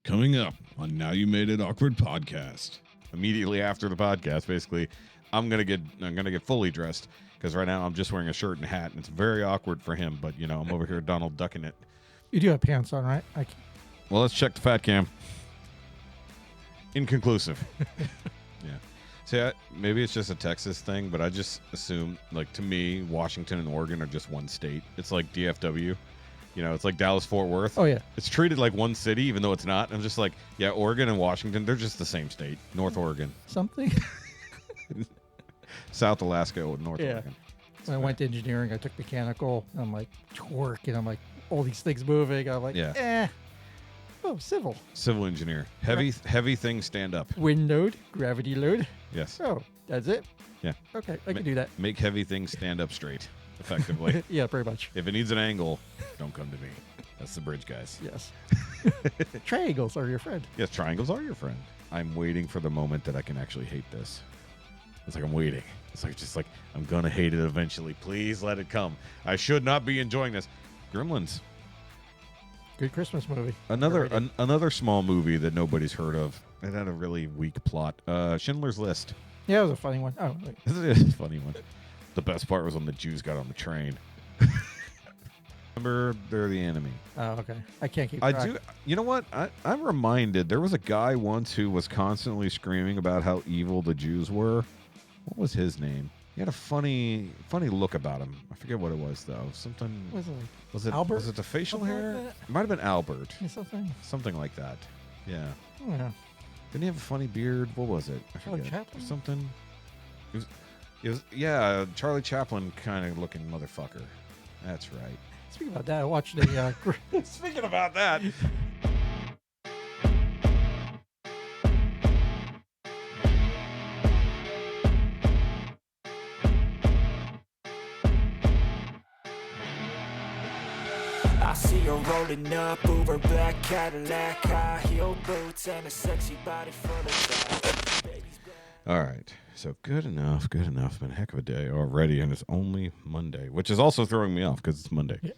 Coming up on Now You Made It Awkward podcast. Immediately after the podcast, basically, I'm gonna get fully dressed because right now I'm just wearing a shirt and hat, and it's very awkward for him. But you know, I'm over here Donald ducking it. You do have pants on, right? Well, let's check the fat cam. Inconclusive. Yeah. See, maybe it's just a Texas thing, but I just assume, like, to me, Washington and Oregon are just one state. It's like DFW. You know, it's like Dallas-Fort Worth. Oh, yeah. It's treated like one city, even though it's not. I'm just like, yeah, Oregon and Washington, they're just the same state. North Oregon. Something? South Alaska, North Oregon. When I went to engineering, I took mechanical. I'm like, torque, and I'm like, all these things moving. I'm like, Oh, civil. Civil engineer. Heavy things stand up. Wind load, gravity load. Yes. Oh, that's it? Yeah. Okay, I can do that. Make heavy things stand up straight, effectively. Yeah, pretty much. If it needs an angle, don't come to me. That's the bridge, guys. Yes. Triangles are your friend. Yes, triangles are your friend. I'm waiting for the moment that I can actually hate this. It's like I'm waiting. It's like just like I'm gonna hate it eventually. Please let it come. I should not be enjoying this. Gremlins. Good Christmas movie. Another small movie that nobody's heard of. It had a really weak plot. Schindler's List. Yeah, it was a funny one. Oh, wait. It's a funny one. The best part was when the Jews got on the train. Remember, they're the enemy. Oh, okay. I can't keep track. I do. You know what? I'm reminded there was a guy once who was constantly screaming about how evil the Jews were. What was his name? He had a funny look about him. I forget what it was though. Something. Was it Albert? Was it the facial Something hair? like It might have been Albert. Yeah, something. Something like that. Yeah. Oh, yeah. Didn't he have a funny beard? What was it? I forget. Chaplin? Something. It was yeah, Charlie Chaplin kind of looking motherfucker. That's right. Speaking about that, I watched a... Speaking about that. I see her rolling up, Uber black Cadillac, high heel boots, and a sexy body full of fat. All right. So good enough. Been a heck of a day already, and it's only Monday, which is also throwing me off because it's Monday. Yeah.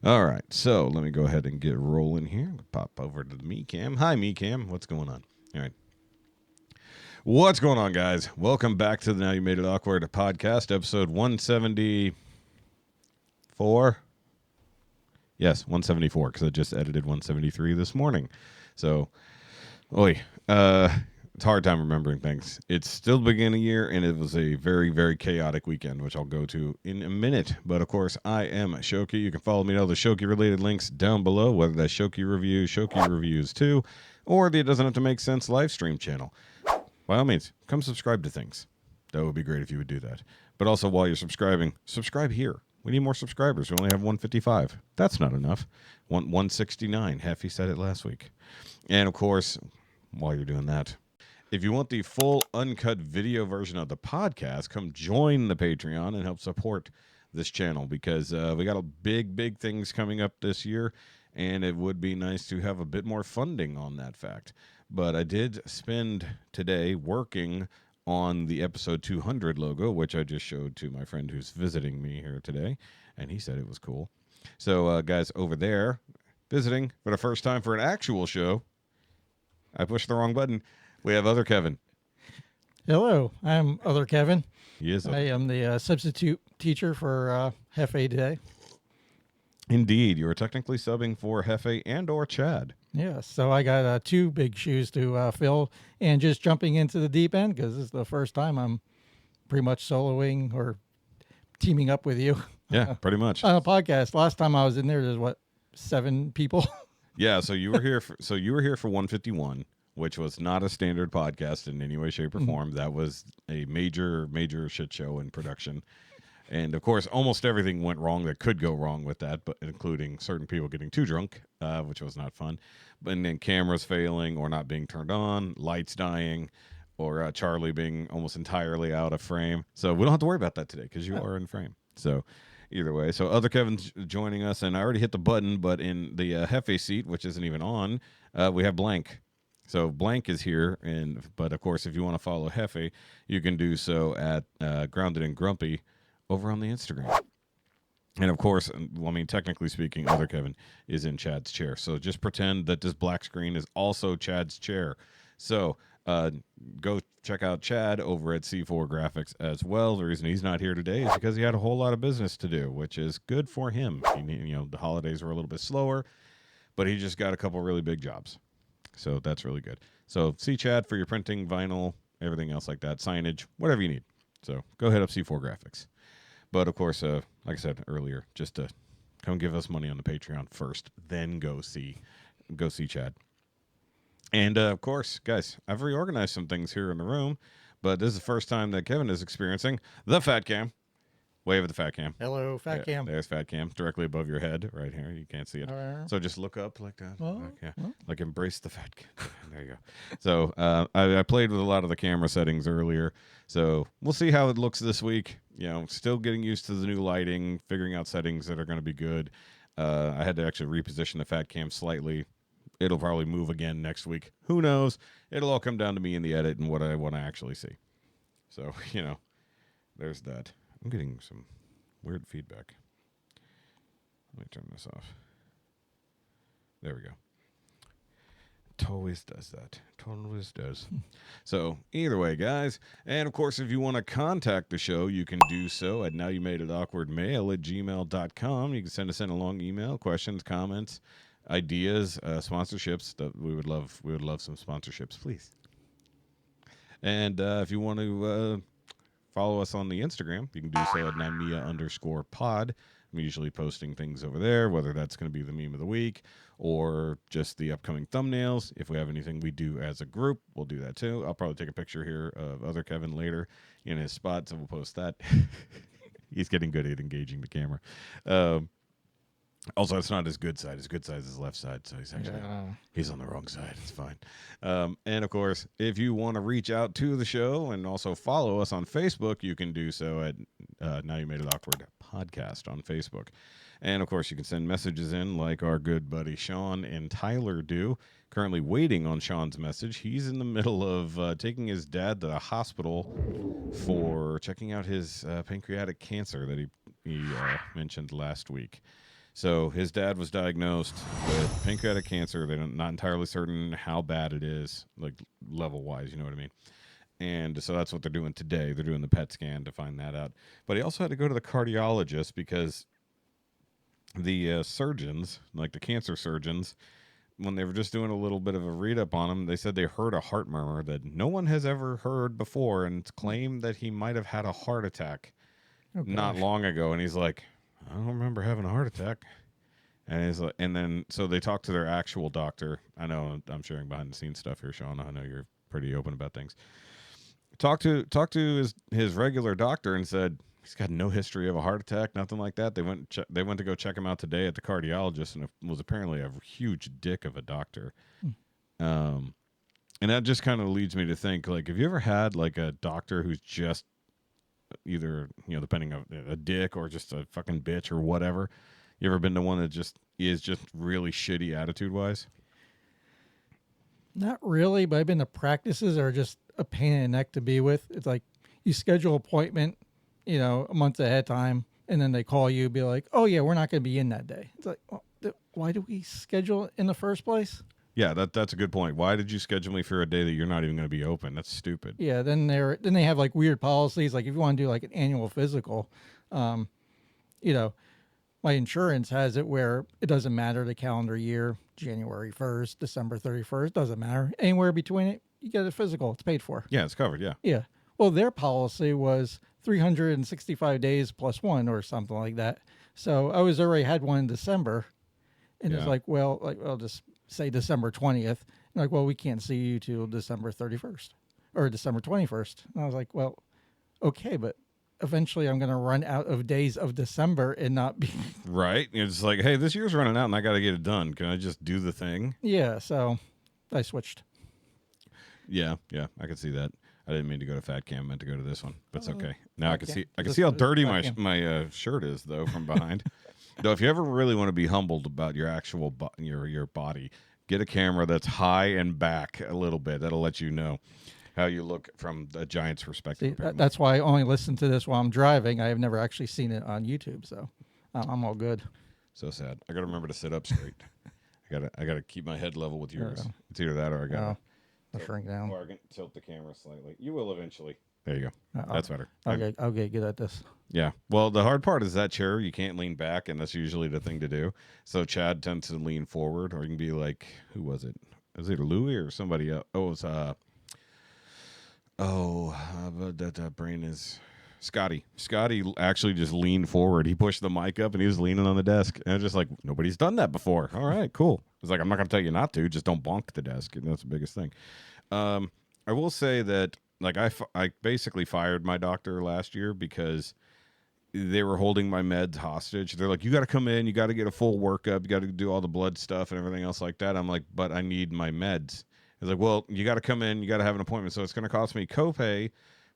All right. So let me go ahead and get rolling here. Pop over to the me cam. Hi, me cam. What's going on? All right. What's going on, guys? Welcome back to the Now You Made It Awkward podcast, episode 174. Yes, 174, because I just edited 173 this morning. So, it's a hard time remembering things. It's still the beginning of the year, and it was a very, very chaotic weekend, which I'll go to in a minute. But, of course, I am Shoky. You can follow me at all the Shoky-related links down below, whether that's Shoky Reviews, Shoky Reviews 2, or the It Doesn't Have to Make Sense live stream channel. By all means, come subscribe to things. That would be great if you would do that. But also, while you're subscribing, subscribe here. We need more subscribers. We only have 155. That's not enough. 169. Heffy said it last week. And, of course, while you're doing that, if you want the full uncut video version of the podcast, come join the Patreon and help support this channel because we got a big things coming up this year, and it would be nice to have a bit more funding on that fact. But I did spend today working on the episode 200 logo, which I just showed to my friend who's visiting me here today, and he said it was cool. So, guys, over there, visiting for the first time for an actual show, I pushed the wrong button. We have other Kevin. Hello, I'm other Kevin. He is. I am the substitute teacher for Jefe today. Indeed, you are technically subbing for Jefe and or Chad. Yeah, so I got two big shoes to fill, and just jumping into the deep end because this is the first time I'm pretty much soloing or teaming up with you. Yeah, pretty much on a podcast. Last time I was in there's what, 7 people. Yeah, so you were here. You were here for 151, which was not a standard podcast in any way, shape, or form. That was a major shit show in production. And, of course, almost everything went wrong that could go wrong with that, but including certain people getting too drunk, which was not fun. And then cameras failing or not being turned on, lights dying, or Charlie being almost entirely out of frame. So we don't have to worry about that today because you are in frame. So either way. So other Kevin's joining us, and I already hit the button, but in the Jefe seat, which isn't even on, we have Blank. So Blank is here, but, of course, if you want to follow Jefe, you can do so at Grounded and Grumpy over on the Instagram. And of course, well, I mean, technically speaking, other Kevin is in Chad's chair. So just pretend that this black screen is also Chad's chair. So go check out Chad over at C4 Graphics as well. The reason he's not here today is because he had a whole lot of business to do, which is good for him. The holidays were a little bit slower, but he just got a couple really big jobs. So that's really good. So see Chad for your printing, vinyl, everything else like that, signage, whatever you need. So go hit up C4 Graphics. But of course, like I said earlier, just to come give us money on the Patreon first, then go see Chad. And of course, guys, I've reorganized some things here in the room, but this is the first time that Kevin is experiencing the Fat Cam. Wave at the Fat Cam. Hello, Fat Cam. There's Fat Cam directly above your head, right here. You can't see it, so just look up like that. Like embrace the Fat Cam. There you go. So I played with a lot of the camera settings earlier, so we'll see how it looks this week. Still getting used to the new lighting, figuring out settings that are going to be good. I had to actually reposition the Fat Cam slightly. It'll probably move again next week. Who knows? It'll all come down to me in the edit and what I want to actually see. So there's that. I'm getting some weird feedback. Let me turn this off. There we go. It always does that. It always does. So either way, guys. And of course, if you want to contact the show, you can do so at nowyoumade.it@gmail.com. You can send us in a long email, questions, comments, ideas, sponsorships. That we would love some sponsorships, please. And if you want to follow us on the Instagram, you can do so at NYMIA_pod. I'm usually posting things over there, whether that's going to be the meme of the week or just the upcoming thumbnails. If we have anything we do as a group, we'll do that too. I'll probably take a picture here of other Kevin later in his spot, so we'll post that. He's getting good at engaging the camera. Also, it's not his good side. His good side is his left side, so he's on the wrong side. It's fine. And, of course, if you want to reach out to the show and also follow us on Facebook, you can do so at Now You Made It Awkward Podcast on Facebook. And, of course, you can send messages in like our good buddy Shaun and Tyler do. Currently waiting on Shaun's message. He's in the middle of taking his dad to the hospital for checking out his pancreatic cancer that he mentioned last week. So his dad was diagnosed with pancreatic cancer. They're not entirely certain how bad it is, like level-wise, you know what I mean? And so that's what they're doing today. They're doing the PET scan to find that out. But he also had to go to the cardiologist because the surgeons, like the cancer surgeons, when they were just doing a little bit of a read-up on him, they said they heard a heart murmur that no one has ever heard before, and it's claimed that he might have had a heart attack not long ago. And he's like, I don't remember having a heart attack. And he's like, and then so they talked to their actual doctor. I know I'm sharing behind the scenes stuff here, Shaun. I know you're pretty open about things. Talked to his regular doctor and said he's got no history of a heart attack, nothing like that. They went to go check him out today at the cardiologist, and it was apparently a huge dick of a doctor. And that just kind of leads me to think, like, have you ever had like a doctor who's just either, depending on a dick or just a fucking bitch or whatever? You ever been to one that just is just really shitty attitude-wise? Not really, but I've been to practices that are just a pain in the neck to be with. It's like you schedule an appointment, a month ahead of time, and then they call you, be like, oh, yeah, we're not going to be in that day. It's like, well, why do we schedule it in the first place? Yeah, that's a good point. Why did you schedule me for a day that you're not even going to be open? That's stupid. Yeah, then they have like weird policies. Like if you want to do like an annual physical, my insurance has it where it doesn't matter the calendar year, January 1st, December 31st, doesn't matter. Anywhere between it, you get a physical. It's paid for. Yeah, it's covered, yeah. Yeah. Well, their policy was 365 days plus one or something like that. So I already had one in December. And it's like, I'll just say December 20th. And like, well, we can't see you till December 31st or December 21st. And I was like, well, okay, but eventually I'm going to run out of days of December and not be... Right. It's like, hey, this year's running out and I got to get it done. Can I just do the thing? Yeah, so I switched. Yeah, I could see that. I didn't mean to go to Fat Cam. I meant to go to this one, but it's okay. Now I can see how dirty my shirt is, though, from behind. Though, if you ever really want to be humbled about your actual your body, get a camera that's high and back a little bit. That'll let you know how you look from a Giants perspective. See, that's why I only listen to this while I'm driving. I have never actually seen it on YouTube, so I'm all good. So sad. I gotta remember to sit up straight. I gotta keep my head level with yours. It's either that or I gotta I'll shrink down. or I can tilt the camera slightly. You will eventually. There you go. That's better. I'll get good at this. Yeah. Well, the hard part is that chair, you can't lean back, and that's usually the thing to do. So Chad tends to lean forward, or you can be like, who was it? Was it Louie or somebody else? Oh, it was that brain is Scotty. Scotty actually just leaned forward. He pushed the mic up, and he was leaning on the desk. And I was just like, nobody's done that before. All right, cool. It's like, I'm not going to tell you not to. Just don't bonk the desk. And that's the biggest thing. I will say that, like, I basically fired my doctor last year because they were holding my meds hostage. They're like, you got to come in. You got to get a full workup. You got to do all the blood stuff and everything else like that. I'm like, but I need my meds. It's like, well, you got to come in. You got to have an appointment. So it's going to cost me copay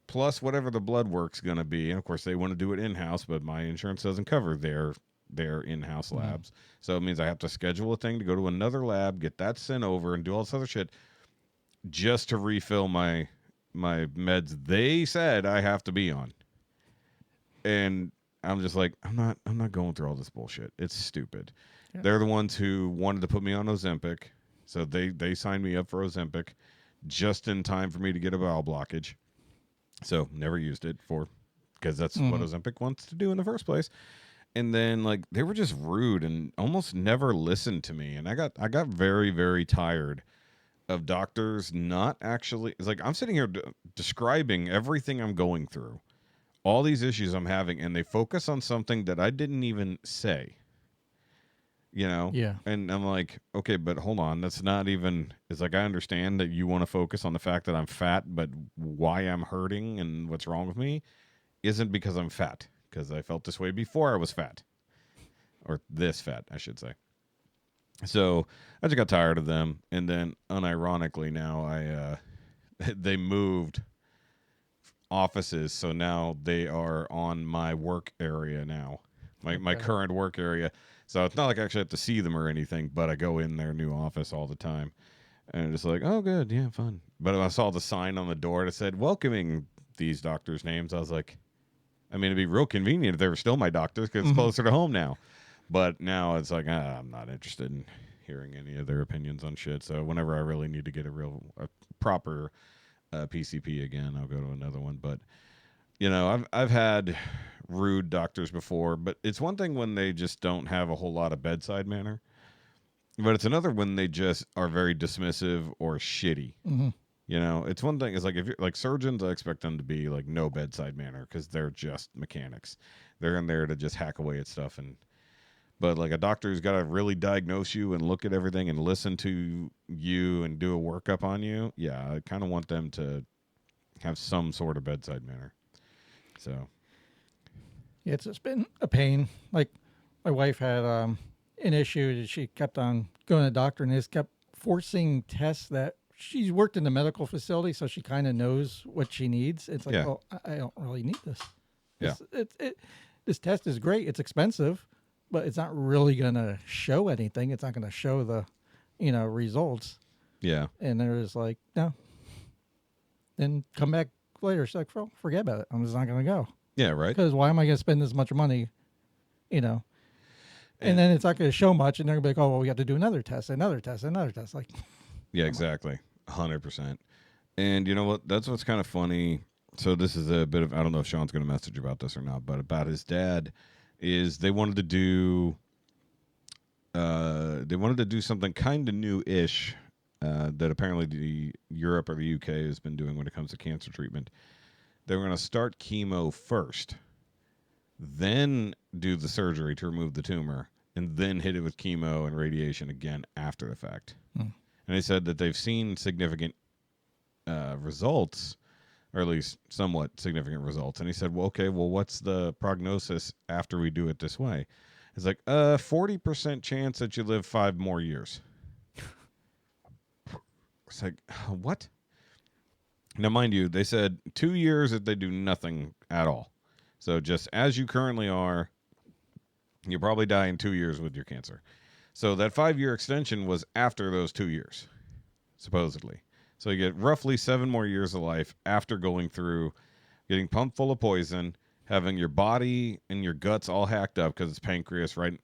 plus whatever the blood work's going to be. And, of course, they want to do it in-house, but my insurance doesn't cover their in-house labs. So it means I have to schedule a thing to go to another lab, get that sent over, and do all this other shit just to refill my meds they said I have to be on. And I'm just like, I'm not going through all this bullshit. It's stupid. Yeah. They're the ones who wanted to put me on Ozempic. So they signed me up for Ozempic just in time for me to get a bowel blockage. So never used it because that's what Ozempic wants to do in the first place. And then, like, they were just rude and almost never listened to me. And I got very, very tired of doctors not actually. It's like I'm sitting here describing everything I'm going through, all these issues I'm having, and they focus on something that I didn't even say. You know? Yeah. And I'm like, okay, but hold on. That's not even. It's like I understand that you want to focus on the fact that I'm fat, but why I'm hurting and what's wrong with me isn't because I'm fat. Because I felt this way before I was fat. Or this fat, I should say. So I just got tired of them. And then, unironically, now they moved offices. So now they are on my work area now. My current work area. So it's not like I actually have to see them or anything, but I go in their new office all the time. And I'm just like, oh, good. Yeah, fun. But I saw the sign on the door that said, welcoming these doctors' names. I was like, I mean, it'd be real convenient if they were still my doctors because it's closer to home now. But now it's like, I'm not interested in hearing any of their opinions on shit. So whenever I really need to get a proper PCP again, I'll go to another one. But, you know, I've had rude doctors before, but it's one thing when they just don't have a whole lot of bedside manner. But it's another when they just are very dismissive or shitty. Mm-hmm. You know, it's one thing. It's like if you're like surgeons, I expect them to be like no bedside manner because they're just mechanics. They're in there to just hack away at stuff. But like a doctor who's got to really diagnose you and look at everything and listen to you and do a workup on you. Yeah, I kind of want them to have some sort of bedside manner. So, yeah, it's been a pain. Like my wife had an issue that she kept on going to the doctor and just kept forcing tests that. She's worked in the medical facility, so she kind of knows what she needs. It's like, well, I don't really need this. Yeah. This test is great. It's expensive, but it's not really going to show anything. It's not going to show the, results. Yeah. And they're just like, no. Then come back later. She's like, forget about it. I'm just not going to go. Yeah, right. Because why am I going to spend this much money, And then it's not going to show much, and they're going to be like, oh, well, we have to do another test. Like, yeah, exactly. 100%. And you know what? That's what's kind of funny. So this is a bit of, I don't know if Shaun's going to message about this or not, but about his dad is they wanted to do something kind of new-ish that apparently the Europe or the UK has been doing when it comes to cancer treatment. They were going to start chemo first, then do the surgery to remove the tumor, and then hit it with chemo and radiation again after the fact. And they said that they've seen significant results, or at least somewhat significant results. And he said, well, okay, what's the prognosis after we do it this way? It's like, 40% chance that you live 5 more years. It's like, what? Now, mind you, they said 2 years if they do nothing at all. So just as you currently are, you'll probably die in 2 years with your cancer. So that 5-year extension was after those 2 years, supposedly. So you get roughly 7 more years of life after going through getting pumped full of poison having your body and your guts all hacked up because it's pancreas right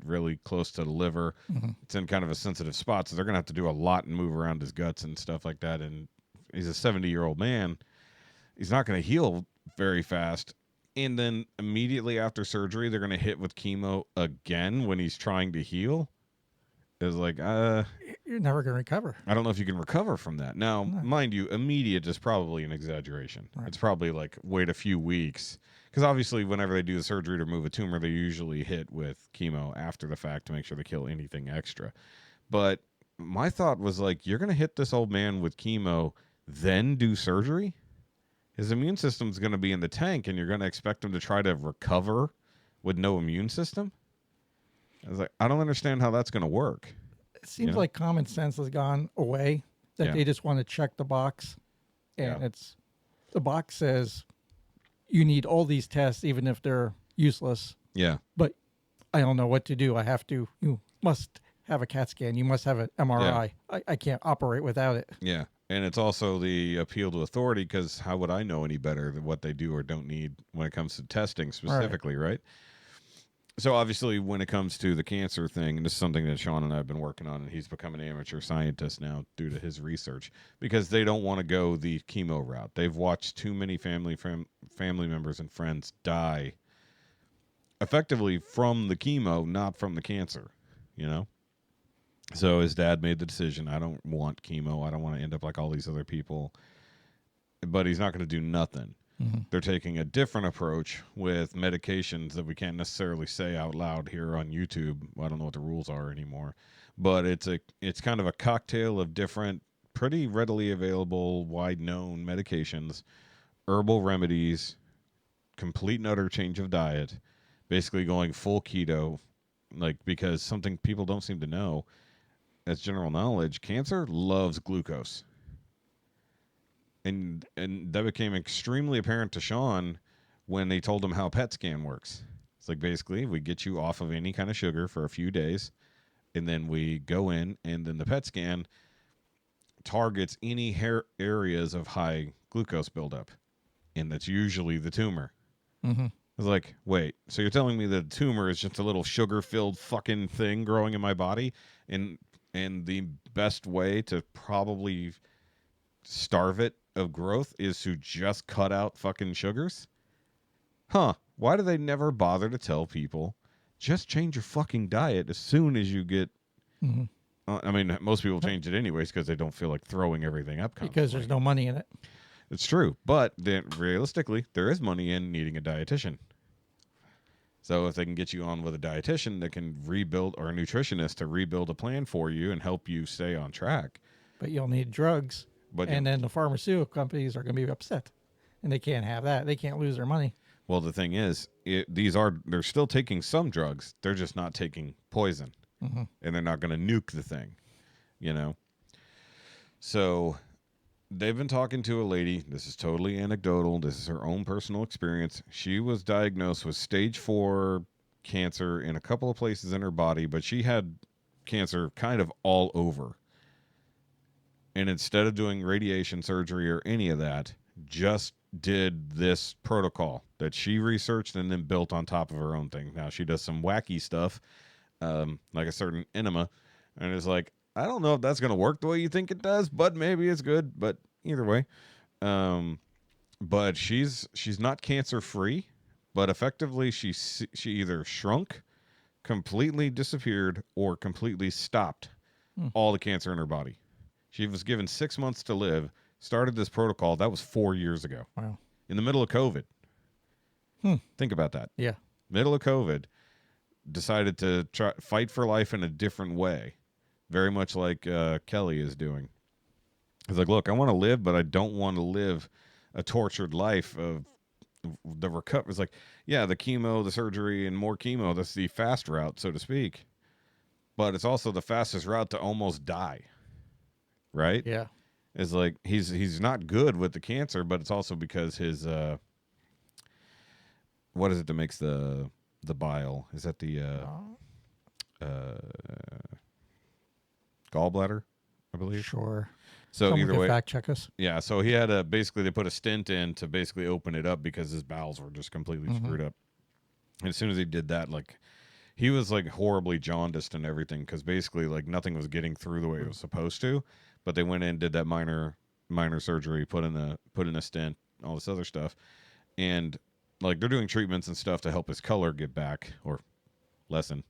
really close to the liver. It's in kind of a sensitive spot, so they're going to have to do a lot and move around his guts and stuff like that. And he's a 70-year-old man. He's not going to heal very fast. And then immediately after surgery, they're going to hit with chemo again when he's trying to heal. It's like, You're never going to recover. I don't know if you can recover from that. Now, mind you, immediate is probably an exaggeration. Right. It's probably like wait a few weeks. Because obviously, whenever they do the surgery to remove a tumor, they usually hit with chemo after the fact to make sure they kill anything extra. But my thought was like, you're going to hit this old man with chemo, then do surgery? His immune system's going to be in the tank, and you're going to expect him to try to recover with no immune system? I was like, I don't understand how that's going to work. It seems like common sense has gone away, that they just want to check the box. And it's the box says you need all these tests, even if they're useless. Yeah. But I don't know what to do. You must have a CAT scan. You must have an MRI. Yeah. I can't operate without it. Yeah. And it's also the appeal to authority, because how would I know any better than what they do or don't need when it comes to testing specifically, right? So obviously when it comes to the cancer thing, and this is something that Shaun and I have been working on, and he's become an amateur scientist now due to his research, because they don't want to go the chemo route. They've watched too many family members and friends die effectively from the chemo, not from the cancer, So his dad made the decision, I don't want chemo. I don't want to end up like all these other people. But he's not going to do nothing. Mm-hmm. They're taking a different approach with medications that we can't necessarily say out loud here on YouTube. I don't know what the rules are anymore. But it's kind of a cocktail of different, pretty readily available, wide-known medications, herbal remedies, complete and utter change of diet, basically going full keto, because something people don't seem to know, as general knowledge, cancer loves glucose. And that became extremely apparent to Shaun when they told him how PET scan works. It's like, basically, we get you off of any kind of sugar for a few days, and then we go in, and then the PET scan targets any areas of high glucose buildup, and that's usually the tumor. Mm-hmm. I was like, wait, so you're telling me that a tumor is just a little sugar-filled fucking thing growing in my body, and the best way to probably starve it of growth is to just cut out fucking sugars? Huh. Why do they never bother to tell people, just change your fucking diet as soon as you get... Mm-hmm. I mean, most people change it anyways because they don't feel like throwing everything up constantly. Because there's no money in it. It's true. But then realistically, there is money in needing a dietitian. So if they can get you on with a dietitian that can rebuild, or a nutritionist to rebuild a plan for you and help you stay on track. But you'll need drugs. And then the pharmaceutical companies are going to be upset. And they can't have that. They can't lose their money. Well, the thing is, they're still taking some drugs. They're just not taking poison. Mm-hmm. And they're not going to nuke the thing, So they've been talking to a lady. This is totally anecdotal. This is her own personal experience. She was diagnosed with stage 4 cancer in a couple of places in her body, but she had cancer kind of all over. And instead of doing radiation surgery or any of that, just did this protocol that she researched and then built on top of her own thing. Now, she does some wacky stuff, like a certain enema, and it's like, I don't know if that's going to work the way you think it does, but maybe it's good. But either way, but she's not cancer-free, but effectively she either shrunk, completely disappeared, or completely stopped all the cancer in her body. She was given 6 months to live, started this protocol. That was 4 years ago. Wow. In the middle of COVID. Think about that. Yeah. Middle of COVID, decided to try fight for life in a different way. Very much like Kelly is doing. It's like, look, I want to live, but I don't want to live a tortured life of the recovery. It's like, yeah, the chemo, the surgery, and more chemo. That's the fast route, so to speak. But it's also the fastest route to almost die. Right? Yeah. It's like he's not good with the cancer, but it's also because his what is it that makes the bile? Is that the gallbladder, I believe? Sure. So Someone either could way, fact check us. yeah. So he had basically they put a stent in to basically open it up because his bowels were just completely screwed up. And as soon as he did that, like he was like horribly jaundiced and everything because basically like nothing was getting through the way it was supposed to. But they went in, did that minor surgery, put in a stent, all this other stuff, and like they're doing treatments and stuff to help his color get back or lessen.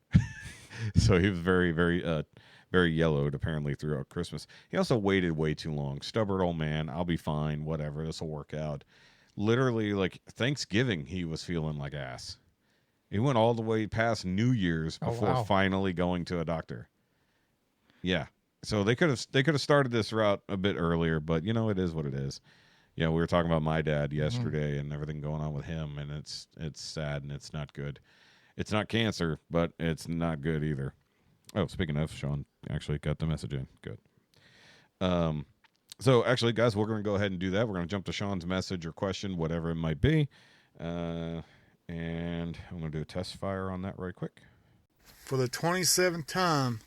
So he was very, very, very yellowed apparently throughout Christmas. He also waited way too long. Stubborn old man. I'll be fine. Whatever. This will work out. Literally, like Thanksgiving, he was feeling like ass. He went all the way past New Year's before finally going to a doctor. Yeah. So they could have started this route a bit earlier, but you know, it is what it is. Yeah, we were talking about my dad yesterday and everything going on with him, and it's sad and it's not good. It's not cancer, but it's not good either. Oh, speaking of, Shaun actually got the message in. Good. So actually, guys, we're going to go ahead and do that. We're going to jump to Shaun's message or question, whatever it might be. And I'm going to do a test fire on that right quick. For the 27th time,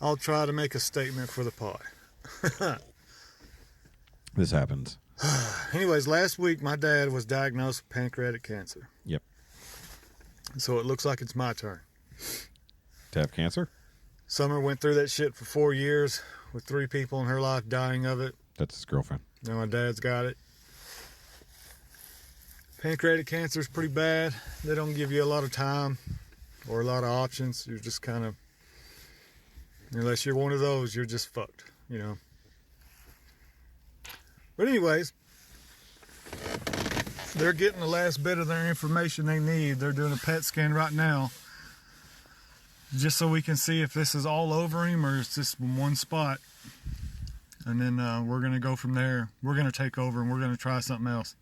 I'll try to make a statement for the pod. This happens. Anyways, last week my dad was diagnosed with pancreatic cancer. Yep. So it looks like it's my turn. To have cancer? Summer went through that shit for 4 years with 3 people in her life dying of it. That's his girlfriend. Now my dad's got it. Pancreatic cancer is pretty bad. They don't give you a lot of time or a lot of options. You're just kind of, unless you're one of those, you're just fucked, you know. But anyways, they're getting the last bit of their information they need. They're doing a PET scan right now, just so we can see if this is all over him or it's just one spot. And then we're going to go from there. We're going to take over and we're going to try something else.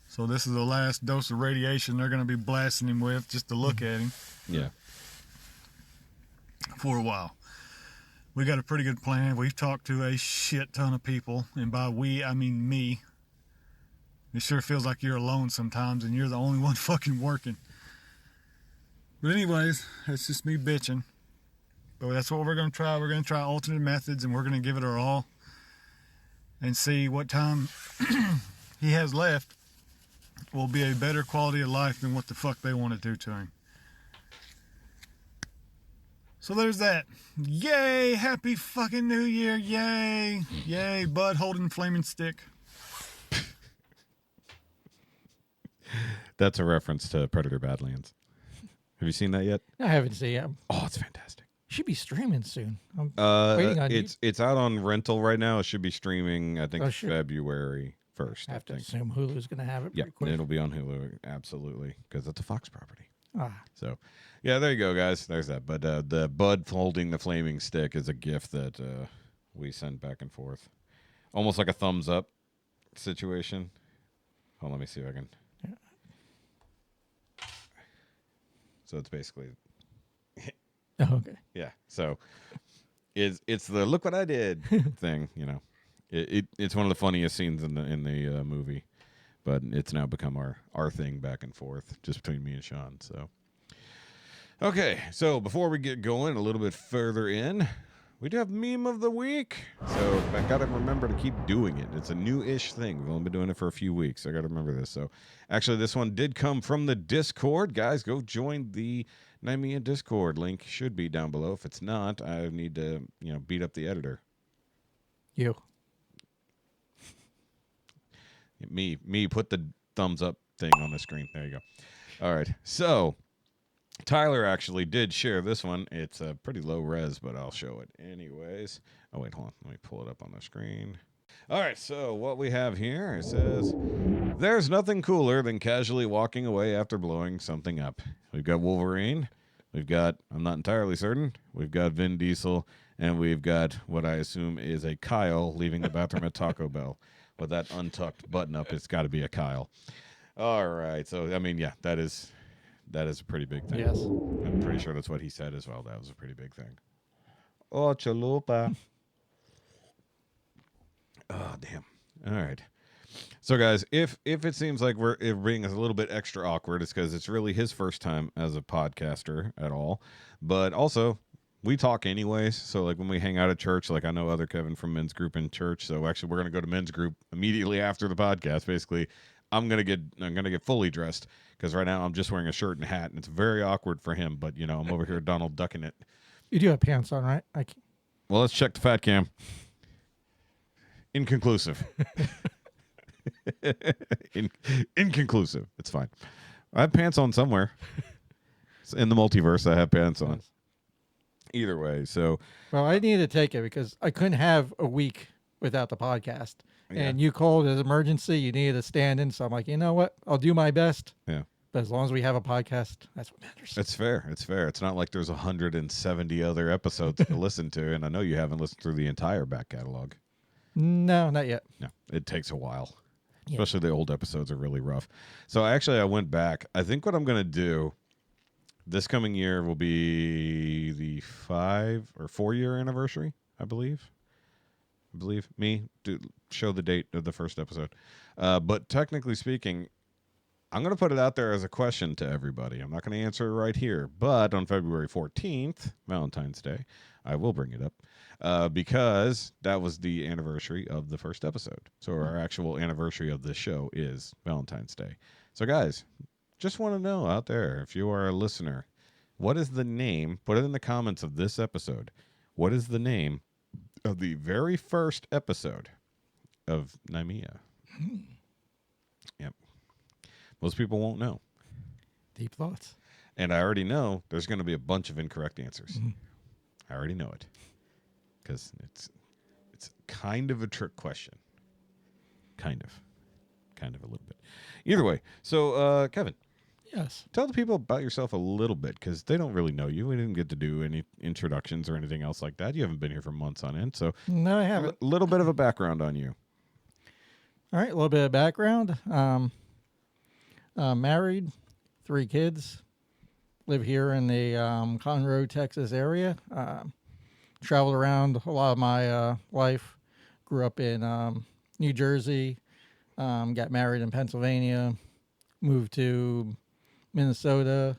So this is the last dose of radiation they're going to be blasting him with just to look at him. Yeah. For a while. We got a pretty good plan. We've talked to a shit ton of people. And by we, I mean me. It sure feels like you're alone sometimes and you're the only one fucking working. But anyways, that's just me bitching. But that's what we're going to try. We're going to try alternate methods and we're going to give it our all. And see what time he has left will be a better quality of life than what the fuck they want to do to him. So there's that. Yay! Happy fucking New Year! Yay! Yay! Bud holding flaming stick. That's a reference to Predator Badlands. Have you seen that yet? I haven't seen it. Oh, it's fantastic. Should be streaming soon. I'm Waiting on it's out on rental right now. It should be streaming, I think, February 1st. I have to assume Hulu's going to have it pretty quick. It'll be on Hulu, absolutely, because it's a Fox property. Ah. So, yeah, there you go, guys. There's that. But the Bud holding the flaming stick is a gift that we send back and forth. Almost like a thumbs up situation. Hold on, let me see if I can. Yeah. So it's basically... Oh, okay. Yeah. So it's the look what I did thing, you know. It's one of the funniest scenes in the movie, but it's now become our thing back and forth just between me and Shaun. So okay, so before we get going a little bit further in, we do have meme of the week. So I gotta remember to keep doing it. It's a new-ish thing. We've only been doing it for a few weeks. I gotta remember this. So actually, this one did come from the Discord, guys. Go join the NYMIA Discord. Link should be down below. If it's not, I need to beat up the editor. You. Me, put the thumbs up thing on the screen. There you go. All right. So, Tyler actually did share this one. It's a pretty low res, but I'll show it anyways. Oh, wait, hold on. Let me pull it up on the screen. All right. So, what we have here, it says, there's nothing cooler than casually walking away after blowing something up. We've got Wolverine. We've got, I'm not entirely certain, we've got Vin Diesel, and we've got what I assume is a Kyle leaving the bathroom at Taco Bell. With that untucked button up, it's got to be a Kyle. All right. So, I mean, yeah, that is a pretty big thing. Yes. I'm pretty sure that's what he said as well. That was a pretty big thing. Oh, chalupa. Oh, damn. All right. So, guys, if it seems like we're being a little bit extra awkward, it's because it's really his first time as a podcaster at all. But also, we talk anyways. So like when we hang out at church, like I know other Kevin from men's group in church. So actually we're going to go to men's group immediately after the podcast. Basically, I'm going to get fully dressed because right now I'm just wearing a shirt and hat and it's very awkward for him. But I'm over here Donald ducking it. You do have pants on, right? Well, let's check the fat cam. Inconclusive. Inconclusive. It's fine. I have pants on somewhere. It's in the multiverse, I have pants on. Either way, so. Well, I need to take it because I couldn't have a week without the podcast. Yeah. And you called as emergency. You needed a stand-in. So I'm like, you know what? I'll do my best. Yeah. But as long as we have a podcast, that's what matters. It's fair. It's fair. It's not like there's 170 other episodes to listen to, and I know you haven't listened through the entire back catalog. No, not yet. No, it takes a while. Yeah. Especially the old episodes are really rough. So I went back. I think what I'm going to do this coming year will be the 5 or 4 year anniversary, I believe. Show the date of the first episode. But technically speaking, I'm going to put it out there as a question to everybody. I'm not going to answer it right here. But on February 14th, Valentine's Day, I will bring it up because that was the anniversary of the first episode. So our actual anniversary of this show is Valentine's Day. So guys, just want to know out there, if you are a listener, what is the name? Put it in the comments of this episode. What is the name of the very first episode of NYMIA? Yep. Most people won't know. Deep thoughts. And I already know there's going to be a bunch of incorrect answers. I already know it. Because it's kind of a trick question. Kind of a little bit. Either way. So, Kevin. Yes. Tell the people about yourself a little bit because they don't really know you. We didn't get to do any introductions or anything else like that. You haven't been here for months on end. So, No, I haven't. a little bit of a background on you. All right, a little bit of background. Married, 3 kids. Live here in the Conroe, Texas area. Traveled around a lot of my life. Grew up in New Jersey. Got married in Pennsylvania. Moved to Minnesota,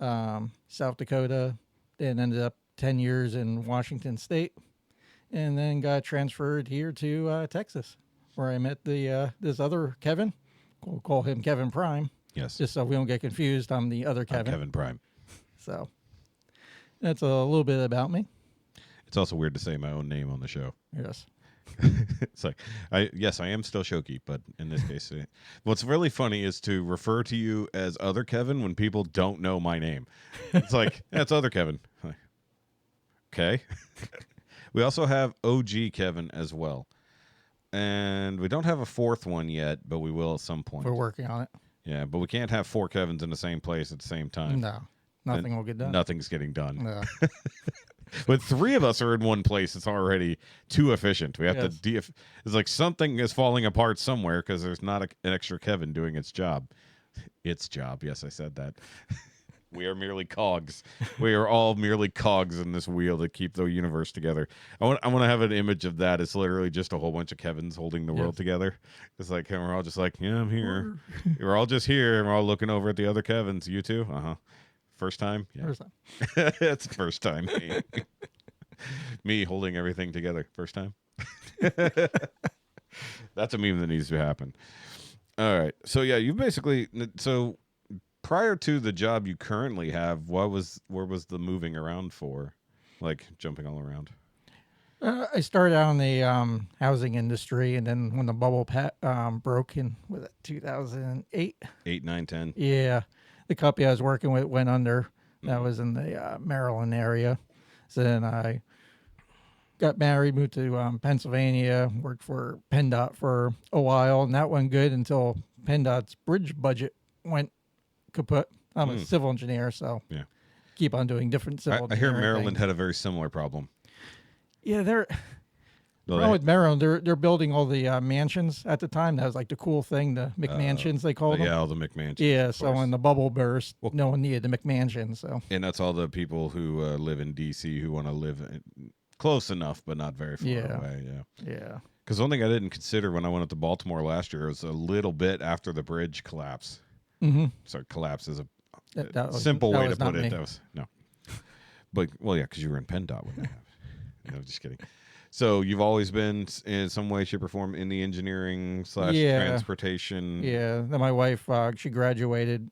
South Dakota. Then ended up 10 years in Washington State. And then got transferred here to Texas, where I met this other Kevin. We'll call him Kevin Prime. Yes. Just so we don't get confused, I'm the other Kevin. Kevin Prime. So that's a little bit about me. It's also weird to say my own name on the show. Yes. It's like, I am still Shoky, but in this case, what's really funny is to refer to you as other Kevin when people don't know my name. It's like, that's other Kevin. Like, okay. We also have OG Kevin as well. And we don't have a 4th one yet, but we will at some point. We're working on it. Yeah, but we can't have 4 Kevins in the same place at the same time. No, nothing will get done. Nothing's getting done. No. When 3 of us are in one place, it's already too efficient. We have to it's like something is falling apart somewhere because there's not an extra Kevin doing its job. Its job. Yes, I said that. We are merely cogs. We are all merely cogs in this wheel that keep the universe together. I want to have an image of that. It's literally just a whole bunch of Kevins holding the world together. It's like, and we're all just like, yeah, I'm here. We're all just here, and we're all looking over at the other Kevins. You too? Uh-huh. First time? Yeah. First time. It's the first time. Me holding everything together. First time. That's a meme that needs to happen. All right. So, yeah, you basically... So, prior to the job you currently have, where was the moving around for? Like, jumping all around? I started out in the housing industry, and then when the bubble broke in, was it 2008? 8, 9, 10. Yeah. The company I was working with went under. That was in the Maryland area. So then I got married, moved to Pennsylvania, worked for PennDOT for a while, and that went good until PennDOT's bridge budget went kaput. I'm a civil engineer, so keep on doing different civil I hear engineering Maryland things. had a very similar problem. Yeah, they're... Well, Well, with Maryland, they're building all the mansions at the time. That was like the cool thing, the McMansions they called them. Yeah, all the McMansions. Yeah, so when the bubble burst, no one needed the McMansion. So and that's all the people who live in D.C. who want to live close enough, but not very far away. yeah. Because one thing I didn't consider when I went up to Baltimore last year was a little bit after the bridge collapse. Mm-hmm. So collapse is a That was- simple that way to was not put it. me. That was no. But well, yeah, because you were in PennDOT when that happened. No, just kidding. So you've always been in some way, shape, or form in the engineering / transportation. Yeah. Then my wife, she graduated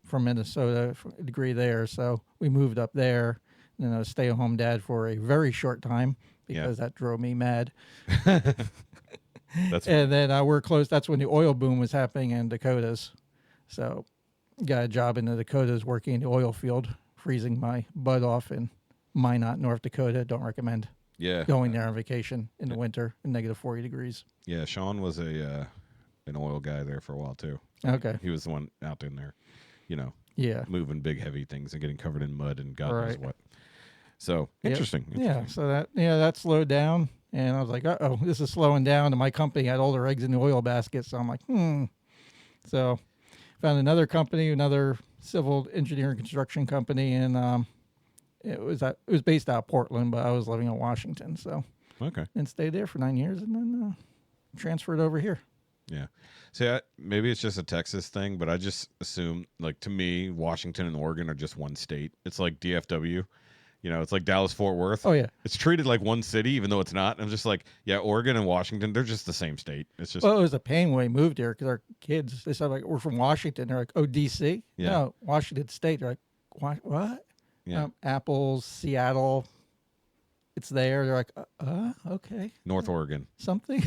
from Minnesota for a degree there, so we moved up there. And I was a stay-at-home dad for a very short time because that drove me mad. That's and then we're close. That's when the oil boom was happening in Dakotas. So got a job in the Dakotas working in the oil field, freezing my butt off in Minot, North Dakota. Don't recommend going there on vacation in the winter in negative 40 degrees. Yeah, Shaun was an oil guy there for a while too. Okay. He was the one out in there, moving big heavy things and getting covered in mud and God knows what. So interesting. Yeah. So that slowed down, and I was like, oh, this is slowing down. And my company had all their eggs in the oil basket, so I'm like, So found another company, another civil engineering construction company, and it was based out of Portland, but I was living in Washington, so and stayed there for 9 years, and then transferred over here. Yeah. See, maybe it's just a Texas thing, but I just assume, like, to me, Washington and Oregon are just one state. It's like DFW. It's like Dallas-Fort Worth. Oh, yeah. It's treated like one city, even though it's not. I'm just like, yeah, Oregon and Washington, they're just the same state. It's just. Well, it was a pain when we moved here because our kids, they said, like, we're from Washington. They're like, oh, D.C.? Yeah. No, Washington State. They're like, what? Yeah. Apples, Seattle. It's there. They're like, okay. North Oregon. Something.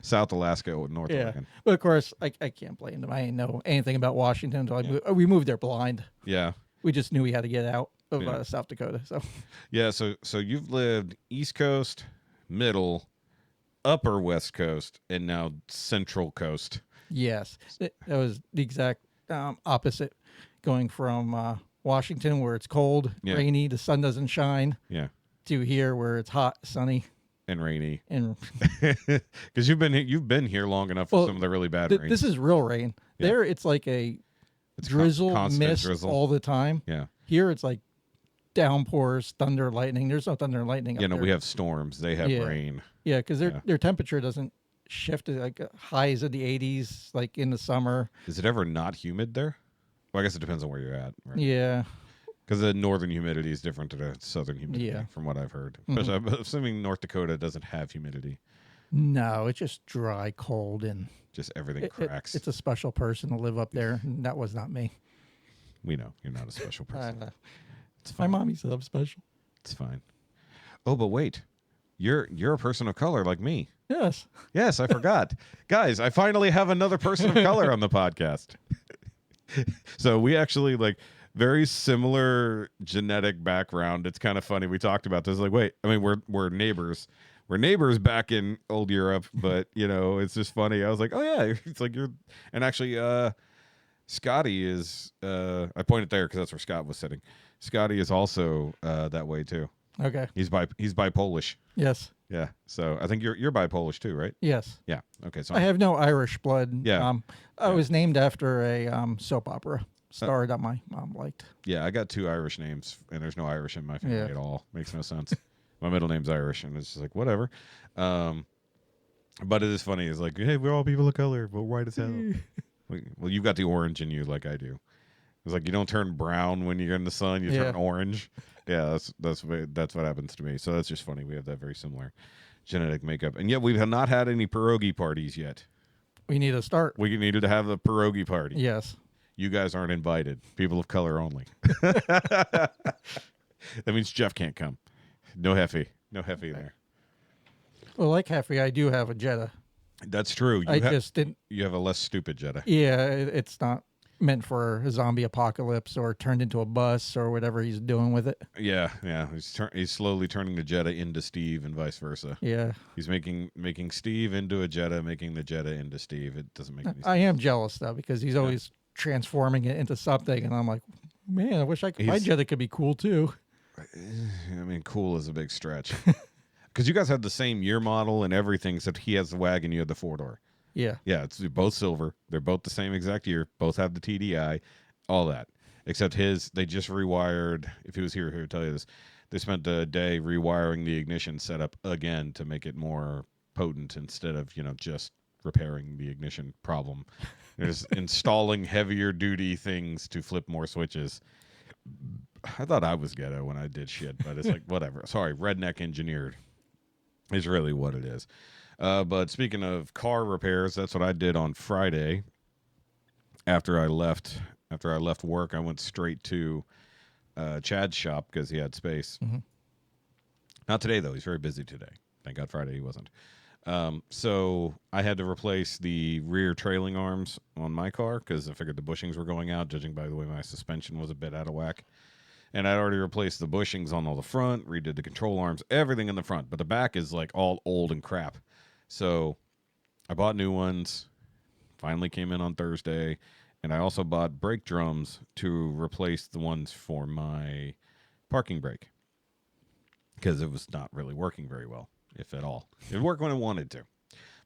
South Alaska, North Oregon. But of course, I can't blame them. I didn't know anything about Washington until we moved there blind. Yeah. We just knew we had to get out of South Dakota. So yeah, so you've lived East Coast, Middle, Upper West Coast, and now Central Coast. Yes, that was the exact opposite. Going from Washington, where it's cold, rainy, the sun doesn't shine, to here where it's hot, sunny, and rainy. And because you've been here long enough for some of the really bad rain. This is real rain. Yeah. There, it's like a drizzle, mist drizzle all the time. Yeah. Here, it's like downpours, thunder, lightning. There's no thunder and lightning. Yeah, no, we have storms. They have rain. Yeah, because their temperature doesn't shift to like highs of the 80s, like in the summer. Is it ever not humid there? Well, I guess it depends on where you're at. Right? Yeah. Because the northern humidity is different to the southern humidity, from what I've heard. Mm-hmm. I'm assuming North Dakota doesn't have humidity. No, it's just dry, cold, and just everything cracks. It's a special person to live up there. And that was not me. We know you're not a special person. It's fine. My mommy said I'm special. It's fine. Oh, but wait, you're a person of color like me. Yes. Yes, I forgot, guys. I finally have another person of color on the podcast. So we actually very similar genetic background. It's kind of funny. We talked about this. Like, wait, I mean, we're neighbors. We're neighbors back in old Europe, but it's just funny. I was like, oh yeah, it's like you're, and actually, Scotty is. I pointed there because that's where Scott was sitting. Scotty is also that way too. Okay. He's bi-Polish. Yes. Yeah. So I think you're bi-Polish too, right? Yes. Yeah. Okay. So I have no Irish blood. Yeah. I was named after a soap opera star that my mom liked. Yeah, I got 2 Irish names, and there's no Irish in my family at all. Makes no sense. My middle name's Irish, and it's just like whatever. But it is funny. It's like, hey, we're all people of color. We're white as hell. Well, you've got the orange in you, like I do. It's like you don't turn brown when you're in the sun; you turn orange. Yeah, that's what happens to me. So that's just funny. We have that very similar genetic makeup, and yet we have not had any pierogi parties yet. We need to start. We needed to have a pierogi party. Yes. You guys aren't invited. People of color only. That means Jeff can't come. No Hefe. No Hefe there. Well, like Hefe, I do have a Jetta. That's true. I just didn't. You have a less stupid Jetta. Yeah, it's not meant for a zombie apocalypse or turned into a bus or whatever he's doing with it. Yeah. He's slowly turning the Jetta into Steve and vice versa. Yeah. He's making Steve into a Jetta, making the Jetta into Steve. It doesn't make any sense. I am jealous though because he's always transforming it into something, and I'm like, man, I wish my Jetta could be cool too. I mean, cool is a big stretch. Because you guys have the same year model and everything, except he has the wagon, you have the 4-door. Yeah. Yeah, it's both silver. They're both the same exact year. Both have the TDI, all that. Except they just rewired. If he was here, he would tell you this. They spent a day rewiring the ignition setup again to make it more potent instead of, just repairing the ignition problem. There's installing heavier duty things to flip more switches. I thought I was ghetto when I did shit, but it's like, whatever. Sorry, redneck engineered is really what it is. But speaking of car repairs, that's what I did on Friday. After I left work, I went straight to Chad's shop because he had space. Mm-hmm. Not today, though. He's very busy today. Thank God Friday he wasn't. So I had to replace the rear trailing arms on my car because I figured the bushings were going out, judging by the way my suspension was a bit out of whack. And I'd already replaced the bushings on all the front, redid the control arms, everything in the front. But the back is like all old and crap. So I bought new ones, finally came in on Thursday. And I also bought brake drums to replace the ones for my parking brake because it was not really working very well, if at all. It worked when it wanted to.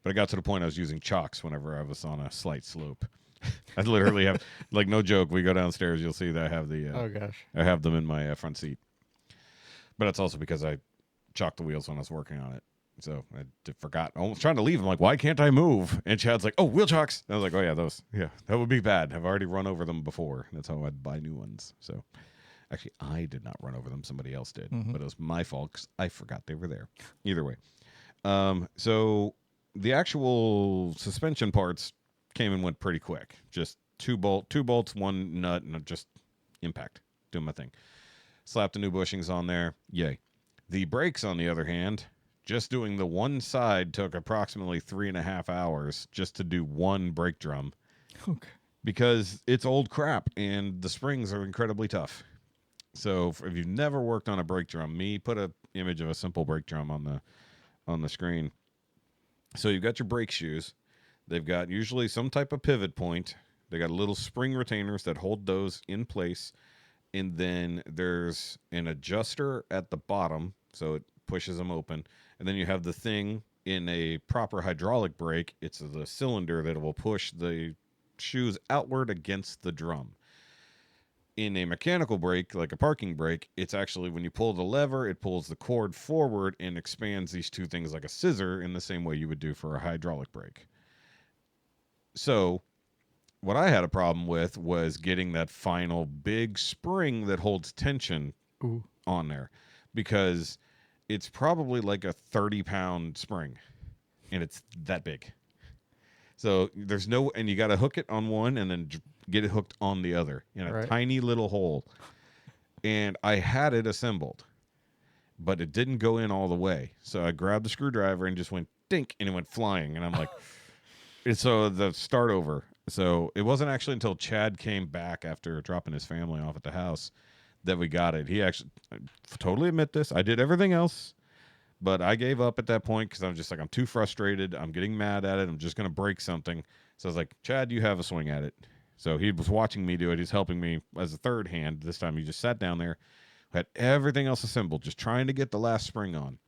But I got to the point I was using chocks whenever I was on a slight slope. I literally have, like, no joke, we go downstairs, you'll see that I have the Oh gosh. I have them in my front seat. But that's also because I chalked the wheels when I was working on it. So I forgot. I was trying to leave. I'm like, why can't I move? And Chad's like, oh, wheel chocks. And I was like, oh, yeah, those. Yeah, that would be bad. I've already run over them before. That's how I'd buy new ones. So actually, I did not run over them. Somebody else did. Mm-hmm. But it was my fault because I forgot they were there. Either way. So the actual suspension parts came and went pretty quick. Just two bolts, one nut, and just impact. Doing my thing. Slapped the new bushings on there. Yay. The brakes, on the other hand, just doing the one side took approximately 3.5 hours just to do one brake drum. Okay. Because it's old crap and the springs are incredibly tough. So if you've never worked on a brake drum, put an image of a simple brake drum on the screen. So you've got your brake shoes. They've got usually some type of pivot point. They got little spring retainers that hold those in place. And then there's an adjuster at the bottom, so it pushes them open. And then you have the thing in a proper hydraulic brake. It's the cylinder that will push the shoes outward against the drum. In a mechanical brake, like a parking brake, it's actually when you pull the lever, it pulls the cord forward and expands these two things like a scissor in the same way you would do for a hydraulic brake. So what I had a problem with was getting that final big spring that holds tension on there, because it's probably like a 30-pound spring, and it's that big. So there's no, and you got to hook it on one and then get it hooked on the other in a tiny little hole. And I had it assembled, but it didn't go in all the way. So I grabbed the screwdriver and just went dink, and it went flying. And I'm like, so the start over. So it wasn't actually until Chad came back after dropping his family off at the house that we got it. He actually, I totally admit this, I did everything else, but I gave up at that point because I'm just like, I'm too frustrated. I'm getting mad at it. I'm just going to break something. So I was like, Chad, you have a swing at it. So he was watching me do it. He's helping me as a third hand. This time he just sat down there, had everything else assembled, just trying to get the last spring on.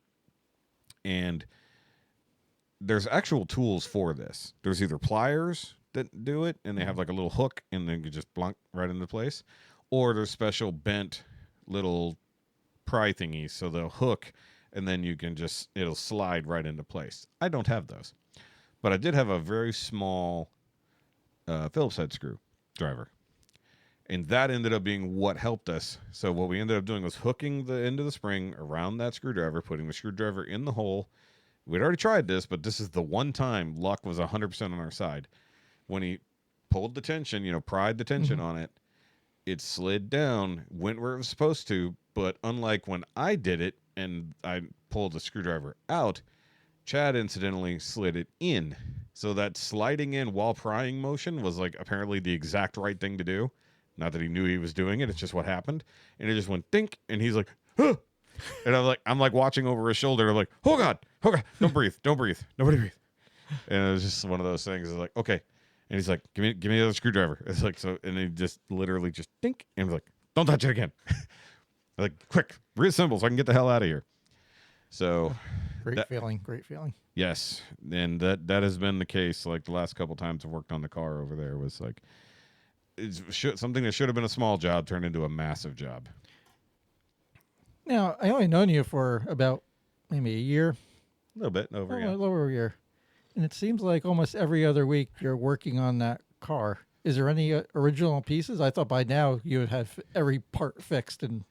And there's actual tools for this. There's either pliers that do it, and they have like a little hook, and then you just plunk right into place. Or there's special bent little pry thingies, so they'll hook, and then you can just, it'll slide right into place. I don't have those. But I did have a very small Phillips head screwdriver. And that ended up being what helped us. So what we ended up doing was hooking the end of the spring around that screwdriver, putting the screwdriver in the hole. We'd already tried this, but this is the one time luck was 100% on our side. When he pulled the tension, pried the tension on it, it slid down, went where it was supposed to. But unlike when I did it and I pulled the screwdriver out, Chad incidentally slid it in. So that sliding in while prying motion was like apparently the exact right thing to do. Not that he knew he was doing it. It's just what happened. And it just went dink. And he's like, huh. And I'm like watching over his shoulder. I'm like, oh God, don't breathe. Nobody breathe. And it was just one of those things. It's like, okay. And he's like, give me the other screwdriver. It's like, so, and he just literally just dink. And I'm like, don't touch it again. Like, quick, reassemble so I can get the hell out of here. So Great feeling. Yes. And that has been the case. Like the last couple times I've worked on the car over there was like, something that should have been a small job turned into a massive job. Now, I only known you for about maybe a year. A little bit over, a little over a year. And it seems like almost every other week you're working on that car. Is there any original pieces? I thought by now you would have every part fixed. And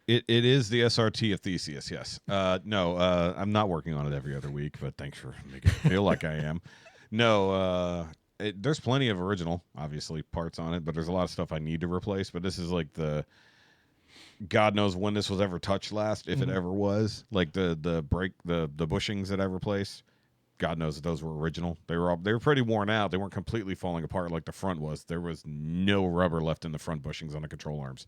It is the SRT of Theseus, yes. No, I'm not working on it every other week, but thanks for making it feel like I am. No, there's plenty of original, obviously, parts on it, but there's a lot of stuff I need to replace. But this is like God knows when this was ever touched last, if it ever was. Like the bushings that I replaced, God knows that those were original. They were pretty worn out. They weren't completely falling apart like the front was. There was no rubber left in the front bushings on the control arms.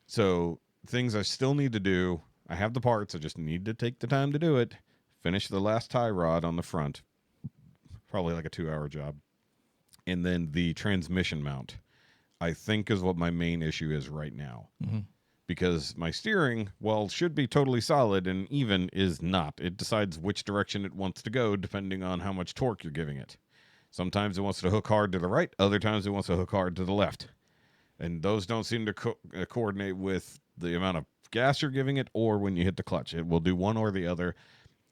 So things I still need to do. I have the parts. I just need to take the time to do it. Finish the last tie rod on the front. Probably like a 2-hour job. And then the transmission mount, I think, is what my main issue is right now. Because my steering, while should be totally solid and even, is not. It decides which direction it wants to go depending on how much torque you're giving it. Sometimes it wants to hook hard to the right. Other times it wants to hook hard to the left. And those don't seem to coordinate with the amount of gas you're giving it or when you hit the clutch. It will do one or the other.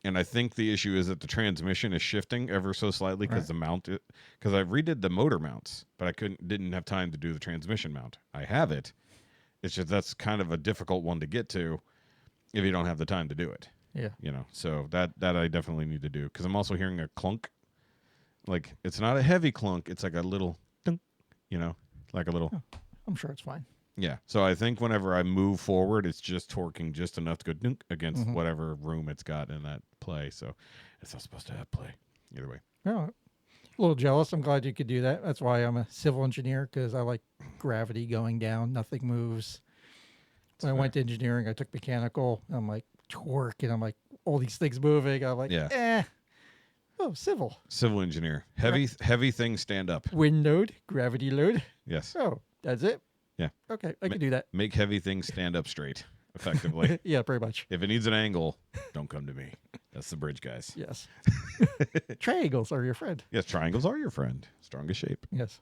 And I think the issue is that the transmission is shifting ever so slightly because the mount, because I redid the motor mounts, but I didn't have time to do the transmission mount. I have it. It's just that's kind of a difficult one to get to if you don't have the time to do it. yeah, So that I definitely need to do because I'm also hearing a clunk. Like it's not a heavy clunk. It's like a little, dunk, like a little. Oh, I'm sure it's fine. Yeah. So I think whenever I move forward, it's just torquing just enough to go dunk against whatever room it's got in that play. So it's not supposed to have play. Either way. Oh, a little jealous. I'm glad you could do that. That's why I'm a civil engineer, because I like gravity going down. Nothing moves. When I went to engineering, I took mechanical. I'm like torque, and I'm like all these things moving. I'm like, oh, civil. Civil engineer. Heavy things stand up. Wind load, gravity load. Yes. Oh, that's it. Yeah. Okay, I can do that. Make heavy things stand up straight, effectively. Yeah, pretty much. If it needs an angle, don't come to me. That's the bridge, guys. Yes. Triangles are your friend. Yes, triangles are your friend. Strongest shape. Yes.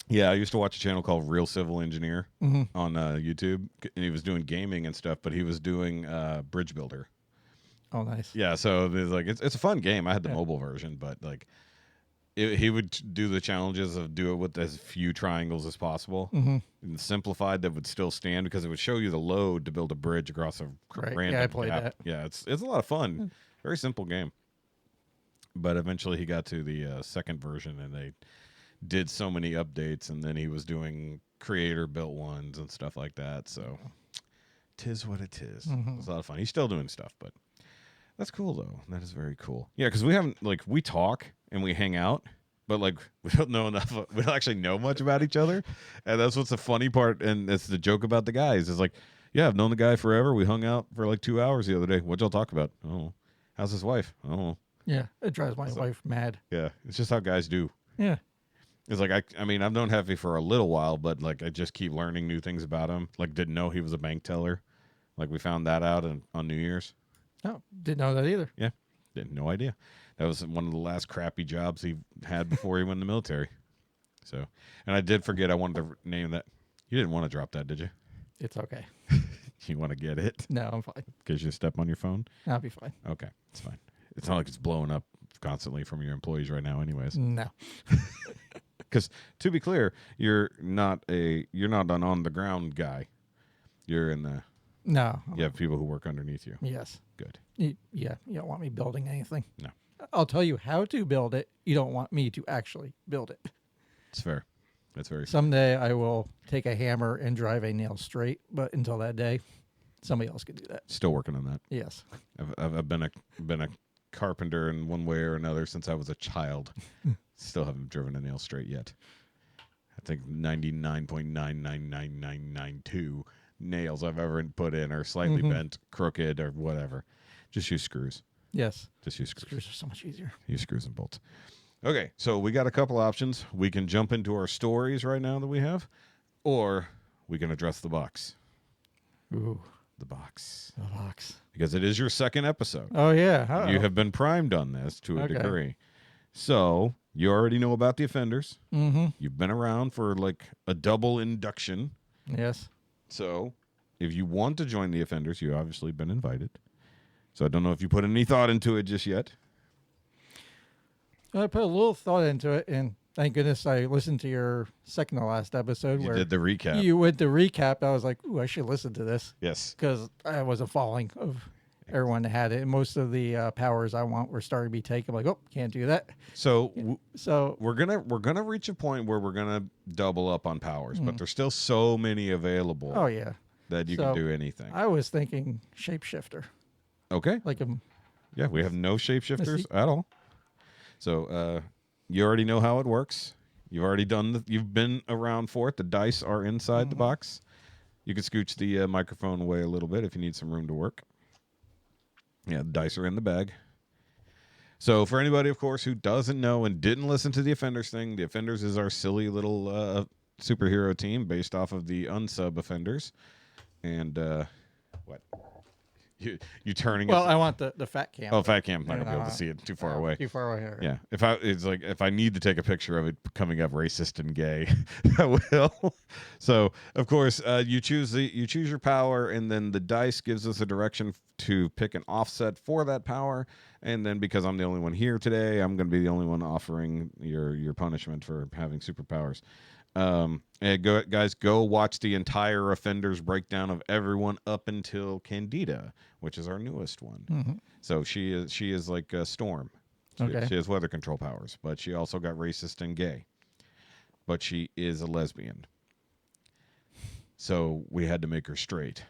Yeah, I used to watch a channel called Real Civil Engineer on YouTube, and he was doing gaming and stuff, but he was doing Bridge Builder. Oh, nice. Yeah, so there's like it's a fun game. I had the mobile version, but like he would do the challenges of do it with as few triangles as possible, and simplified that would still stand because it would show you the load to build a bridge across a random Yeah, I played gap. that. Yeah, it's a lot of fun. Very simple game. But eventually he got to the second version, and they did so many updates, and then he was doing creator built ones and stuff like that. So, tis what it is. It's a lot of fun. He's still doing stuff, but that's cool though. That is very cool. Yeah, because we haven't we talk and we hang out, but like we don't know enough. We don't actually know much about each other, and that's what's the funny part. And it's the joke about the guys is like, yeah, I've known the guy forever. We hung out for like 2 hours the other day. What'd y'all talk about? Oh, how's his wife? Oh, Yeah, it drives my wife mad. yeah. It's just how guys do. Yeah. It's like I mean I've known Heavy for a little while, but like I just keep learning new things about him. Like didn't know he was a bank teller. Like we found that out on New Year's. Oh, didn't know that either. Yeah, no idea. That was one of the last crappy jobs he had before he went in the military. So, and I did forget I wanted to name that. You didn't want to drop that, did you? It's okay. You want to get it? No, I'm fine. Because you step on your phone? I'll be fine. Okay, it's fine. It's not like it's blowing up constantly from your employees right now anyways. No. Because to be clear, you're not an on the ground guy. You're in the No. you have people who work underneath you. Yes. Good. Yeah, you don't want me building anything. No. I'll tell you how to build it. You don't want me to actually build it. It's fair. That's very fair. Someday I will take a hammer and drive a nail straight, but until that day, somebody else can do that. Still working on that. Yes. I've been a carpenter in one way or another since I was a child. Still haven't driven a nail straight yet. I think 99.999992 nails I've ever put in are slightly bent, crooked, or whatever. Just use screws. Yes. Just use screws. Screws are so much easier. Use screws and bolts. Okay, so we got a couple options. We can jump into our stories right now that we have, or we can address the box. Ooh, The box. the box. Because it is your second episode. Oh, yeah. Uh-oh. You have been primed on this to a Okay. degree. So you already know about the offenders. Mm-hmm. You've been around for like a double induction. Yes. So if you want to join the offenders, you've obviously been invited. So I don't know if you put any thought into it just yet. I put a little thought into it, and thank goodness I listened to your second to last episode You where did the recap. you went to recap. I was like, ooh, I should listen to this Yes. because I wasn't following of everyone that had it. And most of the powers I want were starting to be taken. I'm like, oh, can't do that. So So we're gonna reach a point where we're gonna double up on powers, but there's still so many available. oh yeah, that you So, can do anything. I was thinking shapeshifter, Okay. like a Yeah, we have no shapeshifters Mystique. at all. So you already know how it works. You've already you've been around for it. The dice are inside the box. You can scooch the microphone away a little bit if you need some room to work. Yeah, the dice are in the bag. So for anybody, of course, who doesn't know and didn't listen to the Offenders thing, the Offenders is our silly little superhero team based off of the unsub Offenders. And what? You turning well, it? I want the fat cam. Oh, fat cam. Not And, gonna be able to see it too far away. Too far away. Here. Yeah, if I need to take a picture of it coming up racist and gay, I will. So of course you choose your power, and then the dice gives us a direction to pick an offset for that power, and then because I'm the only one here today, I'm going to be the only one offering your punishment for having superpowers. And go watch the entire Offenders breakdown of everyone up until Candida, which is our newest one. So she is like a Storm. Okay. She has weather control powers, but she also got racist and gay. But she is a lesbian. So we had to make her straight.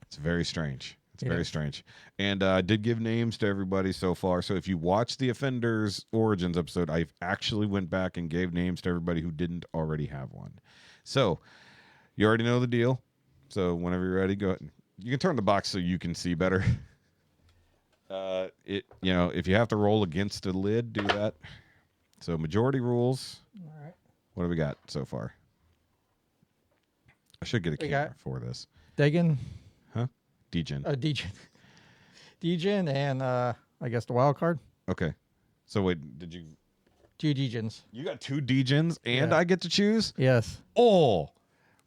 It's very strange. It's very strange. And I did give names to everybody so far. So if you watch the Offenders Origins episode, I actually went back and gave names to everybody who didn't already have one. So you already know the deal. So whenever you're ready, go ahead. You can turn the box so you can see better. If you have to roll against a lid, do that. So majority rules. All right. What have we got so far? I should get a We camera got- for this. Degen, Degen. Degen, and I guess the wild card. Okay. So wait, did you 2 Degens. You got 2 Degens and Yeah. I get to choose? Yes. Oh.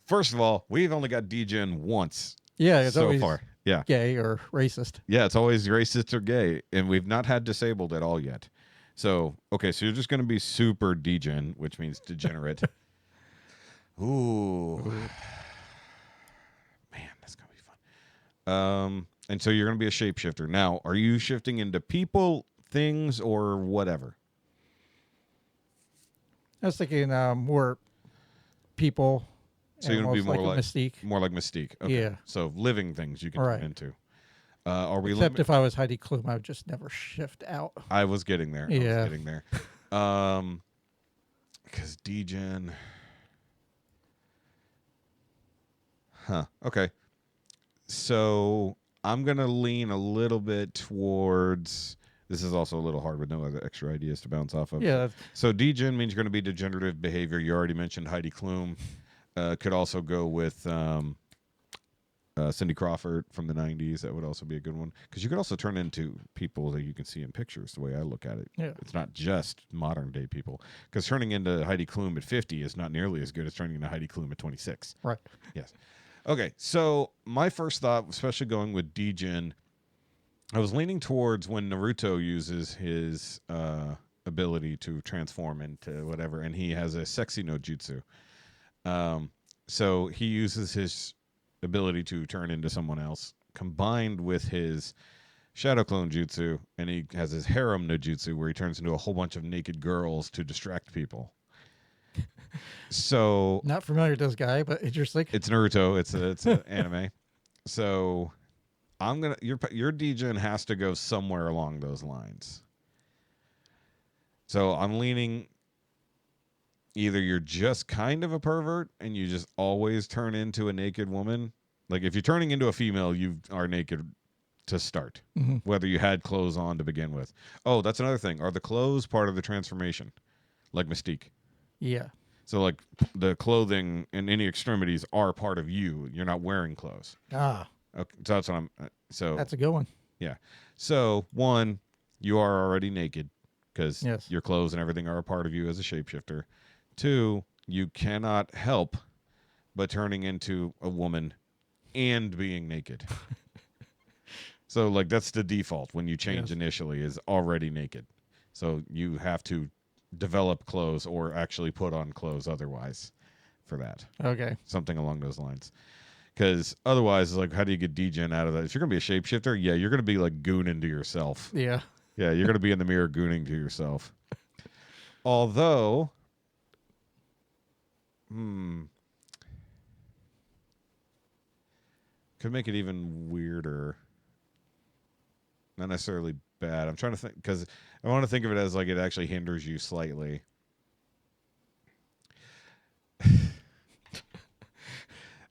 First of all, we've only got Degen once Yeah, it's so always far. Yeah. gay or racist. Yeah, it's always racist or gay, and we've not had disabled at all yet. So, okay, so you're just going to be super degen, which means degenerate. Ooh. Man, that's going to be fun. And so you're going to be a shapeshifter. Now, are you shifting into people, things, or whatever? I was thinking more people. So you're going to be more like Mystique. More like Mystique. Okay. Yeah. So living things you can Right. turn into. Are we Except if I was Heidi Klum, I would just never shift out. I was getting there. I Yeah. was getting there. Because Degen. Huh. Okay. So I'm going to lean a little bit towards. This is also a little hard with no other extra ideas to bounce off of. Yeah. So degen means you're going to be degenerative behavior. You already mentioned Heidi Klum. Could also go with Cindy Crawford from the 90s. That would also be a good one. Because you could also turn into people that you can see in pictures, the way I look at it. Yeah. It's not just modern day people. Because turning into Heidi Klum at 50 is not nearly as good as turning into Heidi Klum at 26. Right. Yes. Okay, so my first thought, especially going with Degen, I was leaning towards when Naruto uses his ability to transform into whatever, and he has a sexy no jutsu. So he uses his ability to turn into someone else, combined with his shadow clone jutsu, and he has his harem no jutsu, where he turns into a whole bunch of naked girls to distract people. So Not familiar with this guy, but interesting. it's Naruto. It's an anime. So I'm gonna your degen has to go somewhere along those lines. So I'm leaning either you're just kind of a pervert and you just always turn into a naked woman. Like if you're turning into a female, you are naked to start, whether you had clothes on to begin with. Oh, that's another thing. Are the clothes part of the transformation, like Mystique? Yeah. So, like, the clothing and any extremities are part of you. You're not wearing clothes. Ah, Okay, so that's what I'm. So that's a good one. yeah. So 1, you are already naked because Yes. your clothes and everything are a part of you as a shapeshifter. 2, you cannot help but turning into a woman and being naked. So, like, that's the default when you change Yes. initially is already naked. So you have to develop clothes or actually put on clothes otherwise for that. Okay. Something along those lines. Because otherwise, it's like, how do you get degen out of that? If you're going to be a shapeshifter, yeah, you're going to be like gooning to yourself. Yeah. Yeah, you're going to be in the mirror gooning to yourself. Although, could make it even weirder. Not necessarily bad. I'm trying to think, because I want to think of it as like it actually hinders you slightly.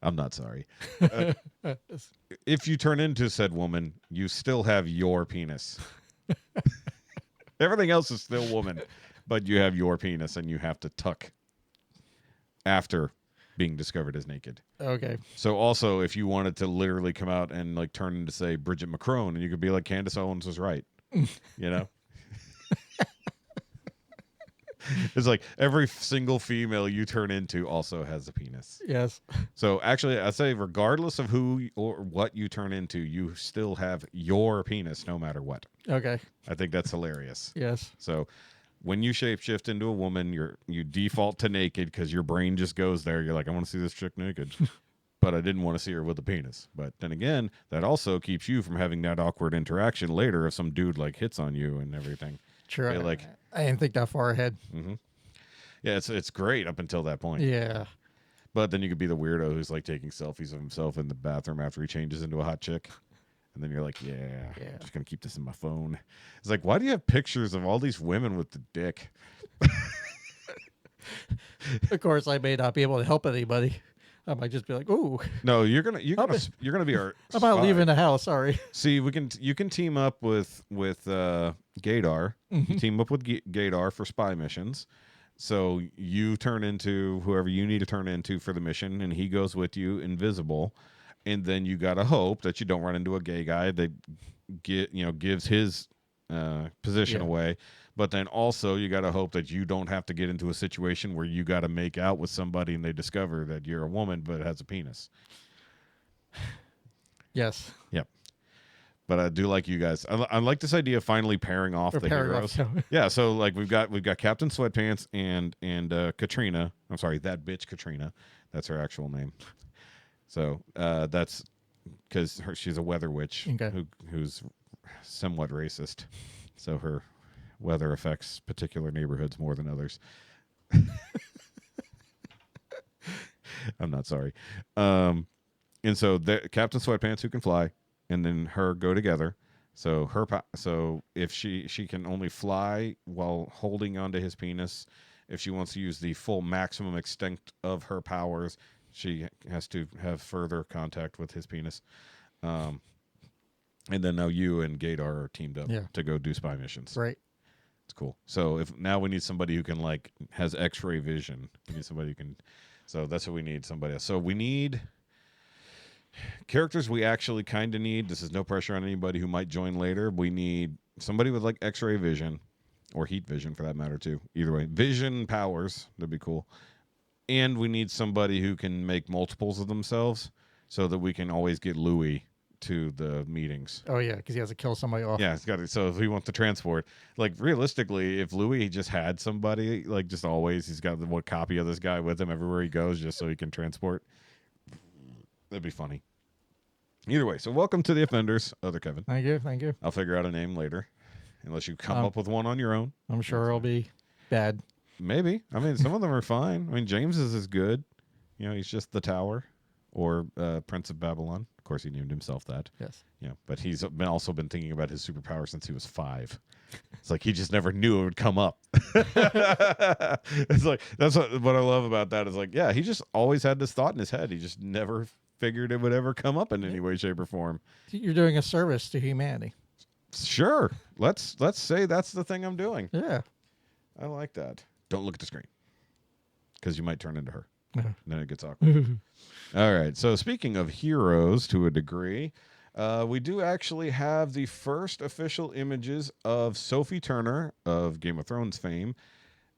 I'm not sorry. If you turn into said woman, you still have your penis. Everything else is still woman, but you have your penis and you have to tuck after being discovered as naked. Okay. So also, if you wanted to literally come out and like turn into, say, Bridget McCrone, and you could be like, Candace Owens was right. You know? It's like every single female you turn into also has a penis. Yes. So actually, I say regardless of who or what you turn into, you still have your penis no matter what. Okay. I think that's hilarious. Yes. So when you shapeshift into a woman, you default to naked because your brain just goes there. You're like, I want to see this chick naked. But I didn't want to see her with a penis. But then again, that also keeps you from having that awkward interaction later if some dude like hits on you and everything. True. They, like, I didn't think that far ahead. Mm-hmm. Yeah, it's great up until that point. Yeah. But then you could be the weirdo who's like taking selfies of himself in the bathroom after he changes into a hot chick. And then you're like, yeah, I'm just going to keep this in my phone. It's like, why do you have pictures of all these women with the dick? Of course, I may not be able to help anybody. I might just be like, "Ooh, No, you're gonna be our. I'm not spy. leaving the house." Sorry. See, you can team up with Gaydar. You team up with Gaydar for spy missions. So you turn into whoever you need to turn into for the mission, and he goes with you invisible. And then you gotta hope that you don't run into a gay guy that gives his position away. But then also you gotta hope that you don't have to get into a situation where you gotta make out with somebody and they discover that you're a woman but has a penis. Yes. Yep. But I do like you guys. I like this idea of finally pairing off the heroes. Yeah. So like we've got Captain Sweatpants and Katrina. I'm sorry, that bitch Katrina. That's her actual name. So that's because she's a weather witch who's somewhat racist. So her weather affects particular neighborhoods more than others. I'm not sorry. And so Captain Sweatpants, who can fly, and then her go together. So so if she can only fly while holding onto his penis, if she wants to use the full maximum extent of her powers, she has to have further contact with his penis. And then now you and Gaydar are teamed up to go do spy missions. Right. It's cool. So if now we need somebody who can has X-ray vision. We need somebody who can. So that's what we need. Somebody else. So we need characters we actually kind of need. This is no pressure on anybody who might join later. We need somebody with X-ray vision or heat vision for that matter too. Either way, vision powers, that'd be cool. And we need somebody who can make multiples of themselves so that we can always get Louis to the meetings. Oh yeah, because he has to kill somebody off. Yeah, it's got to. So if he wants to transport, realistically, if Louis just had somebody, just always, he's got one copy of this guy with him everywhere he goes, just so he can transport. That'd be funny. Either way, so welcome to the Offenders, other Kevin. Thank you. I'll figure out a name later, unless you come up with one on your own. I'm sure it'll be bad. Maybe. I mean, some of them are fine. I mean, James's is good. He's just the Tower or Prince of Babylon. Of course, he named himself that. Yes. But he's also been thinking about his superpower since he was 5. It's like he just never knew it would come up. It's like that's what I love about that is he just always had this thought in his head. He just never figured it would ever come up in any way, shape, or form. You're doing a service to humanity. Sure. Let's say that's the thing I'm doing. Yeah. I like that. Don't look at the screen because you might turn into her. Uh-huh. Then it gets awkward. All right. So speaking of heroes to a degree, we do actually have the first official images of Sophie Turner of Game of Thrones fame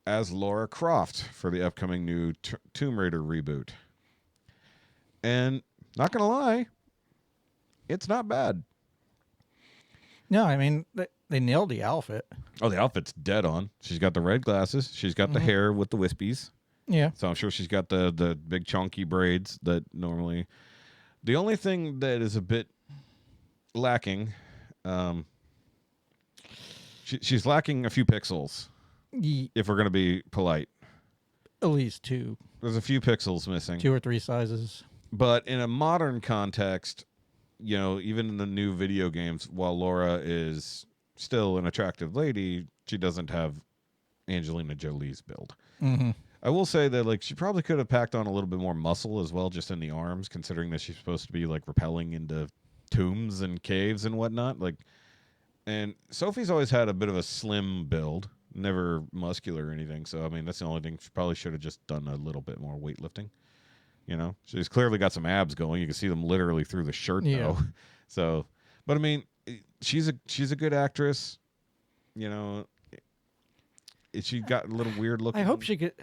as Lara Croft for the upcoming new Tomb Raider reboot. And not going to lie, it's not bad. No, I mean they nailed the outfit. Oh, the outfit's dead on. She's got the red glasses. She's got the hair with the wispies. Yeah. So I'm sure she's got the big chunky braids that normally. The only thing that is a bit lacking, she's lacking a few pixels. If we're gonna be polite, At least two there's a few pixels missing. 2 or 3 sizes. But in a modern context, you know, even in the new video games, while Laura is still an attractive lady, she doesn't have Angelina Jolie's build. Mm-hmm. I will say that like she probably could have packed on a little bit more muscle as well, just in the arms, considering that she's supposed to be like rappelling into tombs and caves and whatnot. Like, and Sophie's always had a bit of a slim build, never muscular or anything. So I mean, that's the only thing. She probably should have just done a little bit more weightlifting. You know, she's clearly got some abs going. You can see them literally through the shirt, though. So, but I mean, she's a good actress. You know, she got a little weird looking. I hope she could.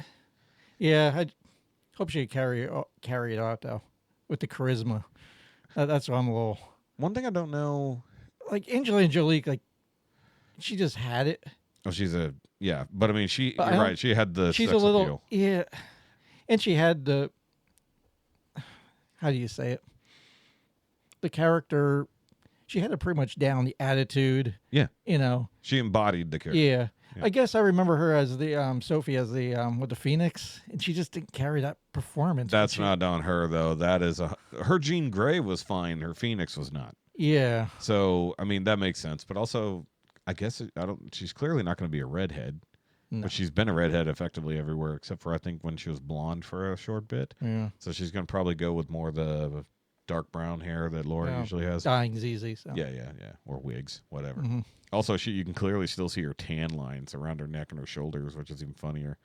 Yeah, I hope she could carry it out though, with the charisma. That's why I'm a little. One thing I don't know. Like Angelina Jolie, like she just had it. Oh, she's a but I mean, you're But right. She had the. She's sex a little appeal. yeah, and she had the. How do you say it? The character, she had it pretty much down. The attitude, Yeah, you know. she embodied the character. Yeah. Yeah. I guess I remember her as the Sophie as the with the Phoenix, and she just didn't carry that performance. That's not on her though. That is her Jean Grey was fine. Her Phoenix was not. Yeah. So I mean that makes sense. But also, I guess she's clearly not going to be a redhead. No. But she's been a redhead effectively everywhere except for I think when she was blonde for a short bit. Yeah. So she's going to probably go with more the dark brown hair that Laura usually has. Dying's easy. So. Yeah, or wigs, whatever. Mhm. Also, you can clearly still see her tan lines around her neck and her shoulders, which is even funnier.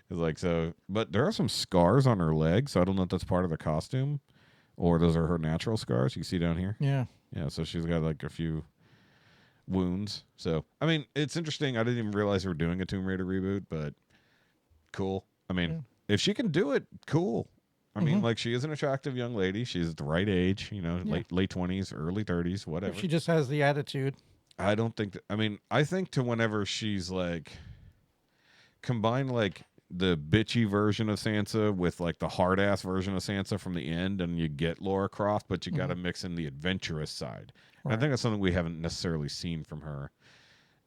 It's like so, but there are some scars on her legs. So I don't know if that's part of the costume, or those are her natural scars. You can see down here. Yeah. Yeah, so she's got like a few wounds. So I mean, it's interesting. I didn't even realize they were doing a Tomb Raider reboot, but cool. I mean, if she can do it, cool. I mean, like she is an attractive young lady. She's the right age, you know, late 20s, early 30s, whatever. If she just has the attitude. I don't think I mean, I think to whenever she's like combine like the bitchy version of Sansa with like the hard ass version of Sansa from the end, and you get Lara Croft, but you got to mix in the adventurous side. And I think that's something we haven't necessarily seen from her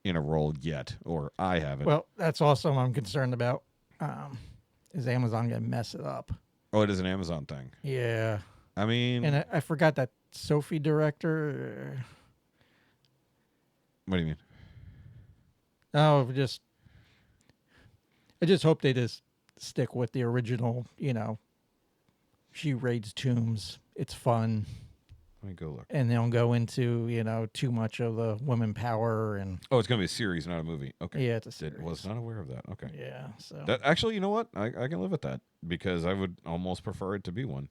in a role yet, or I haven't. Well, that's also what I'm concerned about. Is Amazon going to mess it up? Oh, it is an Amazon thing. Yeah. I mean, And I forgot that Sophie director. what do you mean? Oh, I just hope they just stick with the original, you know. She raids tombs. It's fun. Let me go look. And they don't go into, you know, too much of the women power and Oh, it's going to be a series, not a movie. Okay. yeah, it's a series. Was not aware of that. Okay. Yeah, so That actually, you know what? I can live with that because I would almost prefer it to be one.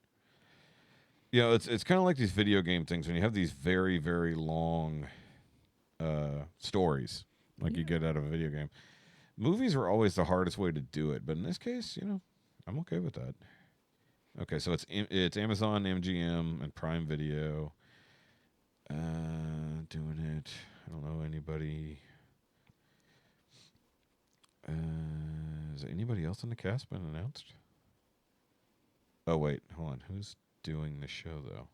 You know, it's kind of like these video game things when you have these very, very long stories like you get out of a video game. Movies are always the hardest way to do it, but in this case, you know, I'm okay with that. Okay, so it's Amazon, MGM, and Prime Video doing it. I don't know anybody. Is anybody else in the cast been announced? Oh wait, hold on. Who's doing the show though?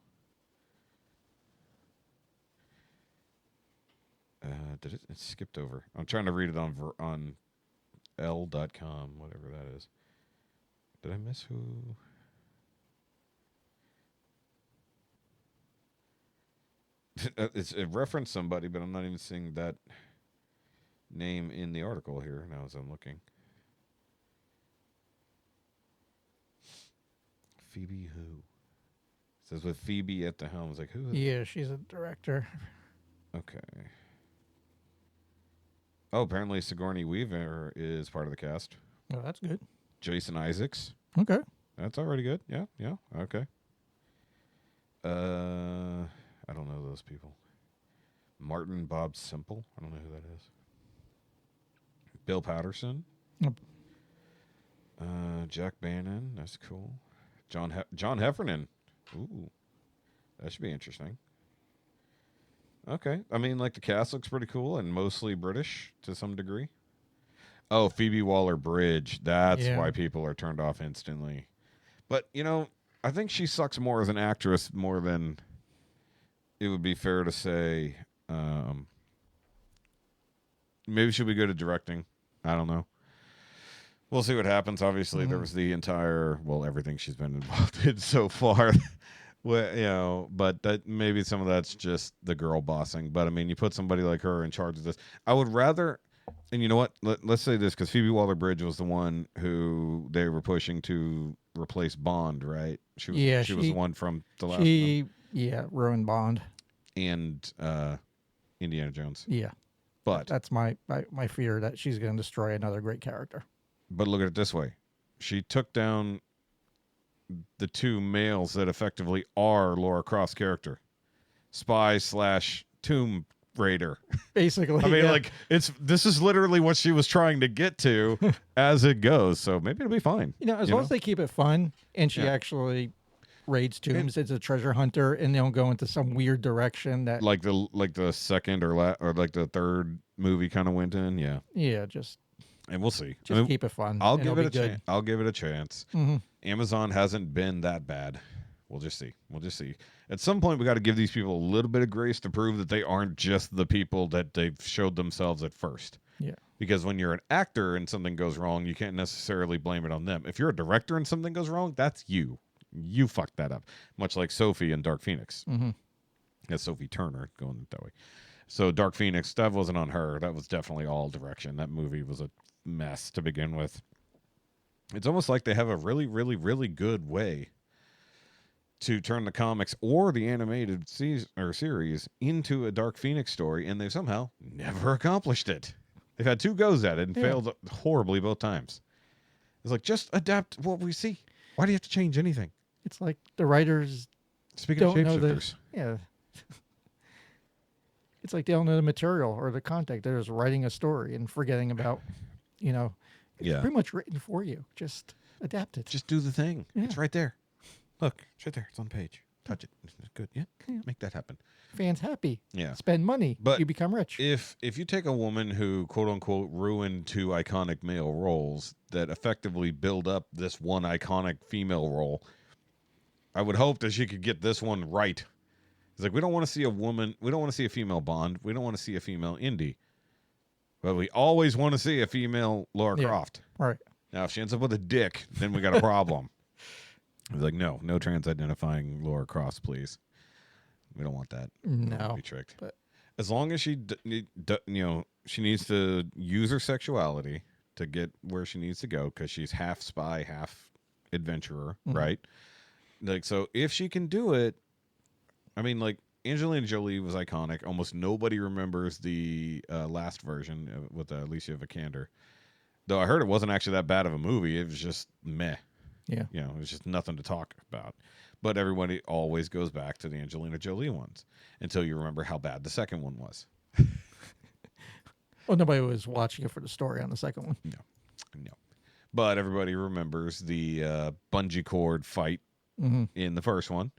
It skipped over. I'm trying to read it on L.com, whatever that is. Did I miss who? It referenced somebody, but I'm not even seeing that name in the article here now as I'm looking. Phoebe who? It says with Phoebe at the helm. It's like, who is yeah, she's a director. Okay. Oh, apparently Sigourney Weaver is part of the cast. Oh, that's good. Jason Isaacs. Okay. That's already good. Yeah. Okay. I don't know those people. Martin Bob Simple. I don't know who that is. Bill Patterson. Yep. Jack Bannon. That's cool. John Heffernan. Ooh, that should be interesting. Okay. I mean, like the cast looks pretty cool and mostly British to some degree. Oh, Phoebe Waller-Bridge. That's Yeah. why people are turned off instantly. But, I think she sucks more as an actress more than it would be fair to say. Maybe she'll be good at directing. I don't know. We'll see what happens. Obviously, there was the entire, everything she's been involved in so far. But that maybe some of that's just the girl bossing. But I mean, you put somebody like her in charge of this. I would rather, and you know what? Let's say this because Phoebe Waller-Bridge was the one who they were pushing to replace Bond, right? She was the one from the last one. Ruined Bond. And Indiana Jones. Yeah. But That's my fear that she's going to destroy another great character. But look at it this way. She took down the two males that effectively are Lara Croft's character. Spy / Tomb Raider. Basically. I mean, this is literally what she was trying to get to as it goes. So maybe it'll be fine. As long as they keep it fun and she actually raids tombs, it's a treasure hunter, and they don't go into some weird direction that like the second or like the third movie kind of went in. Yeah. Yeah, just and we'll see. Just keep it fun. I'll give it a chance. I'll give it a chance. Mm-hmm. Amazon hasn't been that bad. We'll just see. At some point, we got to give these people a little bit of grace to prove that they aren't just the people that they've showed themselves at first. Yeah. Because when you're an actor and something goes wrong, you can't necessarily blame it on them. If you're a director and something goes wrong, that's you. You fucked that up. Much like Sophie in Dark Phoenix. Mm-hmm. That's Sophie Turner going that way. So Dark Phoenix, that wasn't on her. That was definitely all direction. That movie was a mess to begin with. It's almost like they have a really, really, really good way to turn the comics or the animated series into a Dark Phoenix story, and they've somehow never accomplished it. They've had 2 goes at it and failed horribly both times. It's like, just adapt what we see. Why do you have to change anything? It's like the writers Speaking don't of know shapeshifters. It's like they don't know the material or the content. They're just writing a story and forgetting about, it's pretty much written for you. Just adapt it. Just do the thing. Yeah. It's right there. Look, it's right there. It's on the page. Touch it. It's good. Yeah. Make that happen. Fans happy. Yeah. Spend money. But you become rich. If you take a woman who, quote unquote, ruined 2 iconic male roles that effectively build up this one iconic female role, I would hope that she could get this one right. It's like, we don't want to see a woman. We don't want to see a female Bond. We don't want to see a female Indy. But we always want to see a female Lara Croft. Right. Now, if she ends up with a dick, then we got a problem. I was like, no trans-identifying Lara Croft, please. We don't want that. No. Be tricked. But as long as she, she needs to use her sexuality to get where she needs to go, because she's half spy, half adventurer, right? Like, so if she can do it, I mean, like, Angelina Jolie was iconic. Almost nobody remembers the last version with Alicia Vikander. Though I heard it wasn't actually that bad of a movie. It was just meh. yeah. It was just nothing to talk about. But everybody always goes back to the Angelina Jolie ones until you remember how bad the second one was. Well, nobody was watching it for the story on the second one. No. But everybody remembers the bungee cord fight in the first one,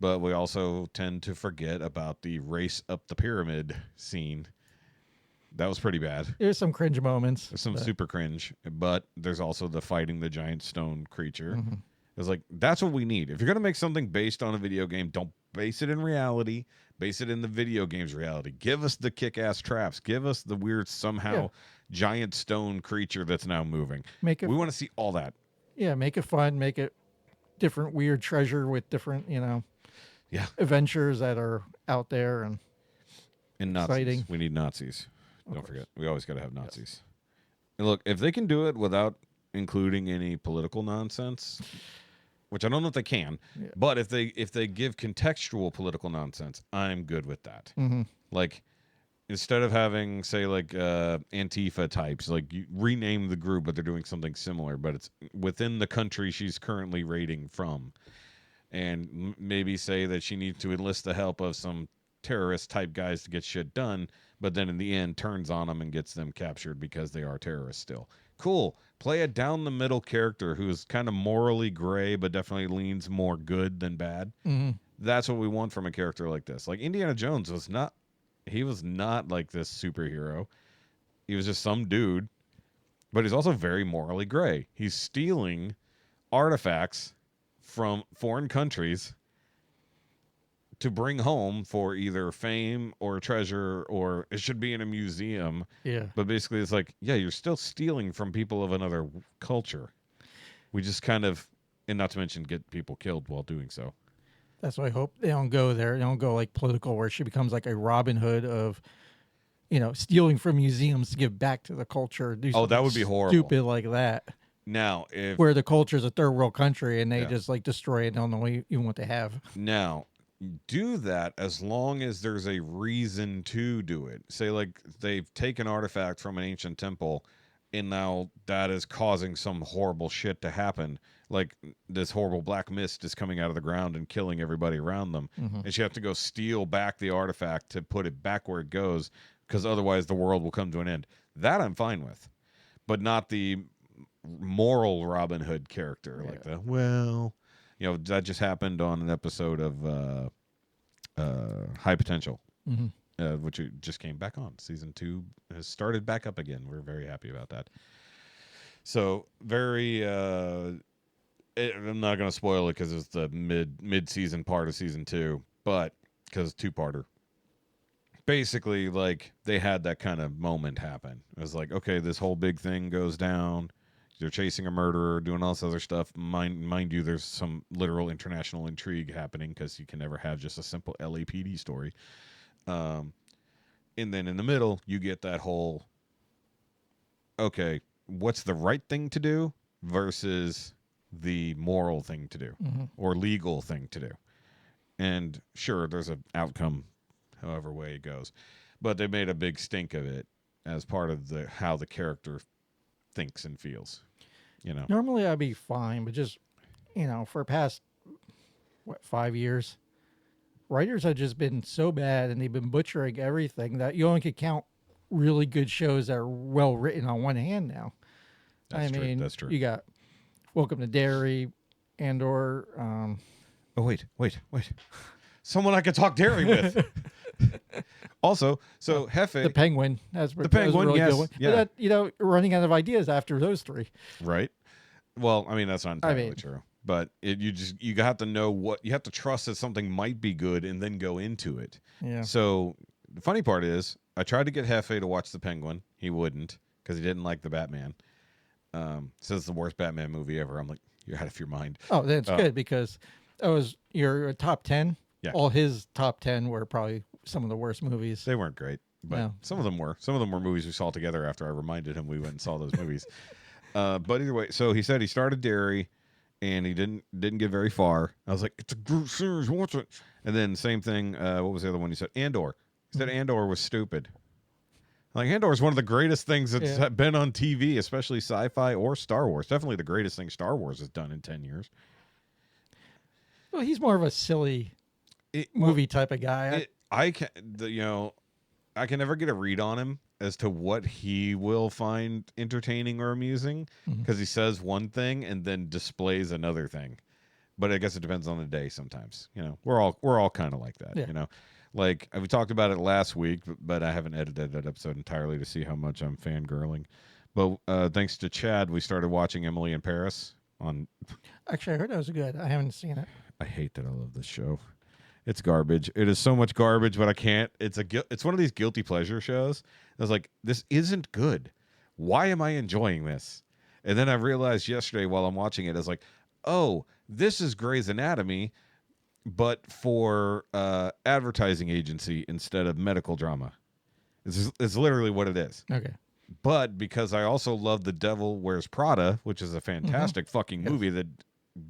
But we also tend to forget about the race up the pyramid scene. That was pretty bad. There's some cringe moments. There's some super cringe, but there's also the fighting the giant stone creature. It's like, that's what we need. If you're going to make something based on a video game, don't base it in reality. Base it in the video game's reality. Give us the kick-ass traps. Give us the weird, somehow giant stone creature that's now moving. We want to see all that. Yeah, make it fun. Make it different weird treasure with different, adventures that are out there and exciting. Nazis. We need Nazis. Don't forget. We always got to have Nazis. And look, if they can do it without including any political nonsense, which I don't know if they can, but if they give contextual political nonsense, I'm good with that. Like, instead of having, say, like Antifa types, like, you rename the group, but they're doing something similar, but it's within the country she's currently raiding from, and maybe say that she needs to enlist the help of some terrorist type guys to get shit done, but then in the end turns on them and gets them captured because they are terrorists still. Cool. Play a down the middle character who's kind of morally gray but definitely leans more good than bad. that's what we want from a character like this. Like Indiana Jones was not like this superhero. He was just some dude, but he's also very morally gray. He's stealing artifacts from foreign countries to bring home for either fame or treasure, or it should be in a museum. Yeah. But basically it's like, yeah, you're still stealing from people of another culture. We just kind of, and not to mention get people killed while doing so. That's why I hope they don't go there. They don't go like political where she becomes like a Robin Hood of, stealing from museums to give back to the culture. Do Oh, that something would be horrible. Stupid like that. Now, if Where the culture is a third world country and they Yeah. just like destroy it. They don't know even what they have. now do that as long as there's a reason to do it. Say like they've taken artifact from an ancient temple and now that is causing some horrible shit to happen. Like this horrible black mist is coming out of the ground and killing everybody around them. And she has to go steal back the artifact to put it back where it goes, because otherwise the world will come to an end. That I'm fine with, but not the moral Robin Hood character. Like that just happened on an episode of High Potential, which just came back on. Season 2 has started back up again. We're very happy about that. So very I'm not going to spoil it because it's the mid-season part of season 2, but because it's two-parter. Basically, like, they had that kind of moment happen. It was like, okay, this whole big thing goes down. They're chasing a murderer, doing all this other stuff. Mind you, there's some literal international intrigue happening because you can never have just a simple LAPD story. And then in the middle, you get that whole, okay, what's the right thing to do versus the moral thing to do or legal thing to do. And sure, there's an outcome however way it goes, but they made a big stink of it as part of how the character thinks and feels. Normally I'd be fine, but just, for past, 5 years, writers have just been so bad and they've been butchering everything that you only could count really good shows that are well written on one hand now. That's true. You got Welcome to Derry, Andor. Oh, wait. Someone I could talk dairy with. Also, so Jefe. The Penguin. That's The Penguin, a really yes, good one. yeah. But running out of ideas after those 3. Right. Well, I mean, that's not entirely true. But you have to know you have to trust that something might be good and then go into it. Yeah. So the funny part is, I tried to get Jefe to watch The Penguin. He wouldn't because he didn't like the Batman. Says it's the worst Batman movie ever. I'm like, you're out of your mind. Oh, that's good because that was your top 10. Yeah. All his top 10 were probably some of the worst movies. They weren't great, but No. some of them were. Some of them were movies we saw together after I reminded him we went and saw those movies. But either way, so he said he started Derry, and he didn't get very far. I was like, it's a good series, watch it. And then same thing. What was the other one he said? Andor. He said Andor was stupid. Like, Andor is one of the greatest things that's been on TV, especially sci-fi or Star Wars. Definitely the greatest thing Star Wars has done in 10 years. Well, he's more of a silly movie type of guy. I can never get a read on him as to what he will find entertaining or amusing because he says one thing and then displays another thing. But I guess it depends on the day sometimes. We're all kind of like that. Yeah. Like we talked about it last week, but I haven't edited that episode entirely to see how much I'm fangirling. But thanks to Chad, we started watching Emily in Paris on. Actually, I heard that was good. I haven't seen it. I hate that I love this show. It's garbage. It is so much garbage, but I can't. It's one of these guilty pleasure shows. I was like, this isn't good. Why am I enjoying this? And then I realized yesterday while I'm watching it, I was like, oh, this is Grey's Anatomy, but for advertising agency instead of medical drama. It's literally what it is. Okay. But because I also love The Devil Wears Prada, which is a fantastic fucking movie that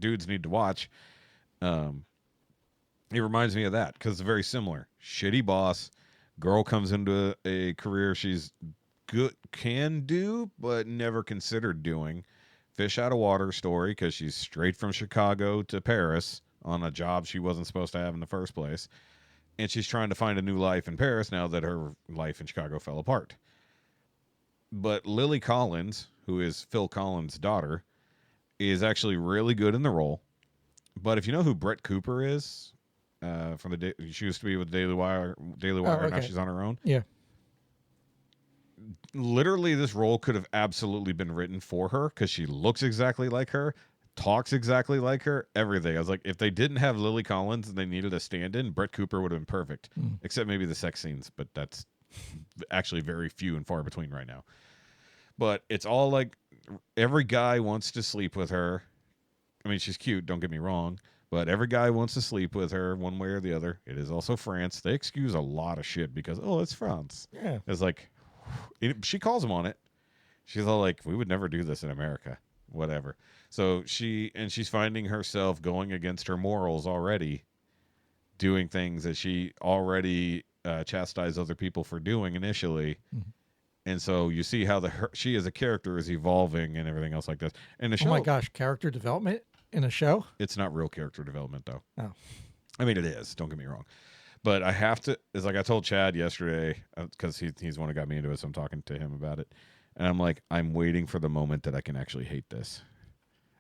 dudes need to watch, it reminds me of that because it's very similar. Shitty boss, girl comes into a career she's can do, but never considered doing. Fish out of water story because she's straight from Chicago to Paris on a job she wasn't supposed to have in the first place. And she's trying to find a new life in Paris now that her life in Chicago fell apart. But Lily Collins, who is Phil Collins' daughter, is actually really good in the role. But if you know who Brett Cooper is, from the she used to be with Daily Wire, and now she's on her own. Yeah. Literally, this role could have absolutely been written for her because she looks exactly like her, talks exactly like her, everything. I was like, if they didn't have Lily Collins and they needed a stand-in, Brett Cooper would have been perfect, except maybe the sex scenes, but that's actually very few and far between right now. But it's all like every guy wants to sleep with her. I mean, she's cute, don't get me wrong, but every guy wants to sleep with her one way or the other. It is also France. They excuse a lot of shit because, oh, it's France. Yeah. It's like, she calls them on it. She's all like, we would never do this in America, whatever. So she's finding herself going against her morals already, doing things that she already chastised other people for doing initially. And so you see how she as a character is evolving and everything else like this. And the show, Oh my gosh, character development in a show? it's not real character development though. Oh. I mean, it is. Don't get me wrong. But I have to, it's like I told Chad yesterday, because he's the one who got me into it, so I'm talking to him about it. And I'm like, I'm waiting for the moment that I can actually hate this.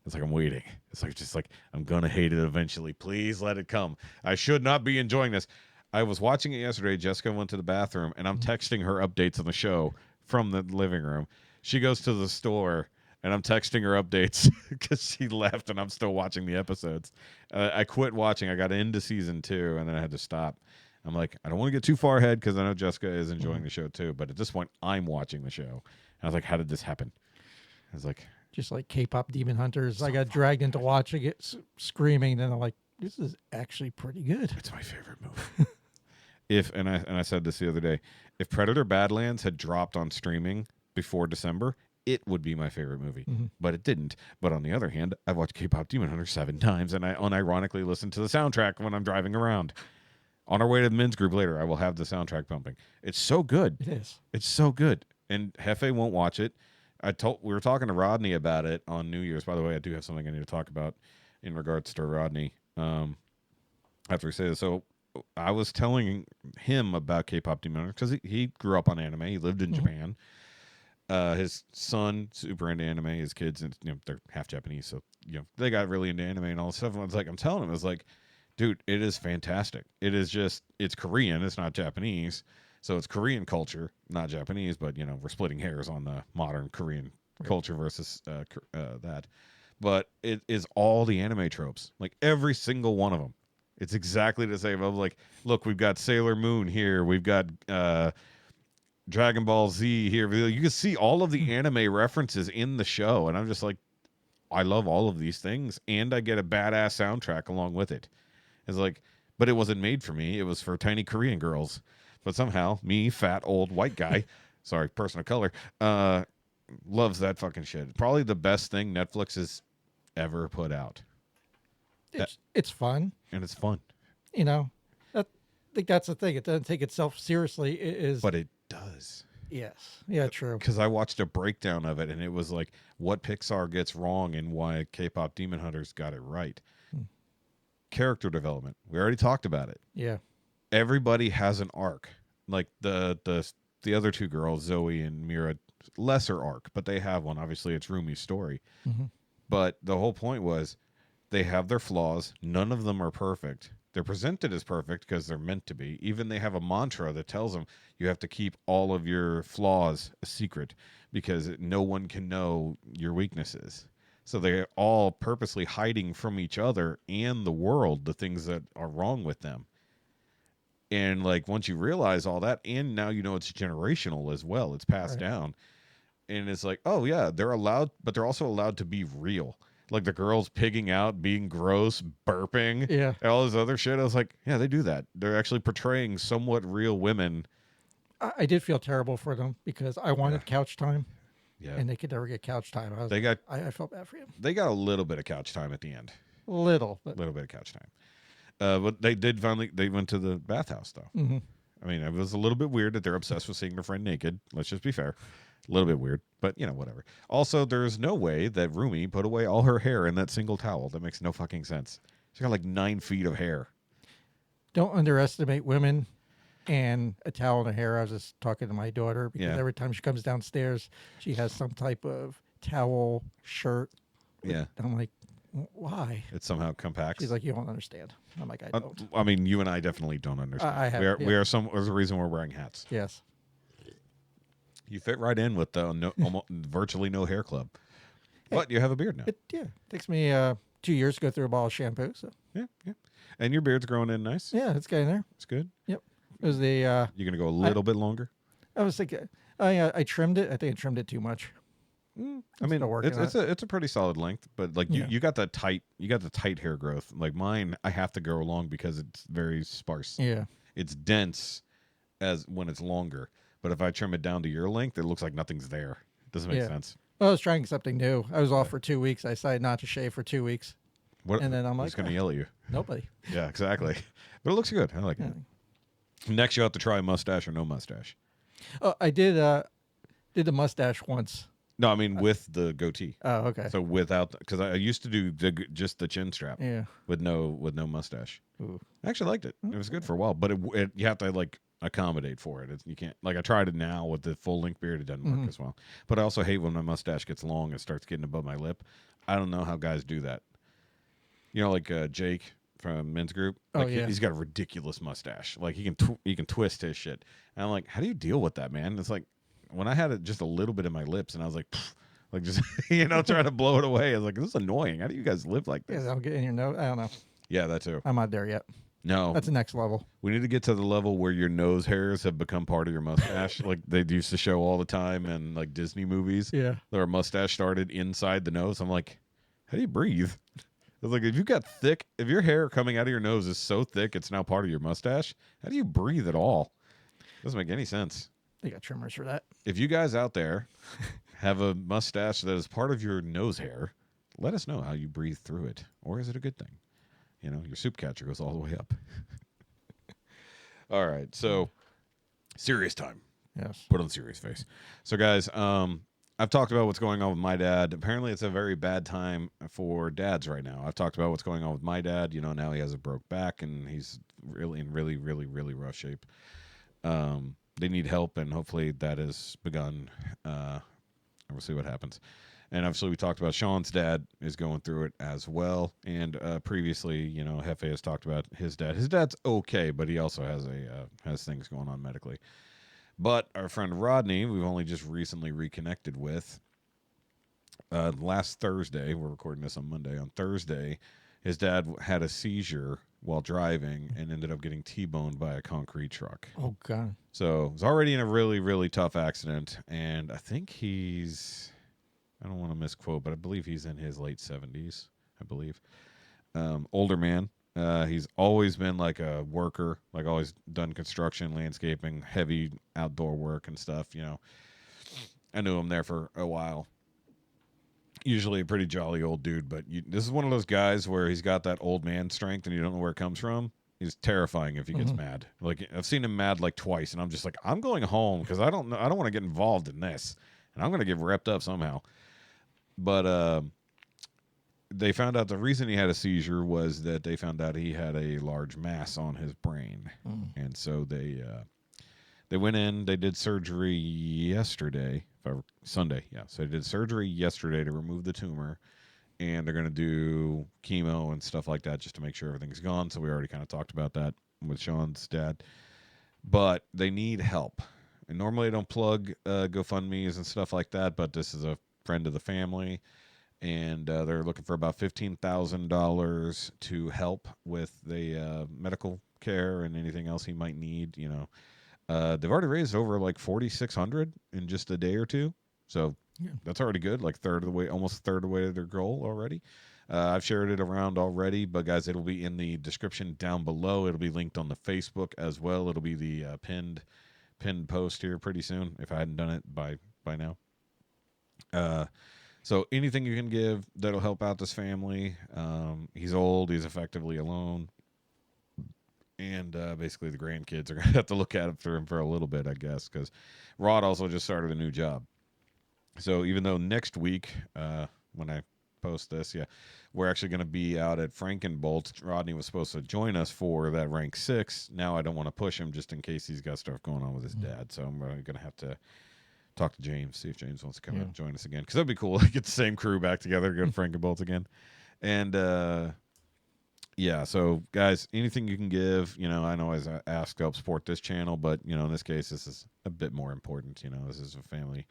It's like, I'm waiting. It's like, just like, I'm going to hate it eventually. Please let it come. I should not be enjoying this. I was watching it yesterday. Jessica went to the bathroom, and I'm texting her updates on the show from the living room. She goes to the store, and I'm texting her updates because she left, and I'm still watching the episodes. I quit watching. I got into season 2, and then I had to stop. I'm like, I don't want to get too far ahead because I know Jessica is enjoying the show too. But at this point, I'm watching the show. And I was like, how did this happen? I was like, just like K-pop Demon Hunters. I got dragged into watching it, screaming. Then I'm like, this is actually pretty good. it's my favorite movie. And I said this the other day, if Predator Badlands had dropped on streaming before December, it would be my favorite movie. But it didn't. But on the other hand, I've watched K-pop Demon Hunter 7 times, and I unironically listen to the soundtrack when I'm driving around. On our way to the men's group later, I will have the soundtrack pumping. It's so good. It is. It's so good. And Jefe won't watch it. We were talking to Rodney about it on New Year's. By the way, I do have something I need to talk about in regards to Rodney. After we say this, so I was telling him about K-pop Demon Hunter because he grew up on anime. He lived in Japan. His son super into anime. His kids, and they're half Japanese, so they got really into anime and all this stuff. And I was like, I'm telling him, I was like, dude, it is fantastic. It is just, it's Korean. It's not Japanese. So it's Korean culture, not Japanese, but, we're splitting hairs on the modern Korean culture versus that. But it is all the anime tropes, like every single one of them. It's exactly the same. I'm like, look, we've got Sailor Moon here. We've got Dragon Ball Z here. You can see all of the anime references in the show. And I'm just like, I love all of these things. And I get a badass soundtrack along with it. It's like, but it wasn't made for me. It was for tiny Korean girls. But somehow, me, fat, old, white guy, sorry, person of color, loves that fucking shit. Probably the best thing Netflix has ever put out. It's fun. And it's fun. I think that's the thing. It doesn't take itself seriously. It is. But it does. Yes. Yeah, true. Because I watched a breakdown of it, and it was like what Pixar gets wrong and why K-pop Demon Hunters got it right. Character development. We already talked about it. Yeah. Everybody has an arc. Like the other two girls, Zoe and Mira, lesser arc, but they have one. Obviously, it's Rumi's story. But the whole point was they have their flaws. None of them are perfect. They're presented as perfect because they're meant to be. Even they have a mantra that tells them you have to keep all of your flaws a secret because no one can know your weaknesses. So they're all purposely hiding from each other and the world the things that are wrong with them. And like once you realize all that, and now it's generational as well. It's passed down. And it's like, oh yeah, they're allowed, but they're also allowed to be real. Like the girls pigging out, being gross, burping, and all this other shit. I was like, yeah, they do that. They're actually portraying somewhat real women. I did feel terrible for them because I wanted couch time. Yeah. And they could never get couch time. I felt bad for him. They got a little bit of couch time at the end. A little bit of couch time. But they did finally, they went to the bathhouse though. I mean, it was a little bit weird that they're obsessed with seeing their friend naked. Let's just be fair. A little bit weird, but whatever. Also, there's no way that Rumi put away all her hair in that single towel. That makes no fucking sense. She's got like 9 feet of hair. Don't underestimate women and a towel in her hair. I was just talking to my daughter because every time she comes downstairs, she has some type of towel, shirt. Yeah. And I'm like, Why? It somehow compacts. She's like, you don't understand. I'm like, I don't. I mean, you and I definitely don't understand. I have, we are some. There's a reason we're wearing hats. Yes. You fit right in with the almost, virtually no hair club, but you have a beard now. It takes me 2 years to go through a bottle of shampoo. So Yeah. And your beard's growing in nice. yeah, it's getting there. It's good. Yep. It was the. You're gonna go a little bit longer. I was thinking. I trimmed it. I think I trimmed it too much. I mean, still working on it's a pretty solid length, but like you got the tight hair growth. Like mine, I have to go long because it's very sparse. Yeah. It's dense as when it's longer, but if I trim it down to your length, it looks like nothing's there. It doesn't make sense. Well, I was trying something new. I was off for 2 weeks. I decided not to shave for 2 weeks. What? And then I'm who's like, gonna yell at you? Nobody. Yeah, exactly. But it looks good. I like it. Next, you have to try mustache or no mustache. Oh, I did the mustache once. No, I mean with the goatee. Oh, okay. So without, because I used to do just the chin strap. Yeah. With no mustache. Ooh. I actually liked it. It was good for a while, but you have to like accommodate for it. You can't, like, I tried it now with the full length beard. It doesn't work as well. But I also hate when my mustache gets long and starts getting above my lip. I don't know how guys do that. You know, like Jake from Men's Group. Like, he's got a ridiculous mustache. Like he can twist his shit. And I'm like, how do you deal with that, man? It's like when I had it just a little bit in my lips, and I was like, like just trying to blow it away. I was like, this is annoying. How do you guys live like this? Yeah, I'll get in your nose. I don't know. Yeah, that too. I'm not there yet. No, That's the next level. we need to get to the level where your nose hairs have become part of your mustache, like they used to show all the time in like Disney movies. Yeah. Their mustache started inside the nose. I'm like, how do you breathe? It's like if your hair coming out of your nose is so thick it's now part of your mustache, how do you breathe at all? Doesn't make any sense. They got trimmers for that. If you guys out there have a mustache that is part of your nose hair, let us know how you breathe through it. Or is it a good thing? You know, your soup catcher goes all the way up. All right, so serious time. Yes. Put on serious face. So, guys, I've talked about what's going on with my dad. Apparently, it's a very bad time for dads right now. I've talked about what's going on with my dad. You know, now he has a broke back, and he's really in really, really, really rough shape. They need help, and hopefully that has begun. We'll see what happens. And obviously, we talked about Shaun's dad is going through it as well. And previously, you know, Jefe has talked about his dad. His dad's okay, but he also has things going on medically. But our friend Rodney, we've only just recently reconnected with. Last Thursday, we're recording this on Monday. On Thursday, his dad had a seizure while driving and ended up getting T-boned by a concrete truck. Oh, God. So he's already in a really, really tough accident. And I think I don't want to misquote, but I believe he's in his late 70s, I believe. Older man. He's always been like a worker, like always done construction, landscaping, heavy outdoor work and stuff, you know. I knew him there for a while. Usually a pretty jolly old dude, but this is one of those guys where he's got that old man strength and you don't know where it comes from. He's terrifying if he gets mad. Like, I've seen him mad like twice, and I'm just like, I'm going home because I don't want to get involved in this, and I'm going to get repped up somehow. But they found out the reason he had a seizure was that they found out he had a large mass on his brain. And so they went in, they did surgery yesterday, Sunday. Yeah. So they did surgery yesterday to remove the tumor, and they're going to do chemo and stuff like that just to make sure everything's gone. So we already kind of talked about that with Shaun's dad. But they need help. And normally I don't plug GoFundMe's and stuff like that, but this is a friend of the family, and they're looking for about $15,000 to help with the medical care and anything else he might need. You know, they've already raised over like $4,600 in just a day or two, so that's already good. Like almost a third of the way to their goal already. I've shared it around already, but guys, it'll be in the description down below. It'll be linked on the Facebook as well. It'll be the pinned post here pretty soon if I hadn't done it by now. So anything you can give that'll help out this family. He's old. He's effectively alone. And basically the grandkids are going to have to look after him for a little bit, I guess, because Rod also just started a new job. So even though next week, when I post this, we're actually going to be out at Frankenbolt. Rodney was supposed to join us for that rank 6. Now I don't want to push him just in case he's got stuff going on with his dad. So I'm going to have to talk to James, see if James wants to come out and join us again. Because that'd be cool. Get the same crew back together, go to Frankenbolt again. And yeah, so guys, anything you can give, I know as I ask to help support this channel, but in this case, this is a bit more important. This is a family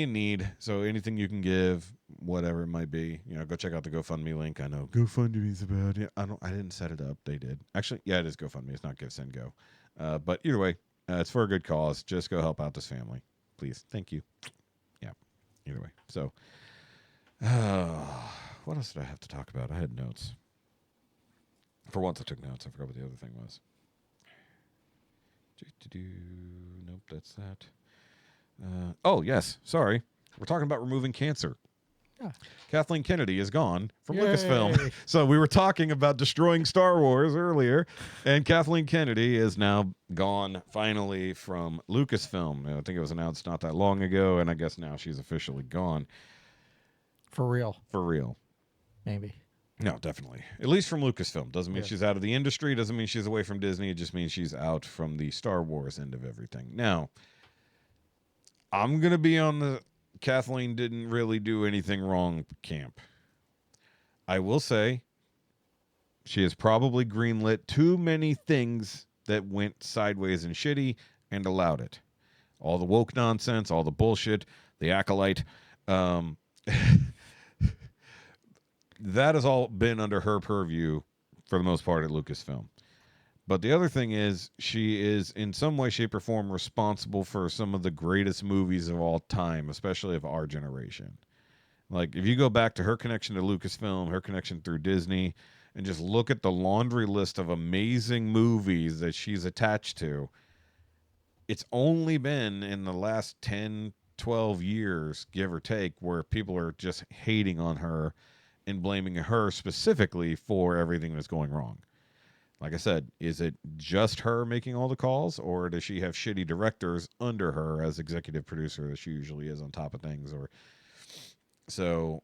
in need. So anything you can give, whatever it might be, go check out the GoFundMe link. I know GoFundMe is about it. I didn't set it up. They did. Actually, yeah, it is GoFundMe. It's not Give, Send, Go. But either way, it's for a good cause. Just go help out this family, please. Thank you. Yeah. Either way. So, what else did I have to talk about? I had notes. For once, I took notes. I forgot what the other thing was. Nope, that's that. Oh, yes. Sorry. We're talking about removing cancer. Yeah. Kathleen Kennedy is gone from Lucasfilm. So we were talking about destroying Star Wars earlier, and Kathleen Kennedy is now gone finally from Lucasfilm. I think it was announced not that long ago, and I guess now she's officially gone. For real. For real. Maybe. No, definitely. At least from Lucasfilm. Doesn't mean she's out of the industry. Doesn't mean she's away from Disney. It just means she's out from the Star Wars end of everything. Now, I'm going to be on the Kathleen didn't really do anything wrong camp. I will say she has probably greenlit too many things that went sideways and shitty and allowed it. All the woke nonsense, all the bullshit, the acolyte. That has all been under her purview for the most part at Lucasfilm. But the other thing is, she is in some way, shape, or form responsible for some of the greatest movies of all time, especially of our generation. Like, if you go back to her connection to Lucasfilm, her connection through Disney, and just look at the laundry list of amazing movies that she's attached to, it's only been in the last 10, 12 years, give or take, where people are just hating on her and blaming her specifically for everything that's going wrong. Like I said, is it just her making all the calls, or does she have shitty directors under her as executive producer that she usually is on top of things? Or so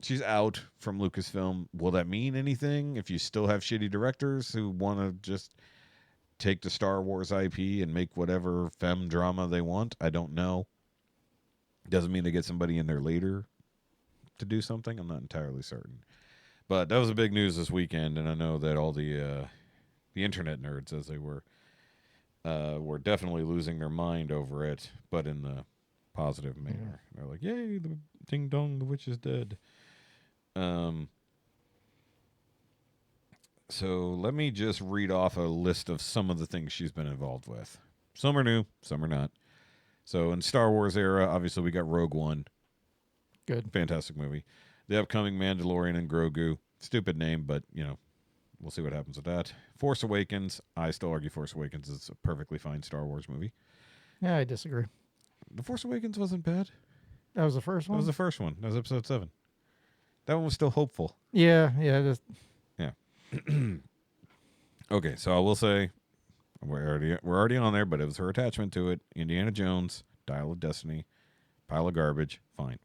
she's out from Lucasfilm. Will that mean anything if you still have shitty directors who want to just take the Star Wars IP and make whatever femme drama they want? I don't know. Doesn't mean they get somebody in there later to do something. I'm not entirely certain. But that was a big news this weekend, and I know that all the internet nerds, as they were definitely losing their mind over it, but in the positive manner. They're like, yay, the ding dong, the witch is dead. So let me just read off a list of some of the things she's been involved with. Some are new, some are not. So in Star Wars era, obviously we got Rogue One. Good. Fantastic movie. The upcoming Mandalorian and Grogu. Stupid name, but, we'll see what happens with that. Force Awakens. I still argue Force Awakens is a perfectly fine Star Wars movie. Yeah, I disagree. The Force Awakens wasn't bad. That was the first one? That was the first one. That was episode 7. That one was still hopeful. Yeah. Yeah. Okay, so I will say, we're already on there, but it was her attachment to it. Indiana Jones, Dial of Destiny, pile of garbage, fine.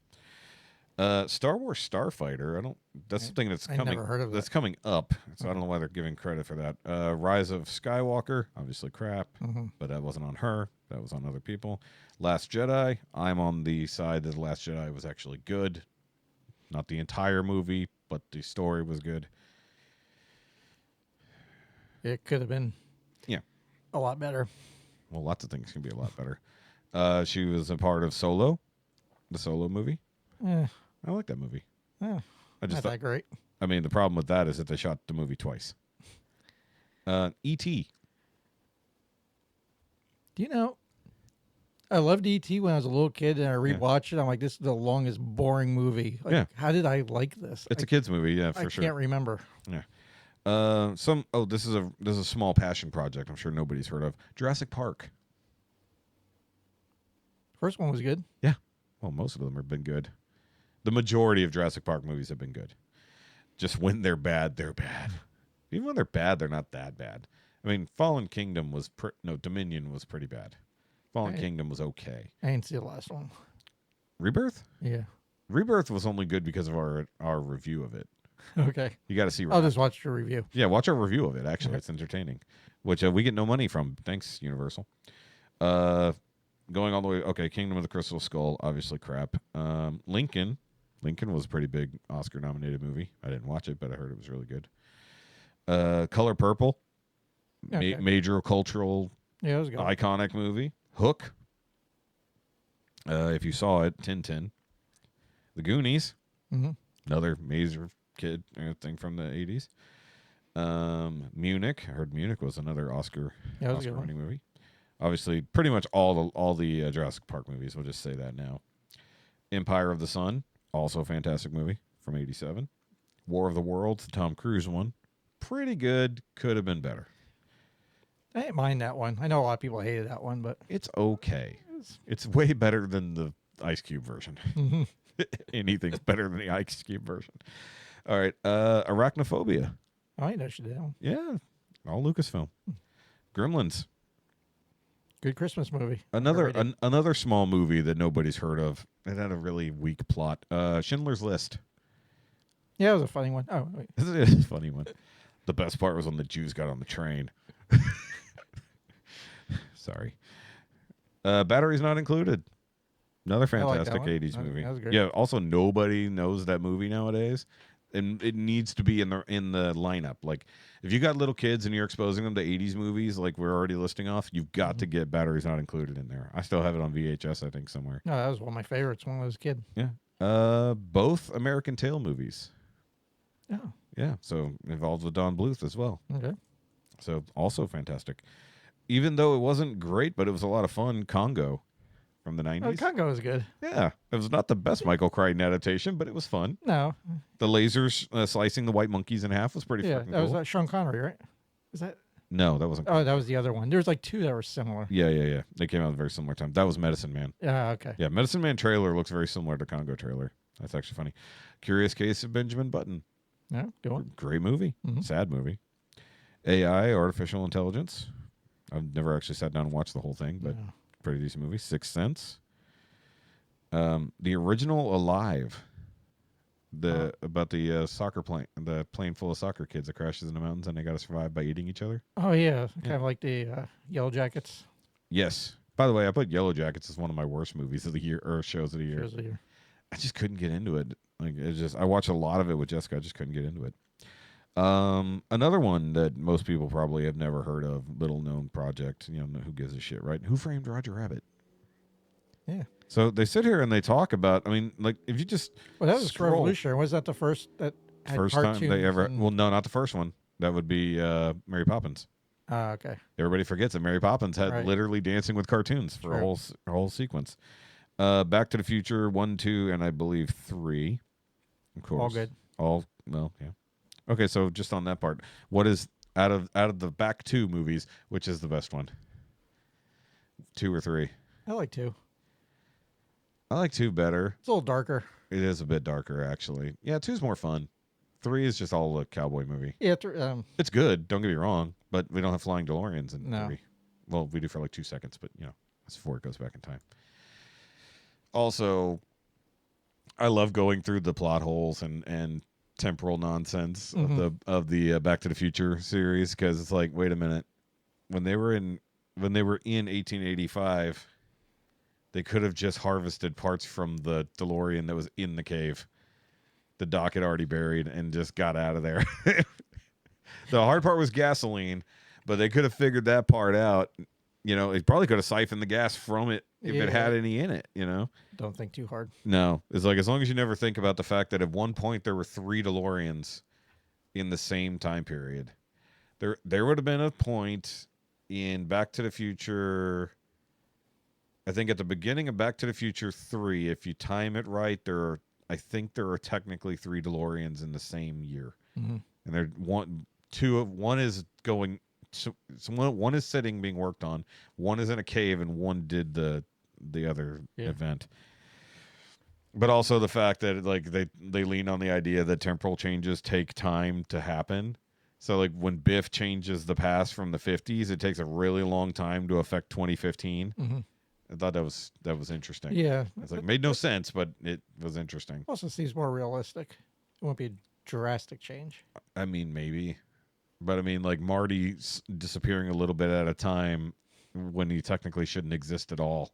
Star Wars Starfighter. That's something that's coming. Never heard of that's coming up. So I don't know why they're giving credit for that. Rise of Skywalker, obviously crap, but that wasn't on her. That was on other people. Last Jedi. I'm on the side that The Last Jedi was actually good. Not the entire movie, but the story was good. It could have been. Yeah. A lot better. Well, lots of things can be a lot better. She was a part of Solo, the Solo movie. Yeah. I like that movie. Yeah. I just Not that great. I mean, the problem with that is that they shot the movie twice. E.T. Do you know, I loved E.T. when I was a little kid, and I rewatched it. I'm like, this is the longest, boring movie. Like, how did I like this? It's a kid's movie, yeah, for sure. I can't remember. Yeah. This is a small passion project I'm sure nobody's heard of. Jurassic Park. First one was good. Yeah. Well, most of them have been good. The majority of Jurassic Park movies have been good. Just when they're bad, they're bad. Even when they're bad, they're not that bad. I mean, Fallen Kingdom was Dominion was pretty bad. Fallen Kingdom was okay. I didn't see the last one. Rebirth? Yeah. Rebirth was only good because of our review of it. Okay. You got to see. I'll just watch your review. Yeah, watch our review of it. Actually, it's entertaining. Which we get no money from. Thanks, Universal. Going all the way. Okay, Kingdom of the Crystal Skull, obviously crap. Lincoln, Lincoln was a pretty big Oscar-nominated movie. I didn't watch it, but I heard it was really good. Color Purple, Okay. major cultural Yeah, it was good. iconic movie. Hook, if you saw it. Tintin. The Goonies, Mhm. another major kid thing from the 80s. Munich, I heard Munich was another Yeah, it was a good one. Oscar-winning movie. Obviously, pretty much all the Jurassic Park movies. We'll just say that now. Empire of the Sun, also a fantastic movie from '87. War of the Worlds, the Tom Cruise one, pretty good. Could have been better. I didn't mind that one. I know a lot of people hated that one, but It's okay. It's way better than the Ice Cube version. Mhm. Anything's better than the Ice Cube version. All right, Arachnophobia. Oh, I know she did that one. Yeah, all Lucasfilm. Gremlins. Good Christmas movie. Another Underrated. another small movie that nobody's heard of. It had a really weak plot. Schindler's List. Yeah, it was a funny one. Oh, wait. This is a funny one. The best part was when the Jews got on the train. Sorry. Batteries Not Included. Another I like that fantastic one. 80s That- movie. that was great. Yeah, also nobody knows that movie nowadays. And it needs to be in the lineup. Like, if you got little kids and you're exposing them to 80s movies, like we're already listing off, you've got to get Batteries Not Included in there. I still have it on VHS, I think, somewhere. No, that was one of my favorites when I was a kid. Yeah. Both American Tail movies. Oh, Yeah, so involved with Don Bluth as well. okay. So also fantastic. Even though it wasn't great, but it was a lot of fun. Congo from the 90s. Oh, Congo was good. Yeah, it was not the best Michael Crichton adaptation, but it was fun. No, The lasers slicing the white monkeys in half was pretty yeah, freaking that was cool. Sean Connery, right? Is that? No, that wasn't. Oh, that was the other one. There's like two that were similar. Yeah. They came out at a very similar time. That was Medicine Man. Yeah, okay. Yeah, Medicine Man trailer looks very similar to Congo trailer. That's actually funny. Curious Case of Benjamin Button. Yeah, good one. Great movie. Mhm. Sad movie. AI, Artificial Intelligence. I've never actually sat down and watched the whole thing, but Yeah. pretty decent movie. Sixth Sense. The original Alive. About the soccer plane, the plane full of soccer kids that crashes in the mountains and they got to survive by eating each other. Oh yeah, kind of like the Yellow Jackets. Yes. By the way, I put Yellow Jackets as one of my worst movies of the year or shows of the year. Shows the year. I just couldn't get into it. Like it just, I watched a lot of it with Jessica. I just couldn't get into it. Another one that most people probably have never heard of, little known project. You know, who gives a shit, right? Who Framed Roger Rabbit? Yeah. So they sit here and they talk about. I mean, like if you just Well, that was scroll- revolutionary. Was that the first that had first time they cartoons ever. and- Well, no, not the first one. That would be Mary Poppins. Okay. Everybody forgets that Mary Poppins had Right. literally dancing with cartoons for Sure. a whole sequence. Back to the Future 1, 2, and I believe 3. Of course, All good. All well, yeah. Okay, so just on that part, what is out of the back two movies, which is the best one? 2 or 3? I like two. I like 2 better. It's a little darker. It is a bit darker, actually. Yeah, 2's more fun. 3 is just all a cowboy movie. Yeah. It's good. Don't get me wrong, but we don't have flying DeLoreans in No. 3. Well, we do for like 2 seconds, but you know, that's before it goes back in time. Also, I love going through the plot holes and temporal nonsense of the Back to the Future series because it's like, wait a minute, when they were in 1885, they could have just harvested parts from the DeLorean that was in the cave. The Doc had already buried and just got out of there. The hard part was gasoline, but they could have figured that part out. You know, it probably could have siphoned the gas from it if it had any in it, you know? Don't think too hard. No. It's like as long as you never think about the fact that at one point there were 3 DeLoreans in the same time period. There would have been a point in Back to the Future, I think at the beginning of Back to the Future 3, if you time it right, I think there are technically 3 DeLoreans in the same year. Mm-hmm. And one is going. So one is sitting being worked on, one is in a cave, and one did the other event. But also the fact that like they lean on the idea that temporal changes take time to happen. So like when Biff changes the past from the 50s, it takes a really long time to affect 2015. Mm-hmm. I thought that was interesting. Yeah. It's like made no sense, but it was interesting. Also seems more realistic. It won't be a drastic change. I mean, maybe. But I mean, like Marty disappearing a little bit at a time when he technically shouldn't exist at all.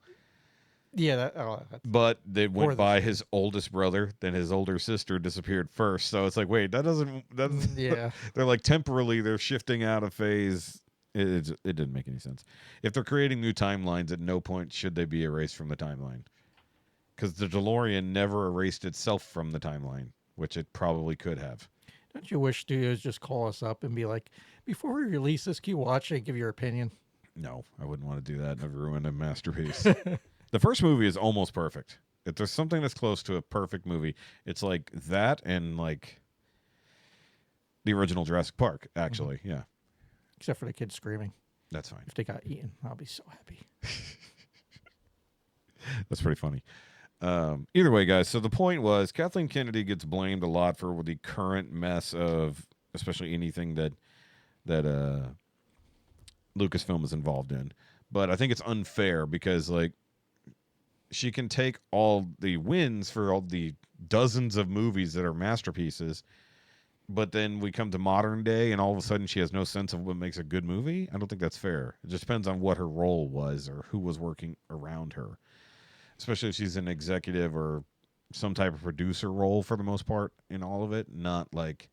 Yeah, that's But they For went the by scene. his oldest brother, then his older sister disappeared first. So it's like, wait, that's yeah. they're like temporarily they're shifting out of phase. It didn't make any sense. If they're creating new timelines, at no point should they be erased from the timeline. Because the DeLorean never erased itself from the timeline, which it probably could have. Don't you wish studios just call us up and be like, before we release this, can you watch it and give your opinion? No, I wouldn't want to do that and ruin a masterpiece. The first movie is almost perfect. If there's something that's close to a perfect movie, it's like that and like the original Jurassic Park, actually. Yeah, Except for the kids screaming. that's fine. If they got eaten, I'll be so happy. That's pretty funny. Either way, guys, so the point was Kathleen Kennedy gets blamed a lot for the current mess of especially anything that Lucasfilm is involved in. But I think it's unfair because like she can take all the wins for all the dozens of movies that are masterpieces, but then we come to modern day and all of a sudden she has no sense of what makes a good movie. I don't think that's fair. It just depends on what her role was or who was working around her. Especially if she's an executive or some type of producer role for the most part in all of it, not like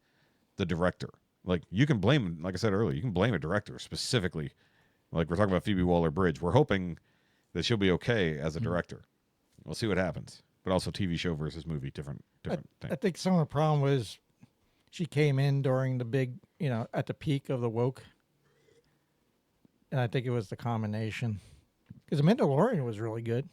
the director. Like you can blame, like I said earlier, you can blame a director specifically. Like we're talking about Phoebe Waller-Bridge. We're hoping that she'll be okay as a director. We'll see what happens. But also TV show versus movie, different thing. I think some of the problem was she came in during the big, at the peak of the woke. And I think it was the combination. Because The Mandalorian was really good.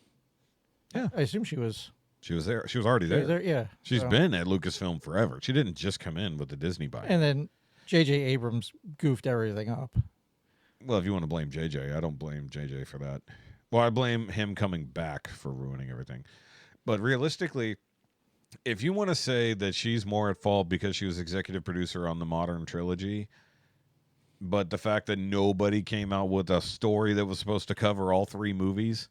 Yeah. I assume she was. She was there. She was already She there. was there, yeah. She's So- been at Lucasfilm forever. She didn't just come in with the Disney buy. And then J.J. Abrams goofed everything up. Well, if you want to blame JJ, I don't blame JJ for that. Well, I blame him coming back for ruining everything. But realistically, if you want to say that she's more at fault because she was executive producer on the modern trilogy, but the fact that nobody came out with a story that was supposed to cover all three movies,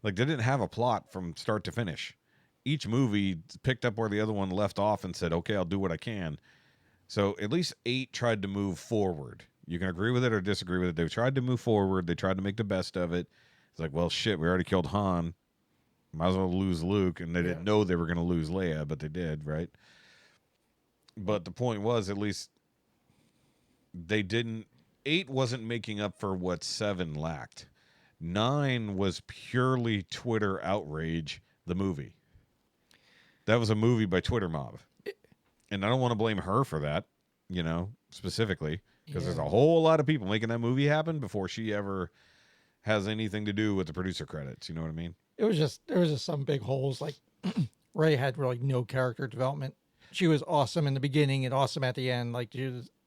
like they didn't have a plot from start to finish. Each movie picked up where the other one left off and said, okay, I'll do what I can. So at least 8 tried to move forward. You can agree with it or disagree with it. They tried to move forward. They tried to make the best of it. It's like, well, shit, we already killed Han. Might as well lose Luke. And they didn't know they were going to lose Leia, but they did, right? But the point was, at least they didn't. 8 wasn't making up for what 7 lacked. 9 was purely Twitter outrage, the movie. That was a movie by Twitter mob. And I don't want to blame her for that, specifically. Because there's a whole lot of people making that movie happen before she ever has anything to do with the producer credits. You know what I mean? There was just some big holes. Like Ray had really no character development. She was awesome in the beginning and awesome at the end. Like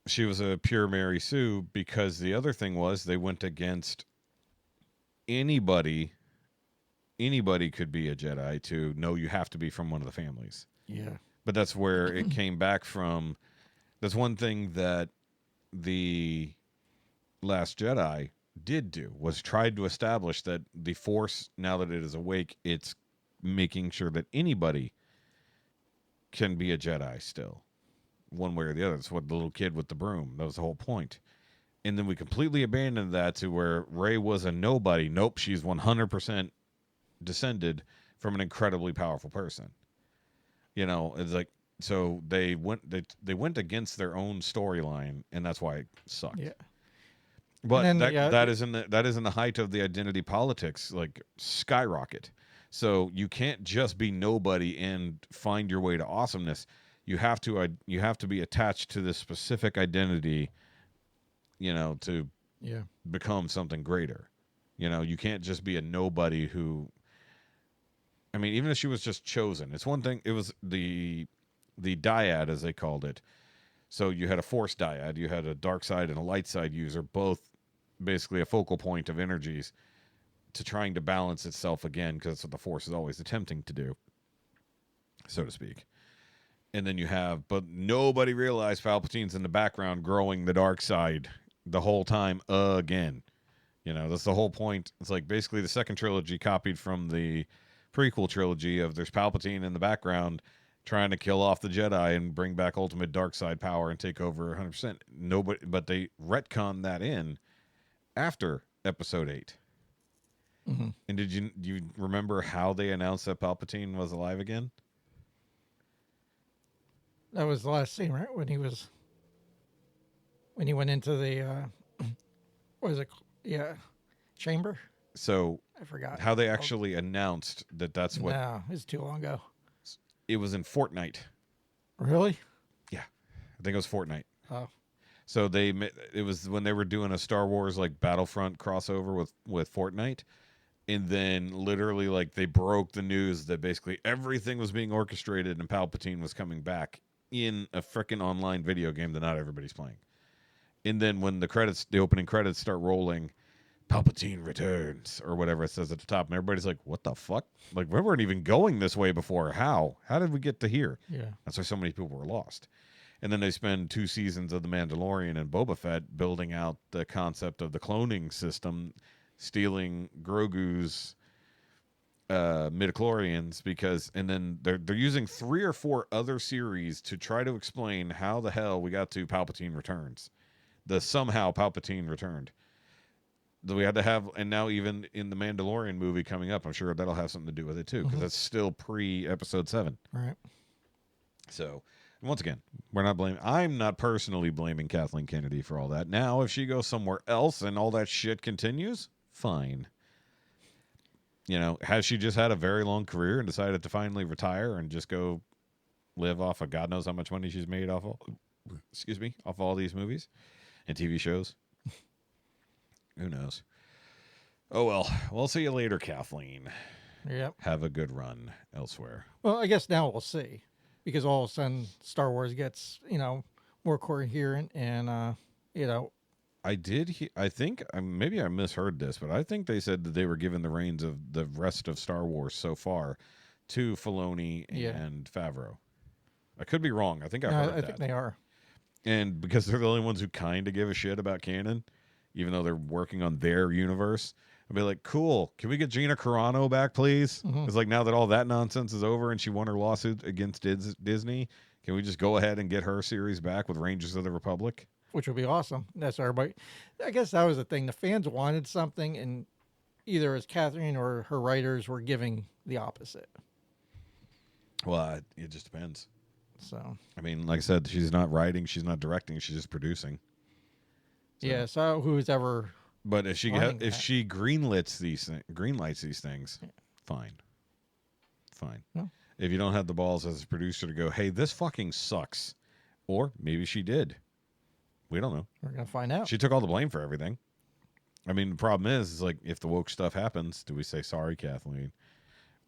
she was a pure Mary Sue because the other thing was they went against anybody. Anybody could be a Jedi to no, you have to be from one of the families. Yeah. But that's where it came back from. That's one thing that the Last Jedi did do was tried to establish that the Force, now that it is awake, it's making sure that anybody can be a Jedi still, one way or the other. That's what the little kid with the broom, that was the whole point. And then we completely abandoned that to where Rey was a nobody. Nope, she's 100% descended from an incredibly powerful person. It's like, so they went against their own storyline, and that's why it sucked. Yeah. But then, that is in the height of the identity politics, like skyrocket. So you can't just be nobody and find your way to awesomeness. You have to be attached to this specific identity, to become something greater. You can't just be a nobody who. I mean, even if she was just chosen, it's one thing. It was the dyad, as they called it. So you had a force dyad, you had a dark side and a light side user, both basically a focal point of energies to trying to balance itself again, because that's what the force is always attempting to do, so to speak. And then but nobody realized Palpatine's in the background growing the dark side the whole time again. That's the whole point. It's like basically the second trilogy copied from the prequel trilogy of there's Palpatine in the background trying to kill off the Jedi and bring back ultimate dark side power and take over 100%. Nobody, but they retconned that in after Episode 8. Mm-hmm. And do you remember how they announced that Palpatine was alive again? That was the last scene, right? When he went into the what was it? Yeah, chamber. So I forgot how they actually announced that's what. No, it's too long ago. It was in Fortnite. Really? Yeah, I think it was Fortnite. Oh, So it was when they were doing a Star Wars like Battlefront crossover with Fortnite, and then literally like they broke the news that basically everything was being orchestrated and Palpatine was coming back in a freaking online video game that not everybody's playing. And then when the opening credits start rolling, Palpatine returns or whatever it says at the top, and everybody's like, "What the fuck? Like we weren't even going this way before. How? How did we get to here?" yeah. That's why so many people were lost. And then they spend 2 seasons of The Mandalorian and Boba Fett building out the concept of the cloning system, stealing Grogu's midichlorians and then they're using 3 or 4 other series to try to explain how the hell we got to Palpatine returns. The somehow Palpatine returned. That we had to have, and now even in the Mandalorian movie coming up, I'm sure that'll have something to do with it too, because that's still pre-episode 7. Right. So, once again, I'm not personally blaming Kathleen Kennedy for all that. Now, if she goes somewhere else and all that shit continues, fine. You know, has she just had a very long career and decided to finally retire and just go live off of God knows how much money she's made off off all these movies and TV shows? Who knows? Oh, well, we'll see you later, Kathleen. Yep. Have a good run elsewhere. Well, I guess now we'll see, because all of a sudden Star Wars gets, more coherent and, I think maybe I misheard this, but I think they said that they were giving the reins of the rest of Star Wars so far to Filoni and Favreau. I could be wrong. I think I heard that. I think they are. And because they're the only ones who kind of give a shit about canon, even though they're working on their universe, I'd be like, cool, can we get Gina Carano back, please? It's like, now that all that nonsense is over and she won her lawsuit against Disney, can we just go ahead and get her series back with Rangers of the Republic? Which would be awesome. That's everybody. I guess that was the thing. The fans wanted something, and either as Catherine or her writers were giving the opposite. Well, it just depends. So, I mean, like I said, she's not writing, she's not directing, she's just producing. So. yeah. So who's ever? But if she greenlights these things, fine. No. If you don't have the balls as a producer to go, hey, this fucking sucks, or maybe she did. We don't know. We're gonna find out. She took all the blame for everything. I mean, the problem is like, if the woke stuff happens, do we say sorry, Kathleen?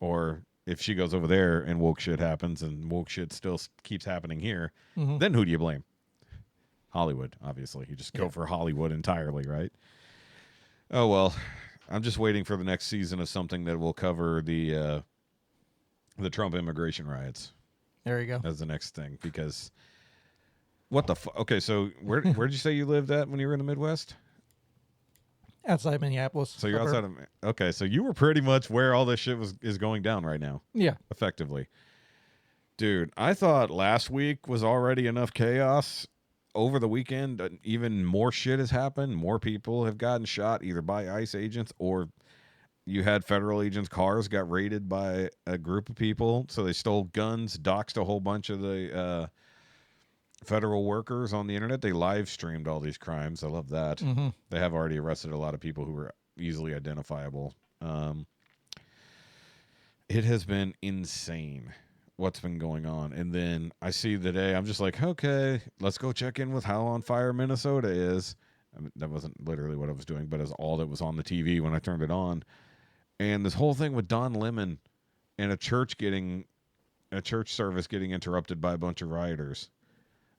Or if she goes over there and woke shit happens and woke shit still keeps happening here, then who do you blame? Hollywood, obviously. You just go for Hollywood entirely, right? Oh, well, I'm just waiting for the next season of something that will cover the Trump immigration riots. There you go. As the next thing, because what the fuck? Okay, so where did you say you lived at when you were in the Midwest? Outside Minneapolis. So you're outside of... Okay, so you were pretty much where all this shit is going down right now. Yeah. Effectively. Dude, I thought last week was already enough chaos. Over the weekend, even more shit has happened. More people have gotten shot either by ICE agents, or you had federal agents' cars got raided by a group of people. So they stole guns, doxed a whole bunch of the federal workers on the internet. They live streamed all these crimes. I love that. They have already arrested a lot of people who were easily identifiable. It has been insane what's been going on. And then I see the day, I'm just like, okay, let's go check in with how on fire Minnesota is. I mean, that wasn't literally what I was doing, but it's all that was on the TV when I turned it on. And this whole thing with Don Lemon and a church service getting interrupted by a bunch of rioters.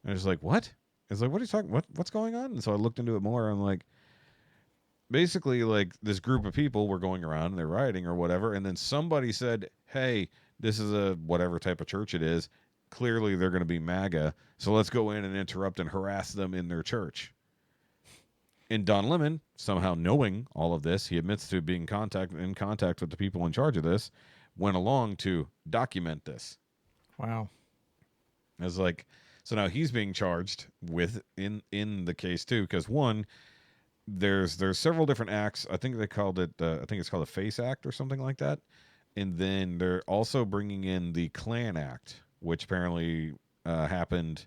And I was like, what? It's like, what are you talking? What's going on? And so I looked into it more. I'm like, basically, like, this group of people were going around and they're rioting or whatever. And then somebody said, hey, this is a whatever type of church it is. Clearly, they're going to be MAGA. So let's go in and interrupt and harass them in their church. And Don Lemon, somehow knowing all of this, he admits to being in contact with the people in charge of this, went along to document this. Wow. I was like, so now he's being charged with in the case too, because one, there's several different acts. I think they called it. I think it's called the Face Act or something like that. And then they're also bringing in the Klan Act, which apparently happened.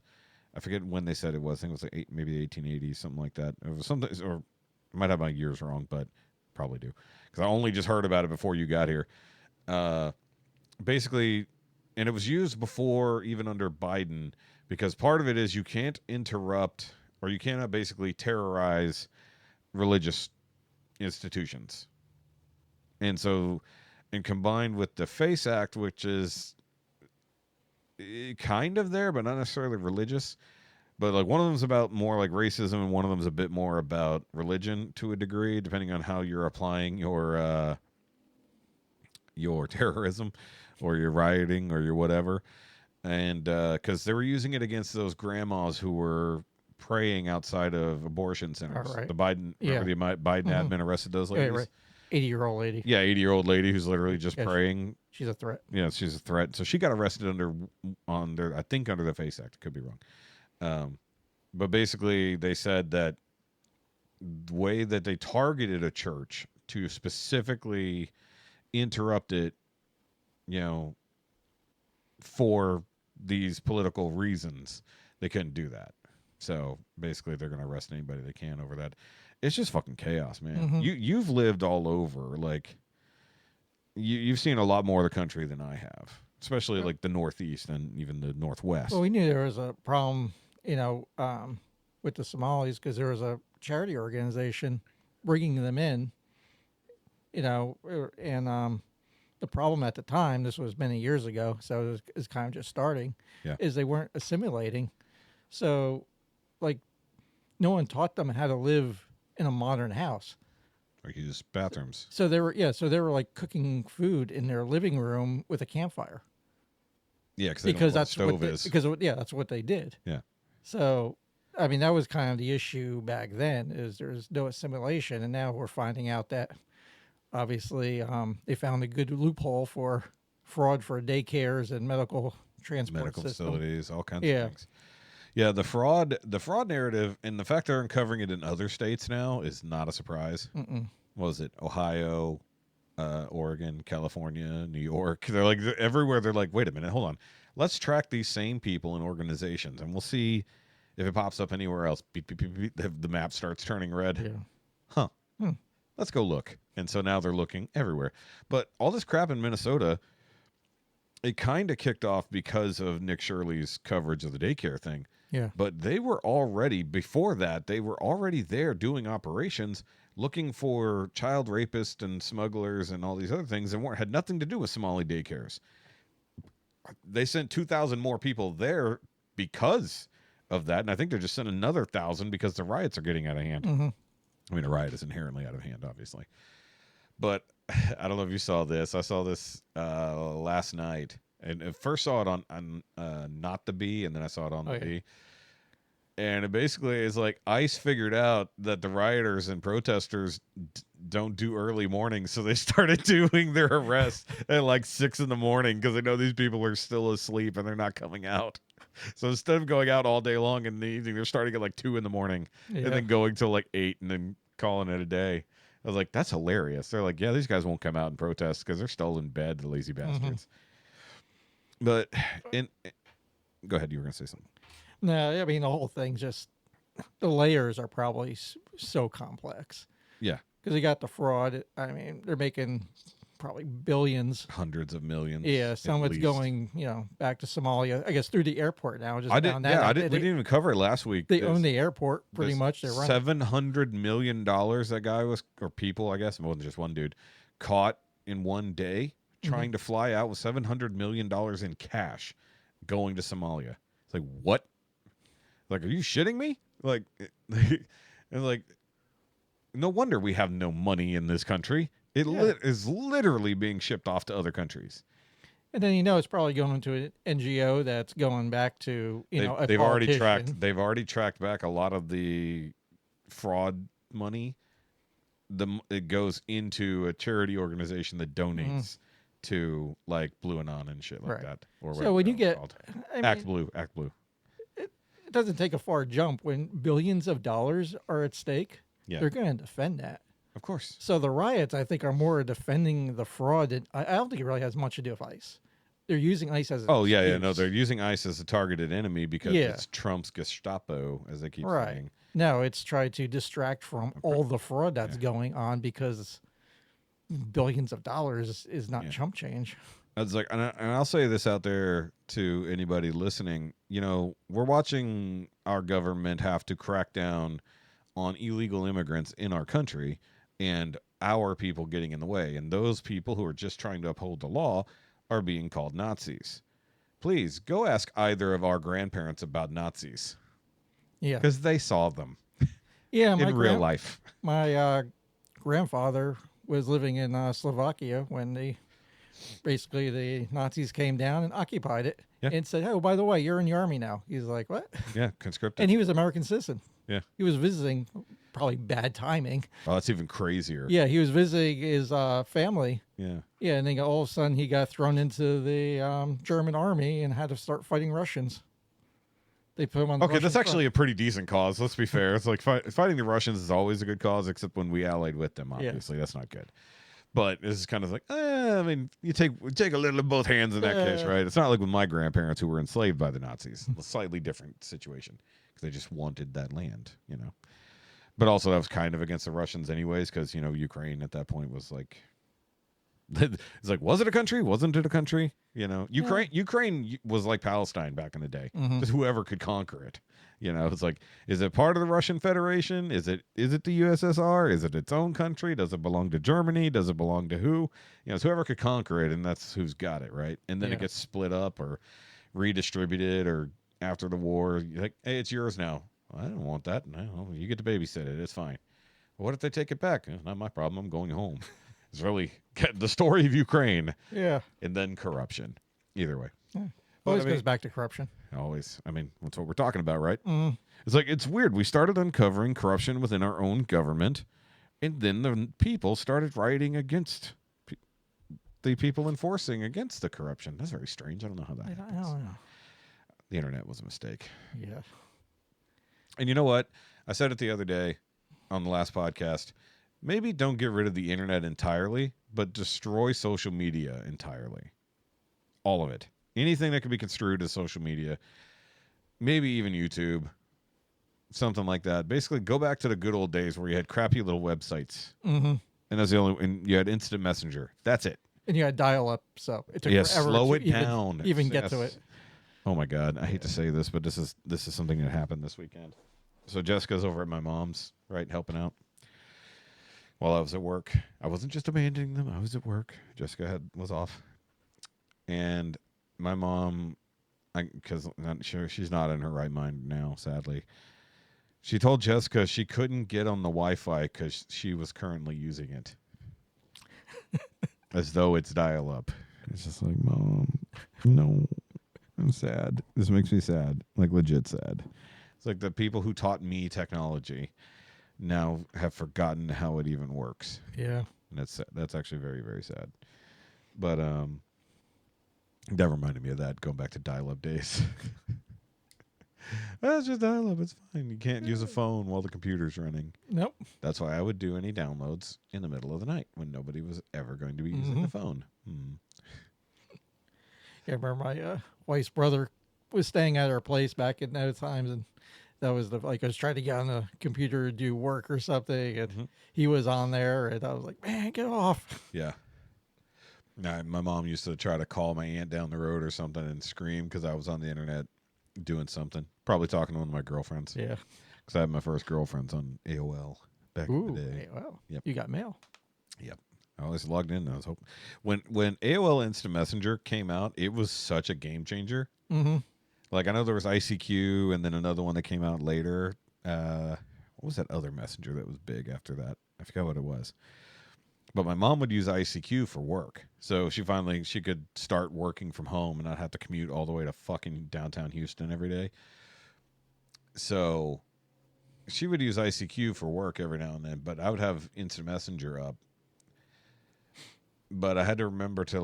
I forget when they said it was. I think it was like maybe the 1880s, something like that. It was something, or I might have my years wrong, but probably do because I only just heard about it before you got here. Basically, and it was used before even under Biden because part of it is you can't interrupt or you cannot basically terrorize religious institutions. And so, and combined with the Face Act, which is kind of there, but not necessarily religious. But like one of them's about more like racism, and one of them's a bit more about religion to a degree, depending on how you're applying your terrorism, or your rioting, or your whatever. And because they were using it against those grandmas who were praying outside of abortion centers. Right. The Biden, remember the Biden admin arrested those ladies? Right. 80-year-old lady. Yeah, 80-year-old lady who's literally just praying. She's a threat. Yeah, she's a threat. So she got arrested under I think under the Face Act. Could be wrong. But basically, they said that the way that they targeted a church to specifically interrupt it, for these political reasons, they couldn't do that. So basically, they're going to arrest anybody they can over that. It's just fucking chaos, man. Mm-hmm. You've lived all over. Like, you've seen a lot more of the country than I have, especially like the Northeast and even the Northwest. Well, we knew there was a problem, with the Somalis because there was a charity organization bringing them in, and the problem at the time, this was many years ago, so it was kind of just starting, is they weren't assimilating. So, like, no one taught them how to live in a modern house. Or use bathrooms. So they were like cooking food in their living room with a campfire. Yeah, because that's what the stove is. Because that's what they did. Yeah. So, I mean, that was kind of the issue back then. Is there's no assimilation, and now we're finding out that obviously they found a good loophole for fraud for daycares and medical transport facilities, all kinds of things. Yeah, the fraud narrative, and the fact they're uncovering it in other states now is not a surprise. What was it? Ohio, Oregon, California, New York. They're like everywhere. They're like, wait a minute, hold on. Let's track these same people and organizations, and we'll see if it pops up anywhere else. Beep, beep, beep, beep, the map starts turning red. Yeah. Huh. Let's go look. And so now they're looking everywhere. But all this crap in Minnesota, it kind of kicked off because of Nick Shirley's coverage of the daycare thing. Yeah. But they were already, before that, they were already there doing operations, looking for child rapists and smugglers and all these other things, and had nothing to do with Somali daycares. They sent 2,000 more people there because of that, and I think they're just sent another 1,000 because the riots are getting out of hand. Mm-hmm. I mean, a riot is inherently out of hand, obviously. But I don't know if you saw this. I saw this last night. And I first saw it on Not the Bee, and then I saw it on the Bee. And it basically is like ICE figured out that the rioters and protesters don't do early mornings, so they started doing their arrests at like 6 in the morning because they know these people are still asleep and they're not coming out. So instead of going out all day long in the evening, they're starting at like 2 in the morning and then going till like 8 and then calling it a day. I was like, that's hilarious. They're like, yeah, these guys won't come out and protest because they're still in bed, the lazy bastards. But go ahead, you were going to say something. No, I mean, the whole thing, just the layers are probably so complex. Yeah. Because you got the fraud. I mean, they're making probably billions. Hundreds of millions. Yeah, some of it's going, back to Somalia, I guess, through the airport now. We didn't even cover it last week. They own the airport, pretty much. They're running $700 million that guy was, or people, I guess, more than just one dude, caught in one day trying to fly out with $700 million in cash going to Somalia. It's like, what? Like, are you shitting me? Like, and like, no wonder we have no money in this country. It is literally being shipped off to other countries. And then it's probably going to an NGO that's going back to they've already tracked back a lot of the fraud money. It goes into a charity organization that donates to like Blue Anon and shit like that. Or so when you get Act Blue. It doesn't take a far jump when billions of dollars are at stake. Yeah. they're going to defend that. Of course. So the riots, I think, are more defending the fraud. I don't think it really has much to do with ICE. They're using ICE as an Oh, yeah, excuse. no, they're using ICE as a targeted enemy because Yeah. it's Trump's Gestapo, as they keep Right. saying. No, it's tried to distract from all the fraud that's going on because billions of dollars is not chump change. It's like, and I'll say this out there to anybody listening. You know, we're watching our government have to crack down on illegal immigrants in our country and our people getting in the way. And those people who are just trying to uphold the law are being called Nazis. Please go ask either of our grandparents about Nazis. Yeah. Because they saw them Yeah. in real life. My grandfather was living in Slovakia when the Nazis came down and occupied it and said, "Oh, by the way, you're in the army now." He's like, "What?" Yeah, conscripted. And he was American citizen. Yeah. He was visiting, probably bad timing. Oh, that's even crazier. Yeah, he was visiting his family. Yeah. Yeah, and then all of a sudden he got thrown into the German army and had to start fighting Russians. They put him on the Okay, Russian that's actually front. a pretty decent cause. Let's be fair. It's like fighting the Russians is always a good cause, except when we allied with them. Obviously, that's not good. But this is kind of like, I mean, you take a little of both hands in that case, right? It's not like with my grandparents who were enslaved by the Nazis. A slightly different situation because they just wanted that land, you know. But also that was kind of against the Russians anyways because, you know, Ukraine at that point was like, it's like, was it a country? Wasn't it a country? You know, Ukraine was like Palestine back in the day. Just whoever could conquer it. You know, it's like, is it part of the Russian Federation? Is it the USSR? Is it its own country? Does it belong to Germany? Does it belong to who? You know, it's whoever could conquer it, and that's who's got it, right? And then it gets split up or redistributed, or after the war, you're like, hey, it's yours now. Well, I don't want that. No, you get to babysit it. It's fine. Well, what if they take it back? Not my problem. I'm going home. It's really the story of Ukraine. Yeah. And then corruption. Either way. Always goes back to corruption. Always. I mean, that's what we're talking about, right? It's like, it's weird. We started uncovering corruption within our own government, and then the people started rioting against the people enforcing against the corruption. That's very strange. I don't know how that happens. I don't know. The internet was a mistake. Yeah. And you know what? I said it the other day on the last podcast. Maybe don't get rid of the internet entirely, but destroy social media entirely. All of it. Anything that can be construed as social media, maybe even YouTube, something like that. Basically, go back to the good old days where you had crappy little websites, and that's the only. And you had instant messenger. That's it. And you had dial up, so it took forever slow to it down. even get to it. Oh my God, I hate to say this, but this is something that happened this weekend. So Jessica's over at my mom's, right, helping out while I was at work. I wasn't just abandoning them; I was at work. Jessica was off, and my mom, because not sure she's not in her right mind now, sadly. She told Jessica she couldn't get on the Wi-Fi because she was currently using it, as though it's dial-up. It's just like, Mom, no, I'm sad. This makes me sad, like legit sad. It's like the people who taught me technology now have forgotten how it even works. Yeah. And that's actually very, very sad. But that reminded me of that, going back to dial-up days. That's just dial-up. It's fine. You can't use a phone while the computer's running. Nope. That's why I would do any downloads in the middle of the night when nobody was ever going to be using the phone. Yeah, I remember my wife's brother was staying at our place back in those times, and that was I was trying to get on the computer to do work or something, and he was on there, and I was like, man, get off. Yeah. My mom used to try to call my aunt down the road or something and scream because I was on the internet doing something. Probably talking to one of my girlfriends. Yeah. Because I had my first girlfriends on AOL back in the day. Hey, wow. Yep. You got mail. Yep. I always logged in and I was hoping. When AOL Instant Messenger came out, it was such a game changer. Mm-hmm. Like, I know there was ICQ and then another one that came out later. What was that other messenger that was big after that? I forgot what it was. But my mom would use ICQ for work. So she could start working from home and not have to commute all the way to fucking downtown Houston every day. So she would use ICQ for work every now and then, but I would have Instant Messenger up. But I had to remember to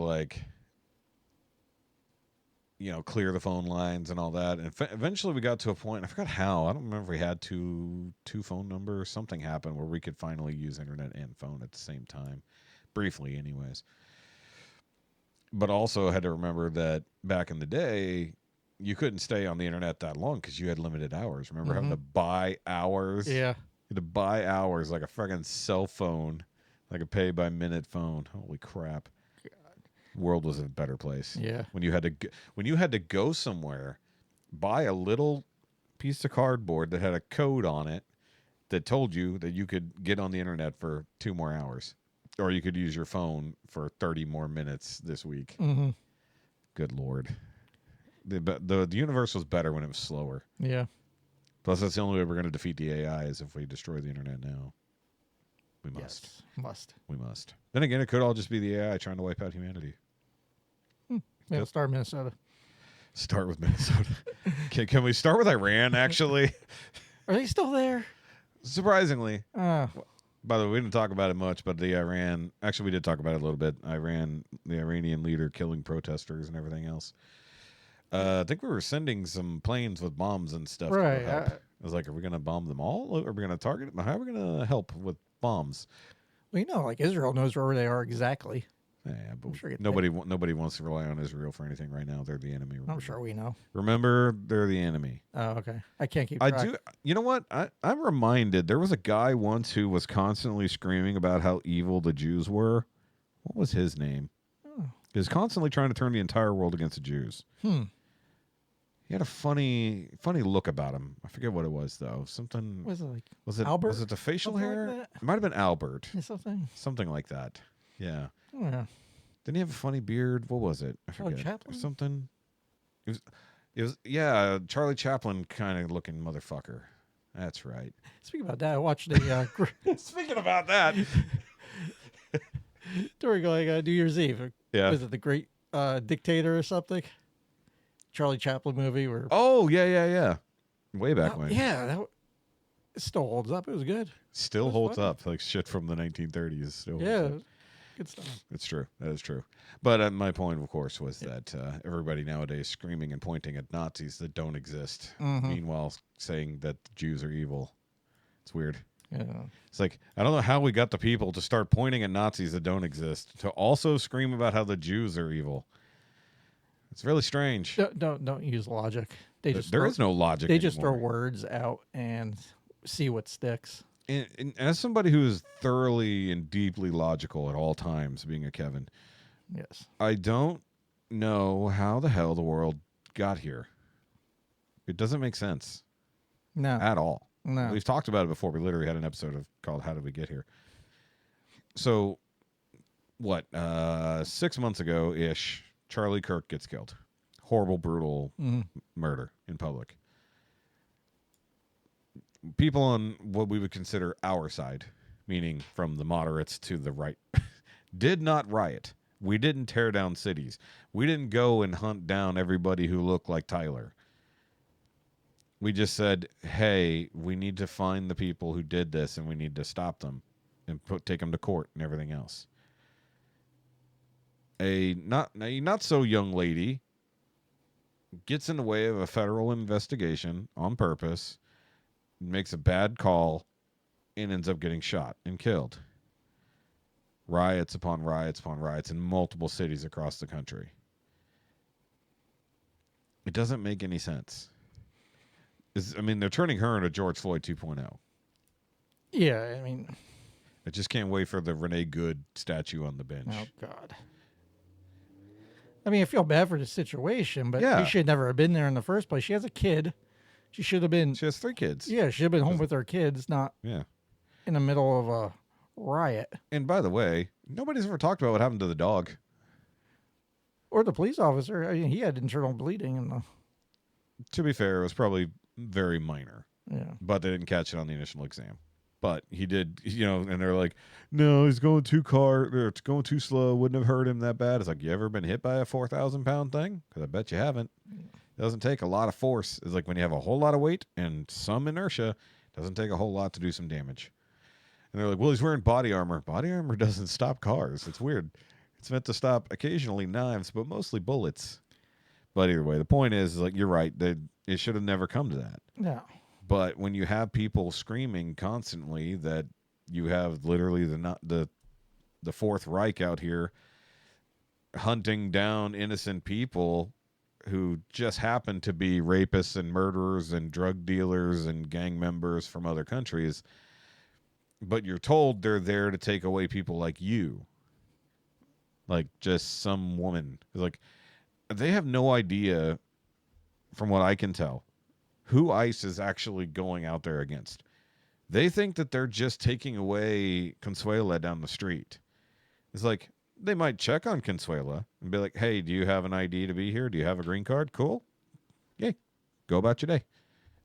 clear the phone lines and all that. And eventually we got to a point, I forgot how, I don't remember if we had two phone numbers. Something happened where we could finally use internet and phone at the same time. Briefly, anyways. But also had to remember that back in the day, you couldn't stay on the internet that long because you had limited hours. Remember having to buy hours? Yeah. You had to buy hours like a fucking cell phone, like a pay-by-minute phone. Holy crap. World was a better place. Yeah. When you had to go somewhere, buy a little piece of cardboard that had a code on it that told you that you could get on the internet for 2 more hours, or you could use your phone for 30 more minutes this week. Mm-hmm. Good Lord. The universe was better when it was slower. Yeah. Plus, that's the only way we're going to defeat the AI is if we destroy the internet now. We must. Yes. Must. We must. Then again, it could all just be the AI trying to wipe out humanity. Yeah, start Minnesota. Start with Minnesota. Can we start with Iran, actually? Are they still there? Surprisingly. Uh, By the way, we didn't talk about it much, but the Iran... Actually, we did talk about it a little bit. The Iranian leader killing protesters and everything else. I think we were sending some planes with bombs and stuff. Right. To help. I was like, are we going to bomb them all? Are we going to target them? How are we going to help with bombs? well, like Israel knows where they are exactly. Yeah, but I'm sure nobody wants to rely on Israel for anything right now. They're the enemy. I'm sure we know. Remember, they're the enemy. Oh, okay. I can't keep I track. do. You know what? I'm reminded there was a guy once who was constantly screaming about how evil the Jews were. What was his name? Oh. He was constantly trying to turn the entire world against the Jews. Hmm. He had a funny look about him. I forget what it was though. Something. Was it like Was it Albert? Was it the facial Something like hair? that? It might have been Albert. something? Something like that. Yeah. Oh, yeah. Didn't he have a funny beard? What was it? I Charlie forget. Chaplin? Or something. It was yeah, Charlie Chaplin kind of looking motherfucker. That's right. Speaking about that, I watched the Speaking about that. during like New Year's Eve. Yeah. Was it The Great Dictator or something? Charlie Chaplin movie where Oh, yeah. Way back when. yeah, it still holds up. It was good. Still That's holds funny. up. Like shit from the 1930s. Still holds Yeah, up. good stuff. It's true. That is true. But my point, of course, was that everybody nowadays screaming and pointing at Nazis that don't exist. Mhm. Meanwhile, saying that Jews are evil. It's weird. Yeah. It's like, I don't know how we got the people to start pointing at Nazis that don't exist to also scream about how the Jews are evil. It's really strange. Don't use logic. They just There is no logic They just throw anymore. words out and see what sticks. And as somebody who is thoroughly and deeply logical at all times, being a Kevin, Yes. I don't know how the hell the world got here. It doesn't make sense No. at all. No. We've talked about it before. We literally had an episode called "How Did We Get Here?" So, what? 6 months ago ish, Charlie Kirk gets killed. Horrible, brutal murder in public. People on what we would consider our side, meaning from the moderates to the right, did not riot. We didn't tear down cities. We didn't go and hunt down everybody who looked like Tyler. We just said, hey, we need to find the people who did this and we need to stop them and take them to court and everything else. A not so young lady gets in the way of a federal investigation on purpose, makes a bad call, and ends up getting shot and killed. Riots upon riots upon riots in multiple cities across the country. It doesn't make any sense. They're turning her into George Floyd 2.0. Yeah, I mean, I just can't wait for the Renee Good statue on the bench. oh God. I mean, I feel bad for the situation, but Yeah. she should never have been there in the first place. She has a kid. She should have been. She has 3 kids. Yeah, she should have been home with her kids, not Yeah. in the middle of a riot. And by the way, nobody's ever talked about what happened to the dog. Or the police officer. I mean, he had internal bleeding in the. To be fair, it was probably very minor, Yeah. but they didn't catch it on the initial exam. But he did, and they're like, no, he's going it's going too slow. Wouldn't have hurt him that bad. It's like, you ever been hit by a 4,000-pound thing? Because I bet you haven't. It doesn't take a lot of force. It's like when you have a whole lot of weight and some inertia, it doesn't take a whole lot to do some damage. And they're like, well, he's wearing body armor. Body armor doesn't stop cars. It's weird. It's meant to stop occasionally knives, but mostly bullets. But either way, the point is like you're right. That it should have never come to that. No. But when you have people screaming constantly that you have literally the Fourth Reich out here hunting down innocent people who just happen to be rapists and murderers and drug dealers and gang members from other countries, but you're told they're there to take away people like you, like just some woman. Like, they have no idea, from what I can tell, who ICE is actually going out there against. They think that they're just taking away Consuela down the street. It's like, they might check on Consuela and be like, hey, do you have an ID to be here? Do you have a green card? Cool. Yay. Go about your day.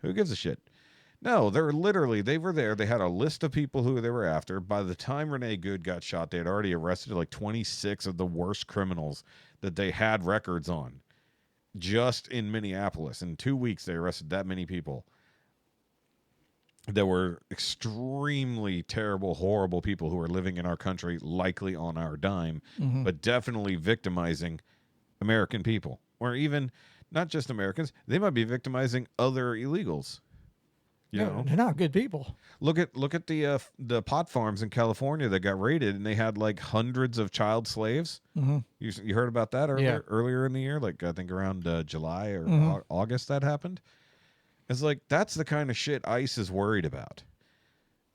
Who gives a shit? No, they were there. They had a list of people who they were after. By the time Renee Good got shot, they had already arrested like 26 of the worst criminals that they had records on. Just in Minneapolis. In 2 weeks, they arrested that many people. There were extremely terrible, horrible people who were living in our country, likely on our dime, but definitely victimizing American people. Or even, not just Americans, they might be victimizing other illegals. You know? They're not good people. Look at the pot farms in California that got raided, and they had like hundreds of child slaves. You heard about that earlier in the year? Like I think around July or August that happened. It's like, that's the kind of shit ICE is worried about.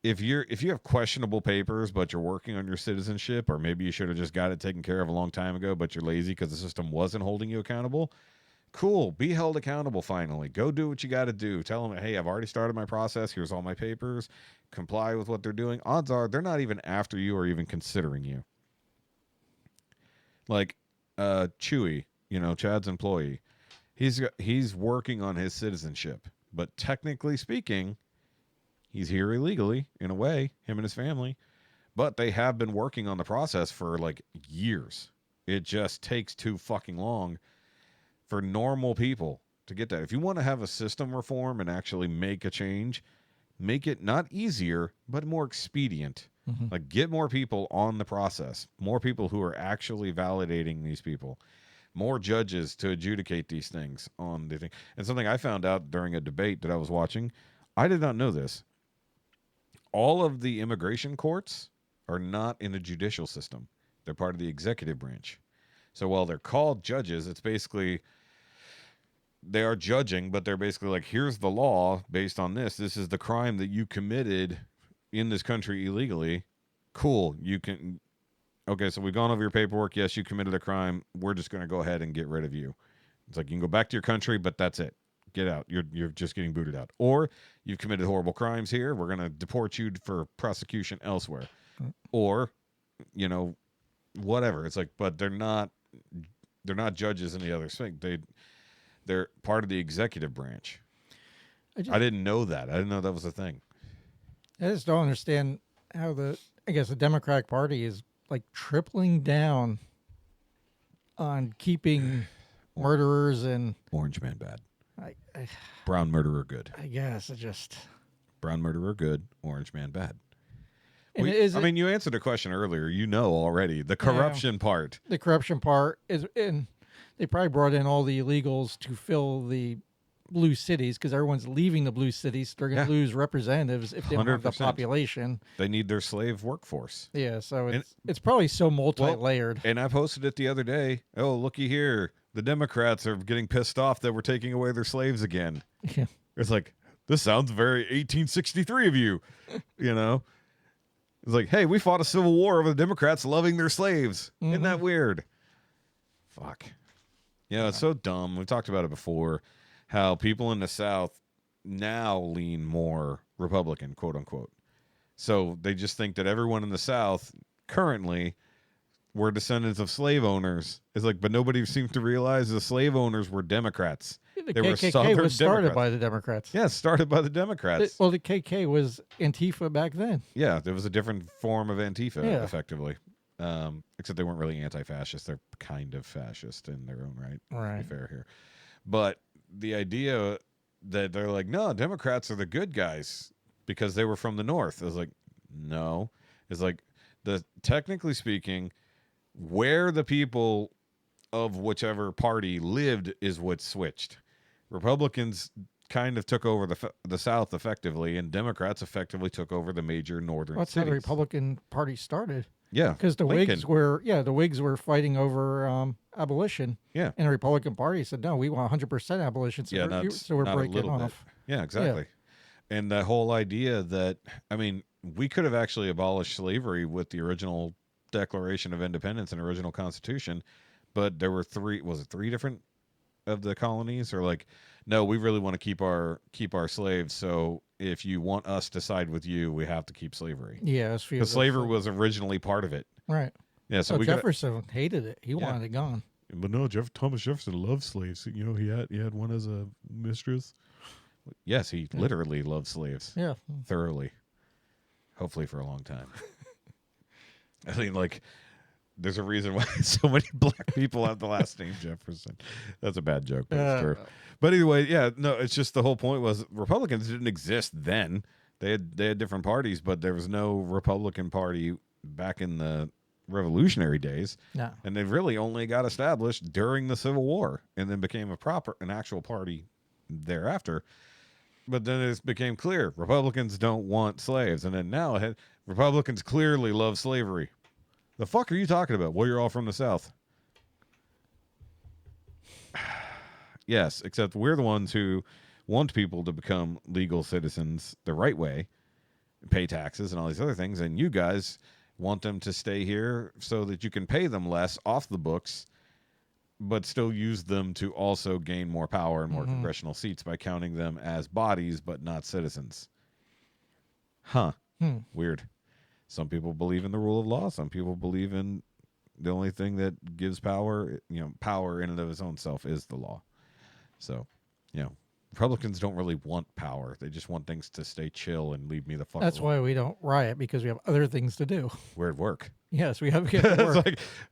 If you have questionable papers, but you're working on your citizenship, or maybe you should have just got it taken care of a long time ago, but you're lazy because the system wasn't holding you accountable, cool. Be held accountable finally. Go do what you got to do. Tell them, hey, I've already started my process. Here's all my papers. Comply with what they're doing. Odds are they're not even after you or even considering you. Like Chewy, Chad's employee, he's working on his citizenship. But technically speaking, he's here illegally, in a way, him and his family. But they have been working on the process for, like, years. It just takes too fucking long for normal people to get that. If you want to have a system reform and actually make a change, make it not easier, but more expedient. Like, get more people on the process. More people who are actually validating these people. More judges to adjudicate these things on the thing. And something I found out during a debate that I was watching, I did not know this. All of the immigration courts are not in the judicial system. They're part of the executive branch. So while they're called judges, it's basically, they are judging, but they're basically like, here's the law based on this. This is the crime that you committed in this country illegally. Cool. You can... Okay, so we've gone over your paperwork. Yes, you committed a crime. We're just going to go ahead and get rid of you. It's like, you can go back to your country, but that's it. Get out. You're just getting booted out. Or you've committed horrible crimes here. We're going to deport you for prosecution elsewhere. Or, whatever. It's like, but they're not judges in the other thing. They're part of the executive branch. I didn't know that. I didn't know that was a thing. I just don't understand how the Democratic Party is like tripling down on keeping murderers and Orange man bad. I Brown murderer good. I guess it just Brown murderer good. Orange man bad. And you answered a question earlier. Already the corruption part. The corruption part is, and they probably brought in all the illegals to fill the blue cities because everyone's leaving the blue cities. They're going to lose representatives if they don't have the 100%. population. They need their slave workforce. Yeah, so it's probably so multi-layered. And I posted it the other day. Oh, looky here. The Democrats are getting pissed off that we're taking away their slaves again. Yeah. It's like, this sounds very 1863 of you. It's like, hey, we fought a civil war over the Democrats loving their slaves. Isn't that weird? Fuck. It's so dumb. We've talked about it before. How people in the South now lean more Republican, quote unquote. So they just think that everyone in the South currently were descendants of slave owners. It's like, but nobody seems to realize the slave owners were Democrats. The They were KKK Southern was started Democrats. by the Democrats. Yeah, started by the Democrats. The KK was Antifa back then. Yeah, there was a different form of Antifa, Yeah. effectively. Except they weren't really anti-fascist. They're kind of fascist in their own right. Right. To be fair here. But the idea that they're like, no, Democrats are the good guys because they were from the North. I was like, no. It's like, technically speaking, where the people of whichever party lived is what switched. Republicans kind of took over the South effectively, and Democrats effectively took over the major northern That's how cities. the Republican Party started. Yeah, Because the Lincoln. Whigs were fighting over abolition. Yeah. And the Republican Party said, no, we want 100% abolition. So we're not a breaking little off. bit. Yeah, exactly. And the whole idea that, I mean, we could have actually abolished slavery with the original Declaration of Independence and original Constitution, but there were three different of the colonies, or like, no, we really want to keep our slaves, so if you want us to side with you, we have to keep slavery. Yeah. Because slavery was originally part of it. Right. Yeah, so Jefferson hated it. He wanted it gone. But no, Thomas Jefferson loved slaves. You know, he had one as a mistress. Yes, he literally loved slaves. Yeah. Thoroughly. Hopefully for a long time. I mean, like, there's a reason why so many black people have the last name Jefferson. That's a bad joke, but it's true. But anyway, yeah, no, it's just the whole point was Republicans didn't exist then. They had different parties, but there was no Republican Party back in the Revolutionary days. No. And they really only got established during the Civil War and then became an actual party thereafter. But then it became clear Republicans don't want slaves. And then now Republicans clearly love slavery. The fuck are you talking about? Well, you're all from the South. Yes, except we're the ones who want people to become legal citizens the right way, pay taxes and all these other things. And you guys want them to stay here so that you can pay them less off the books, but still use them to also gain more power and more congressional seats by counting them as bodies but not citizens. Huh. Weird. Some people believe in the rule of law. Some people believe in the only thing that gives power, power in and of its own self is the law. So, Republicans don't really want power. They just want things to stay chill and leave me the fuck That's alone. why we don't riot, because we have other things to do. We're at work. Yes, we have to work.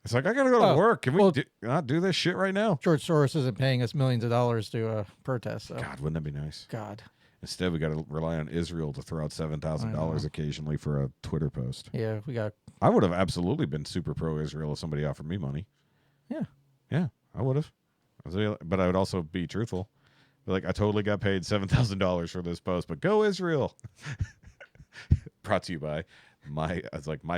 it's like I gotta go to work. Can we not do this shit right now? George Soros isn't paying us millions of dollars to protest. So. God, wouldn't that be nice? God. Instead, we got to rely on Israel to throw out $7,000 occasionally for a Twitter post. Yeah, we got. I would have absolutely been super pro-Israel if somebody offered me money. Yeah. Yeah, I would have. But I would also be truthful. Like, I totally got paid $7,000 for this post, but go Israel. Brought to you by my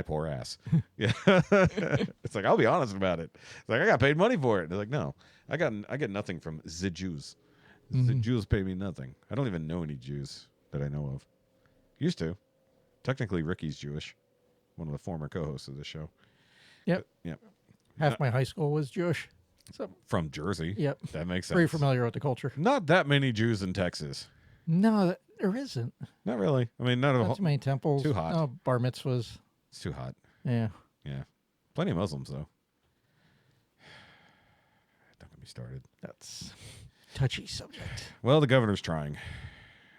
poor ass. Yeah. It's like, I'll be honest about it. It's like, I got paid money for it. They're like, no, I get nothing from the Jews. The Jews pay me nothing. I don't even know any Jews that I know of. Used to. Technically, Ricky's Jewish. One of the former co-hosts of the show. Yep. Yep. Half my high school was Jewish. So. From Jersey. Yep. That makes sense. Very familiar with the culture. Not that many Jews in Texas. No, there isn't. Not really. I mean, Not too many temples. Too hot. No, bar mitzvahs. It's too hot. Yeah. Yeah. Plenty of Muslims, though. Don't get me started. That's touchy subject. Well, the governor's trying.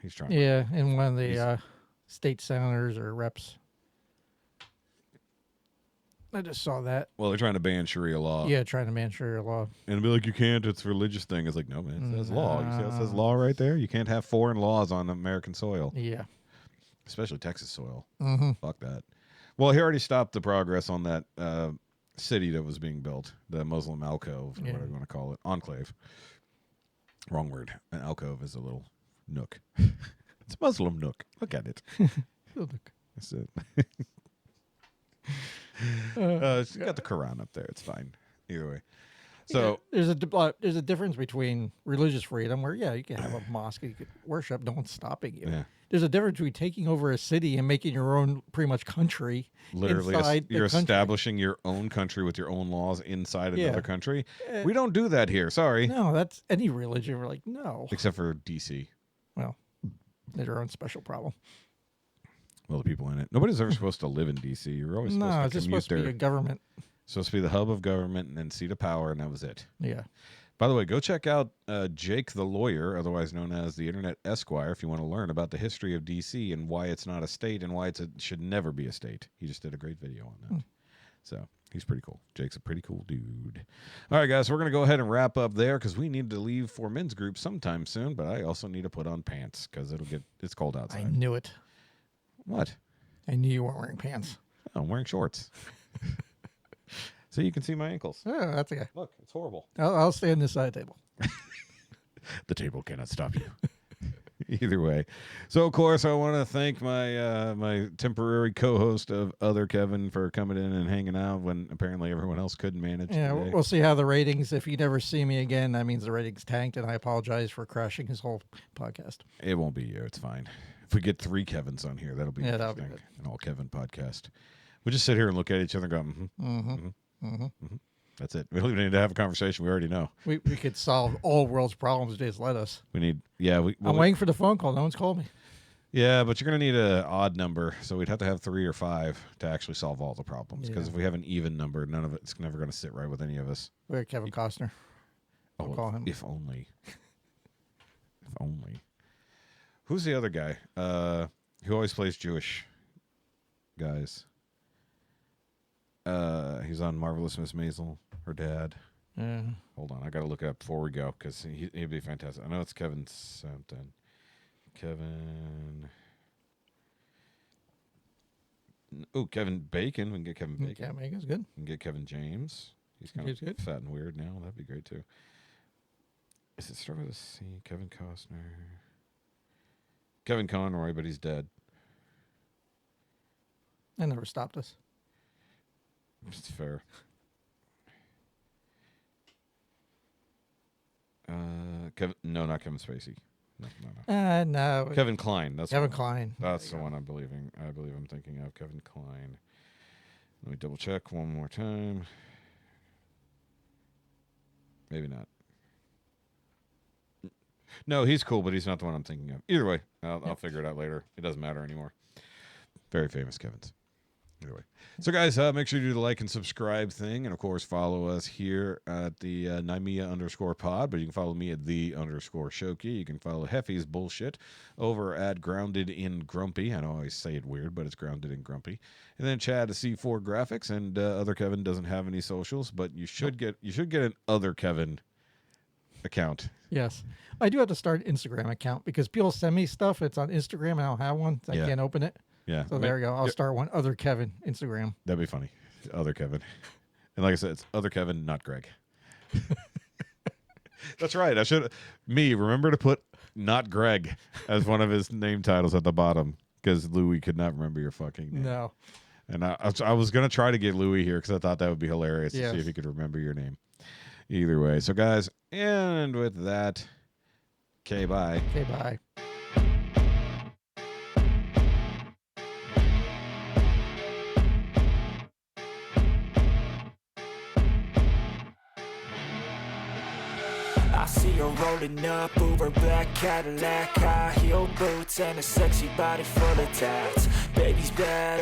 He's trying. Yeah, and one of the state senators or reps. I just saw that. Well, they're trying to ban Sharia law. Yeah, trying to ban Sharia law. And be like, you can't, it's a religious thing. It's like, no, man, it says law. You see how it says law right there? You can't have foreign laws on American soil. Yeah. Especially Texas soil. Mm-hmm. Fuck that. Well, he already stopped the progress on that city that was being built, the Muslim alcove, or whatever you want to call it. Enclave. Wrong word. An alcove is a little nook. It's a Muslim nook. Look at it. That's it. She's got the Quran up there. It's fine. Either way. So there's a difference between religious freedom, where you can have a mosque, you can worship, no one's stopping you. Yeah. There's a difference between taking over a city and making your own pretty much country. Literally, inside you're the country. establishing your own country with your own laws inside another country. We don't do that here. Sorry. No, that's any religion. We're like, no. Except for DC. Well, they're their own special problem. Well, the people in it. Nobody's ever supposed to live in DC. You're always supposed to it's just commute supposed to be there. a government. Supposed to be the hub of government and then seat of power, and that was it. Yeah. By the way, go check out Jake the Lawyer, otherwise known as the Internet Esquire, if you want to learn about the history of DC and why it's not a state and why it should never be a state. He just did a great video on that. So he's pretty cool. Jake's a pretty cool dude. All right, guys, we're going to go ahead and wrap up there because we need to leave for men's group sometime soon, but I also need to put on pants because it's cold outside. I knew it. What? I knew you weren't wearing pants. Oh, I'm wearing shorts. So you can see my ankles. Oh, that's okay. Look, it's horrible. I'll stay on this side of the table. The table cannot stop you. Either way. So, of course, I want to thank my my temporary co-host of Other Kevin for coming in and hanging out when apparently everyone else couldn't manage. Yeah, today. we'll see how the ratings. If you never see me again, that means the ratings tanked, and I apologize for crashing his whole podcast. It won't be you. It's fine. If we get 3 Kevins on here, that'll be that'll be interesting. good. An all Kevin podcast. We just sit here and look at each other and go, That's it. We don't even need to have a conversation. We already know. We could solve all world's problems. Just let us. We need, yeah. I'm waiting for the phone call. No one's called me. Yeah, but you're going to need an odd number. So we'd have to have 3 or 5 to actually solve all the problems. Because if we have an even number, none of it's never going to sit right with any of us. We're Kevin Costner. I'll call him. If only. If only. Who's the other guy? Who always plays Jewish guys? He's on Marvelous Miss Maisel. Her dad. Yeah. Hold on, I gotta look it up before we go because he'd be fantastic. I know it's Kevin something. Kevin. Oh, Kevin Bacon. We can get Kevin Bacon. Yeah, Megan's good. We can get Kevin James. He's kind of good. fat and weird now. That'd be great too. Is it start with a C? Kevin Costner. Kevin Conroy, but he's dead. That never stopped us. It's fair. Kevin, no, not Kevin Spacey. No. No. Kevin Kline. That's Kevin Kline. That's the one I believe I'm thinking of. Kevin Kline. Let me double check one more time. Maybe not. No, he's cool, but he's not the one I'm thinking of. Either way, I'll figure it out later. It doesn't matter anymore. Very famous Kevins. Either way. So, guys, make sure you do the like and subscribe thing. And, of course, follow us here at the NYMIA_pod. But you can follow me at _Shoky. You can follow Heffy's bullshit over at Grounded in Grumpy. I know I always say it weird, but it's Grounded in Grumpy. And then Chad at C4 Graphics. And Other Kevin doesn't have any socials, but you should get an Other Kevin account. Yes. I do have to start an Instagram account because people send me stuff. It's on Instagram and I don't have one. So I can't open it. Yeah. So there we go. I'll start one. Other Kevin Instagram. That'd be funny. Other Kevin. And like I said, it's Other Kevin, not Greg. That's right. Remember to put not Greg as one of his name titles at the bottom because Louis could not remember your fucking name. No. And I was going to try to get Louis here because I thought that would be hilarious to see if he could remember your name. Either way. So, guys, and with that, okay, bye. Okay, bye. I see her rolling up, Uber black Cadillac, high heel boots and a sexy body full of tats. Baby's bad.